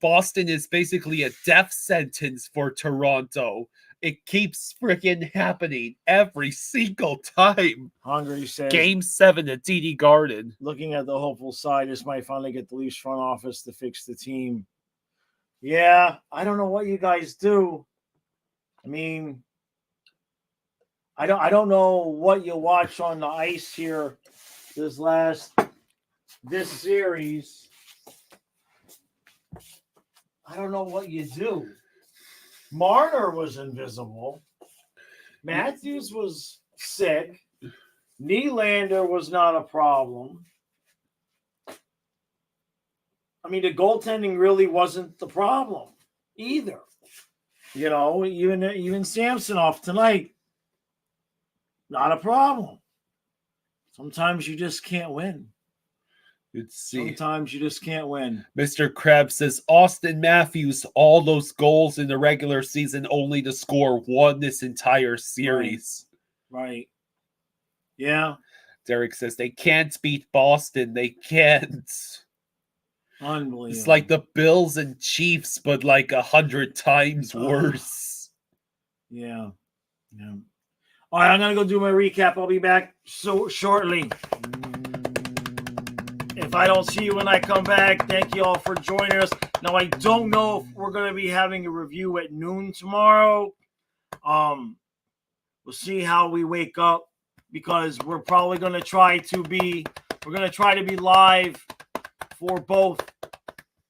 Speaker 1: Boston is basically a death sentence for Toronto. It keeps freaking happening every single time.
Speaker 2: Hungry says
Speaker 1: Game 7 at TD Garden.
Speaker 2: looking at the hopeful side, this might finally get the Leafs front office to fix the team. Yeah, I don't know what you guys do. I mean, I don't know what you watch on the ice here this series. I don't know what you do. Marner was invisible. Matthews was sick. Nylander was not a problem. I mean, the goaltending really wasn't the problem either. You know, even Samsonov tonight, not a problem. Sometimes you just can't win.
Speaker 1: Let's see.
Speaker 2: Sometimes you just can't win.
Speaker 1: Mr. Krebs says Austin Matthews, all those goals in the regular season only to score one this entire series.
Speaker 2: Right. Yeah.
Speaker 1: Derek says they can't beat Boston. They can't.
Speaker 2: Unbelievable.
Speaker 1: It's like the Bills and Chiefs, but like 100 times worse.
Speaker 2: Yeah. All right, I'm going to go do my recap. I'll be back so shortly. If I don't see you when I come back, thank you all for joining us. Now, I don't know if we're going to be having a review at noon tomorrow. We'll see how we wake up because we're probably going to try to be live for both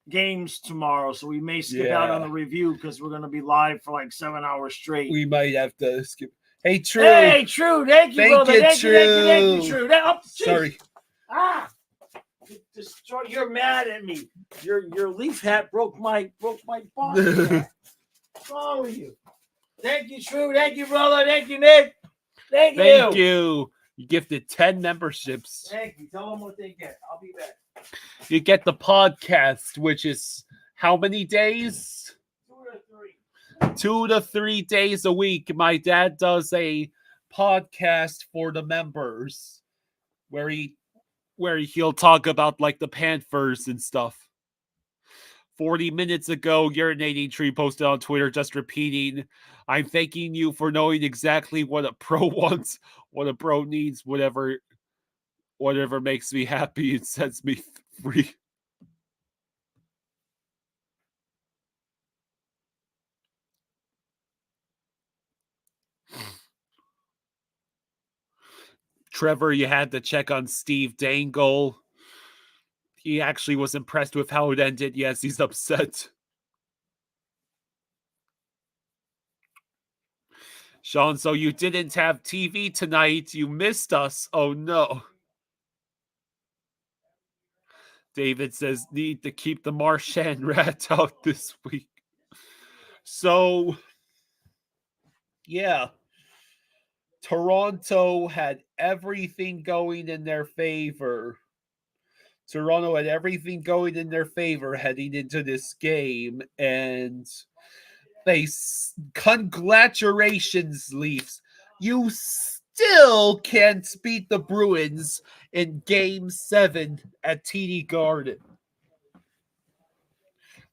Speaker 2: games tomorrow. So we may skip out on the review because we're going to be live for like 7 hours straight.
Speaker 1: We might have to skip. Hey, True.
Speaker 2: Hey, True. Thank you, brother. Thank you, True.
Speaker 1: Sorry.
Speaker 2: You're mad at me. Your Leaf hat broke my body. What's wrong with you? Thank you, True. Thank you, brother. Thank you, Nick. Thank
Speaker 1: you. You gifted 10 memberships.
Speaker 2: Thank you. Tell them what they get. I'll be back.
Speaker 1: You get the podcast, which is how many days? 2 to 3 days a week. My dad does a podcast for the members where he'll talk about like the Panthers and stuff. 40 minutes ago, Urinating Tree posted on Twitter just repeating, I'm thanking you for knowing exactly what a pro wants, what a pro needs, whatever makes me happy and sets me free. Trevor, you had to check on Steve Dangle. He actually was impressed with how it ended. Yes, he's upset. Sean, so you didn't have TV tonight. You missed us. Oh, no. David says, need to keep the Marchand rat out this week. So, yeah. Toronto had everything going in their favor. Toronto had everything going in their favor heading into this game, and congratulations, Leafs. You still can't beat the Bruins in Game 7 at TD Garden.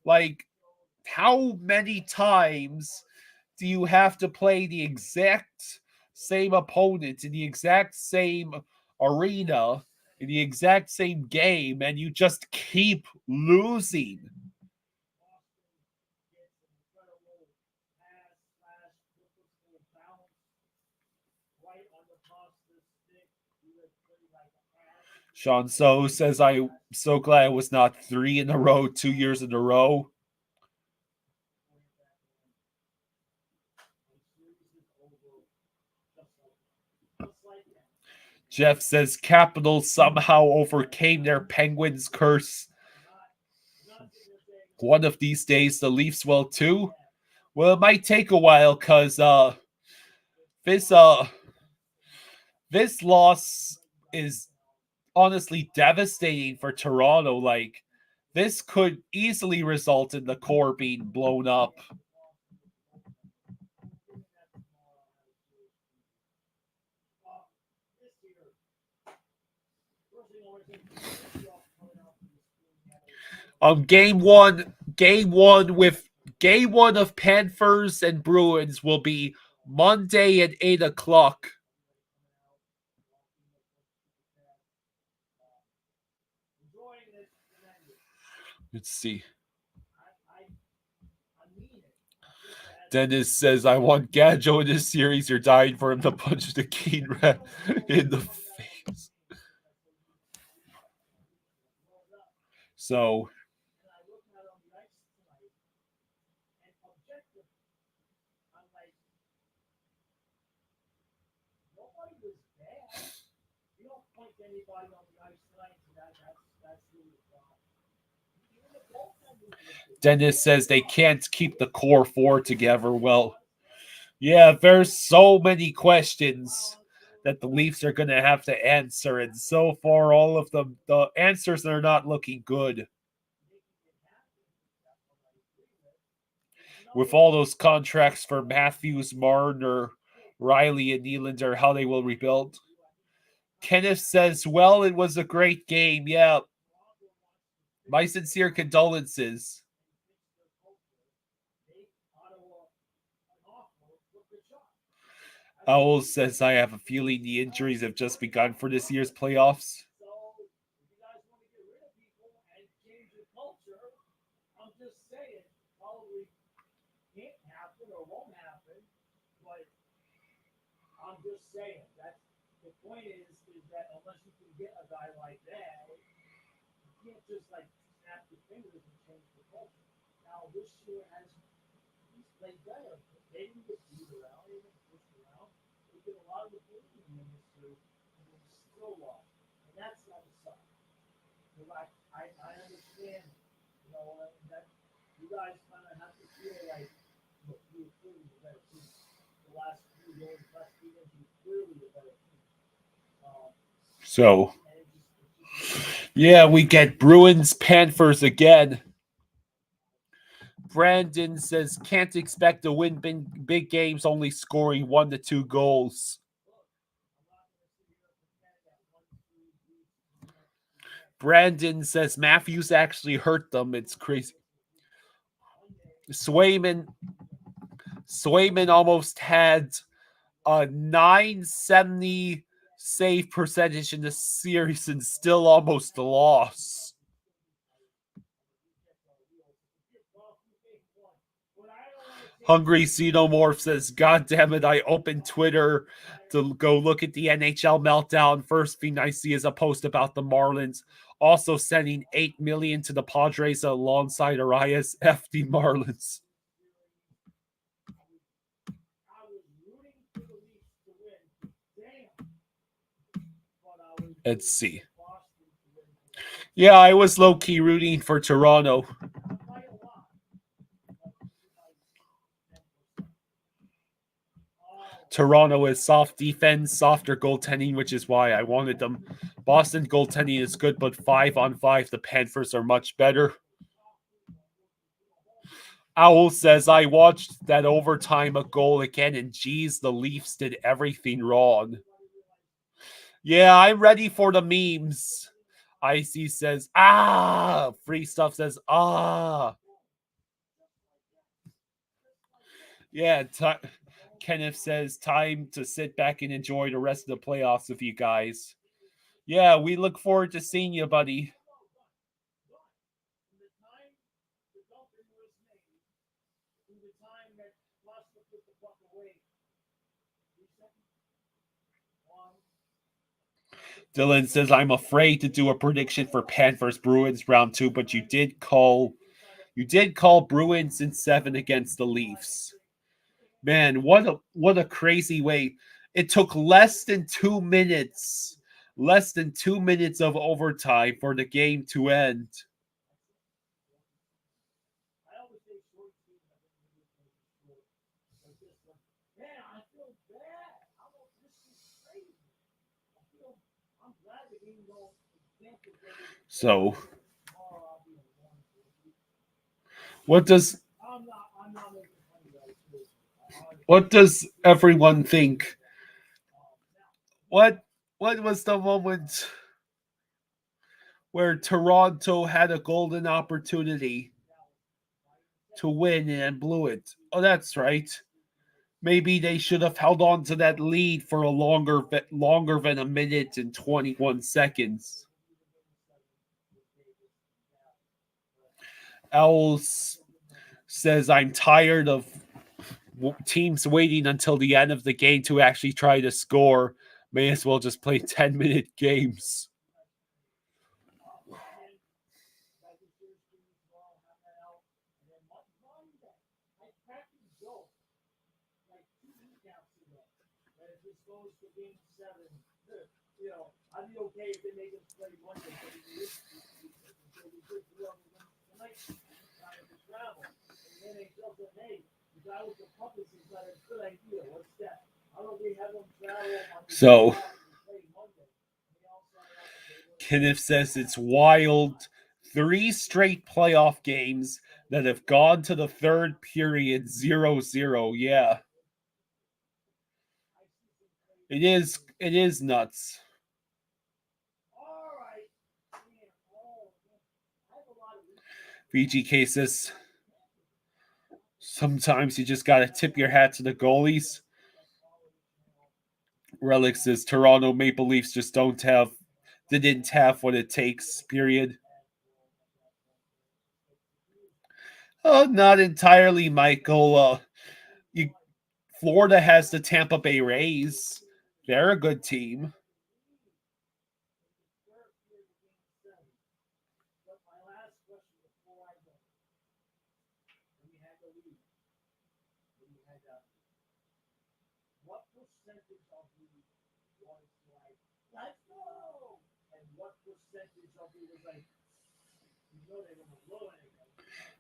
Speaker 1: Like, how many times do you have to play the exact same opponent in the exact same arena in the exact same game, and you just keep losing? Sean So says, I'm so glad it was not 3 in a row, 2 years in a row. Jeff says Capitals somehow overcame their Penguins curse. One of these days, the Leafs will too. Well, it might take a while because this loss is honestly devastating for Toronto. Like, this could easily result in the core being blown up. Game one of Panthers and Bruins will be Monday at 8:00. Let's see. Dennis says, I want Gadjo in this series. You're dying for him to punch the Keen Rat in the face. So, Dennis says they can't keep the core four together. Well, yeah, there's so many questions that the Leafs are going to have to answer, and so far, all of them, the answers are not looking good. With all those contracts for Matthews, Marner, Riley, and Nylander, how they will rebuild. Kenneth says, well, it was a great game. Yeah. My sincere condolences. Owl says, I have a feeling the injuries have just begun for this year's playoffs.
Speaker 2: I'm just saying that the point is that unless you can get a guy like that, you can't just like snap your fingers and change the culture. Now this year he's played better. They didn't get beat around, they didn't push around. They did a lot of the bullying in this year, and they still lost. And that's not a sign. Because I understand, you know, that you guys kind of have to feel like, look, you're clearly the better team. The last few games, last few games, you're clearly the better team.
Speaker 1: So, yeah, we get Bruins Panthers again. Brandon says, can't expect to win big games, only scoring 1 to 2 goals. Brandon says, Matthews actually hurt them. It's crazy. Swayman almost had a 970 save percentage in the series and still almost lost. Hungry Xenomorph says, God damn it, I opened Twitter to go look at the NHL meltdown. First thing I see is a post about the Marlins also sending $8 million to the Padres alongside Arias. F the Marlins. Let's see. Yeah, I was low-key rooting for Toronto. Toronto is soft defense, softer goaltending, which is why I wanted them. Boston goaltending is good, but 5-on-5, the Panthers are much better. Owl says, I watched that overtime a goal again, and geez, the Leafs did everything wrong. Yeah, I'm ready for the memes. Icy says, ah! Free Stuff says, ah! Yeah, Kenneth says, time to sit back and enjoy the rest of the playoffs with you guys. Yeah, we look forward to seeing you, buddy. Dylan says, I'm afraid to do a prediction for Panthers Bruins round 2, but you did call Bruins in 7 against the Leafs. Man, what a crazy way. It took less than 2 minutes of overtime for the game to end. So, what does everyone think? What what was the moment where Toronto had a golden opportunity to win and blew it? Oh, that's right. Maybe they should have held on to that lead for a longer than a minute and 21 seconds. Owls says, I'm tired of teams waiting until the end of the game to actually try to score. May as well just play 10-minute games.
Speaker 2: I'd be okay if they make us play Monday.
Speaker 1: So, Kenneth says it's wild. 3 straight playoff games that have gone to the third period 0-0. Yeah. It is nuts. VGK says sometimes you just got to tip your hat to the goalies. Relic says Toronto Maple Leafs just didn't have what it takes, period. Oh, not entirely, Michael. Florida has the Tampa Bay Rays. They're a good team.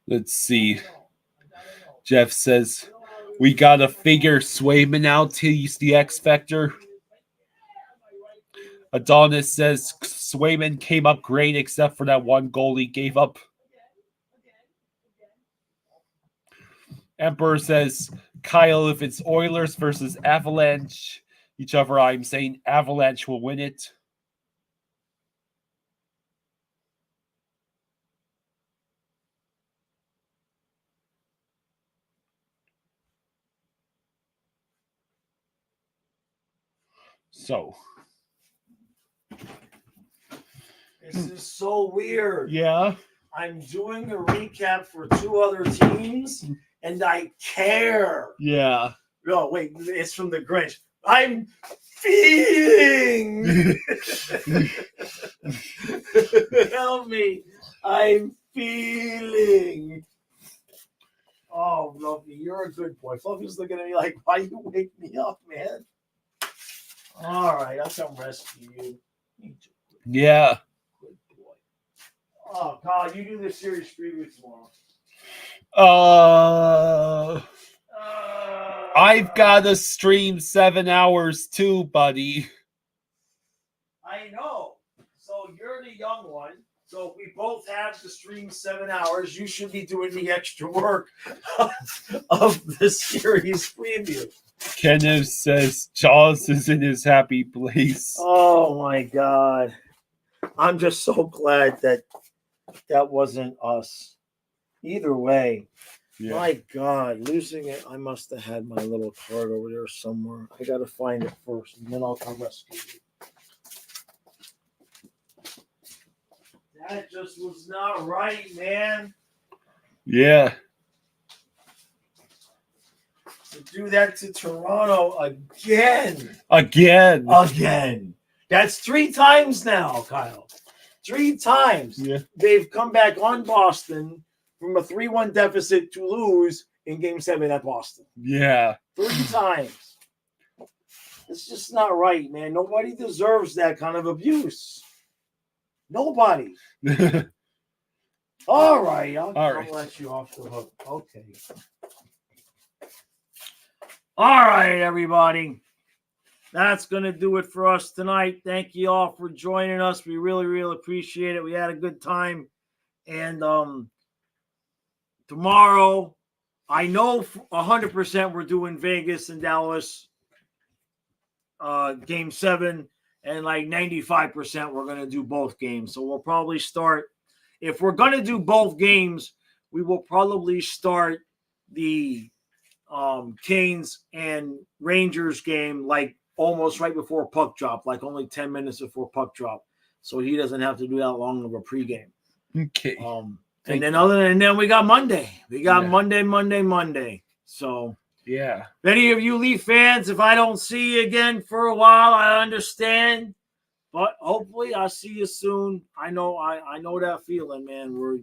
Speaker 1: Let's see. Jeff says, we got to figure Swayman out. He's the X Factor. Adonis says, Swayman came up great except for that one goal he gave up. Emperor says, Kyle, if it's Oilers versus Avalanche, whichever I'm saying Avalanche will win it. So.
Speaker 2: This is so weird.
Speaker 1: Yeah.
Speaker 2: I'm doing a recap for 2 other teams, and I care.
Speaker 1: Yeah.
Speaker 2: No, wait, it's from the Grinch. I'm feeling. Help me. I'm feeling. Oh, Fluffy, you're a good boy. Fluffy's looking at me like, why you wake me up, man? All right, I'll come rescue you.
Speaker 1: Yeah.
Speaker 2: Good boy. Oh, Kyle, you do the series preview tomorrow.
Speaker 1: I've got to stream 7 hours too, buddy.
Speaker 2: I know. So you're the young one. So if we both have to stream 7 hours, you should be doing the extra work of the series preview.
Speaker 1: Kenneth says Jaws is in his happy place.
Speaker 2: Oh my God. I'm just so glad that wasn't us. Either way. Yeah. My God, losing it, I must have had my little card over there somewhere. I got to find it first, and then I'll come rescue you. That just was not right, man.
Speaker 1: Yeah.
Speaker 2: To do that to Toronto again.
Speaker 1: Again.
Speaker 2: That's 3 times now, Kyle. 3 times.
Speaker 1: Yeah. They've
Speaker 2: come back on Boston from a 3-1 deficit to lose in Game 7 at Boston.
Speaker 1: Yeah.
Speaker 2: 3 times. It's just not right, man. Nobody deserves that kind of abuse. Nobody. All right. I'll let you off the hook. Okay. All right, everybody. That's going to do it for us tonight. Thank you all for joining us. We really, really appreciate it. We had a good time. And tomorrow, I know 100% we're doing Vegas and Dallas Game 7. and like 95% we're going to do both games. So we'll probably start, if we're going to do both games, we will probably start the Canes and Rangers game like almost right before puck drop, like only 10 minutes before puck drop. So he doesn't have to do that long of a pregame.
Speaker 1: Okay.
Speaker 2: And then we got Monday. We got Monday. So
Speaker 1: yeah.
Speaker 2: If any of you Leaf fans, if I don't see you again for a while, I understand. But hopefully I'll see you soon. I know that feeling, man, where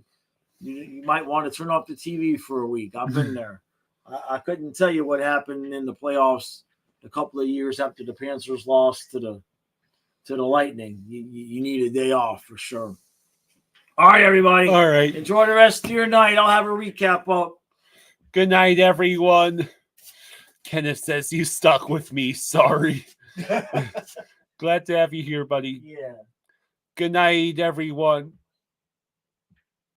Speaker 2: you might want to turn off the TV for a week. I've been there. I couldn't tell you what happened in the playoffs a couple of years after the Panthers lost to the Lightning. You need a day off for sure. All right, everybody.
Speaker 1: All right.
Speaker 2: Enjoy the rest of your night. I'll have a recap up.
Speaker 1: Good night, everyone. Kenneth says you stuck with me. Sorry. Glad to have you here, buddy.
Speaker 2: Yeah.
Speaker 1: Good night, everyone.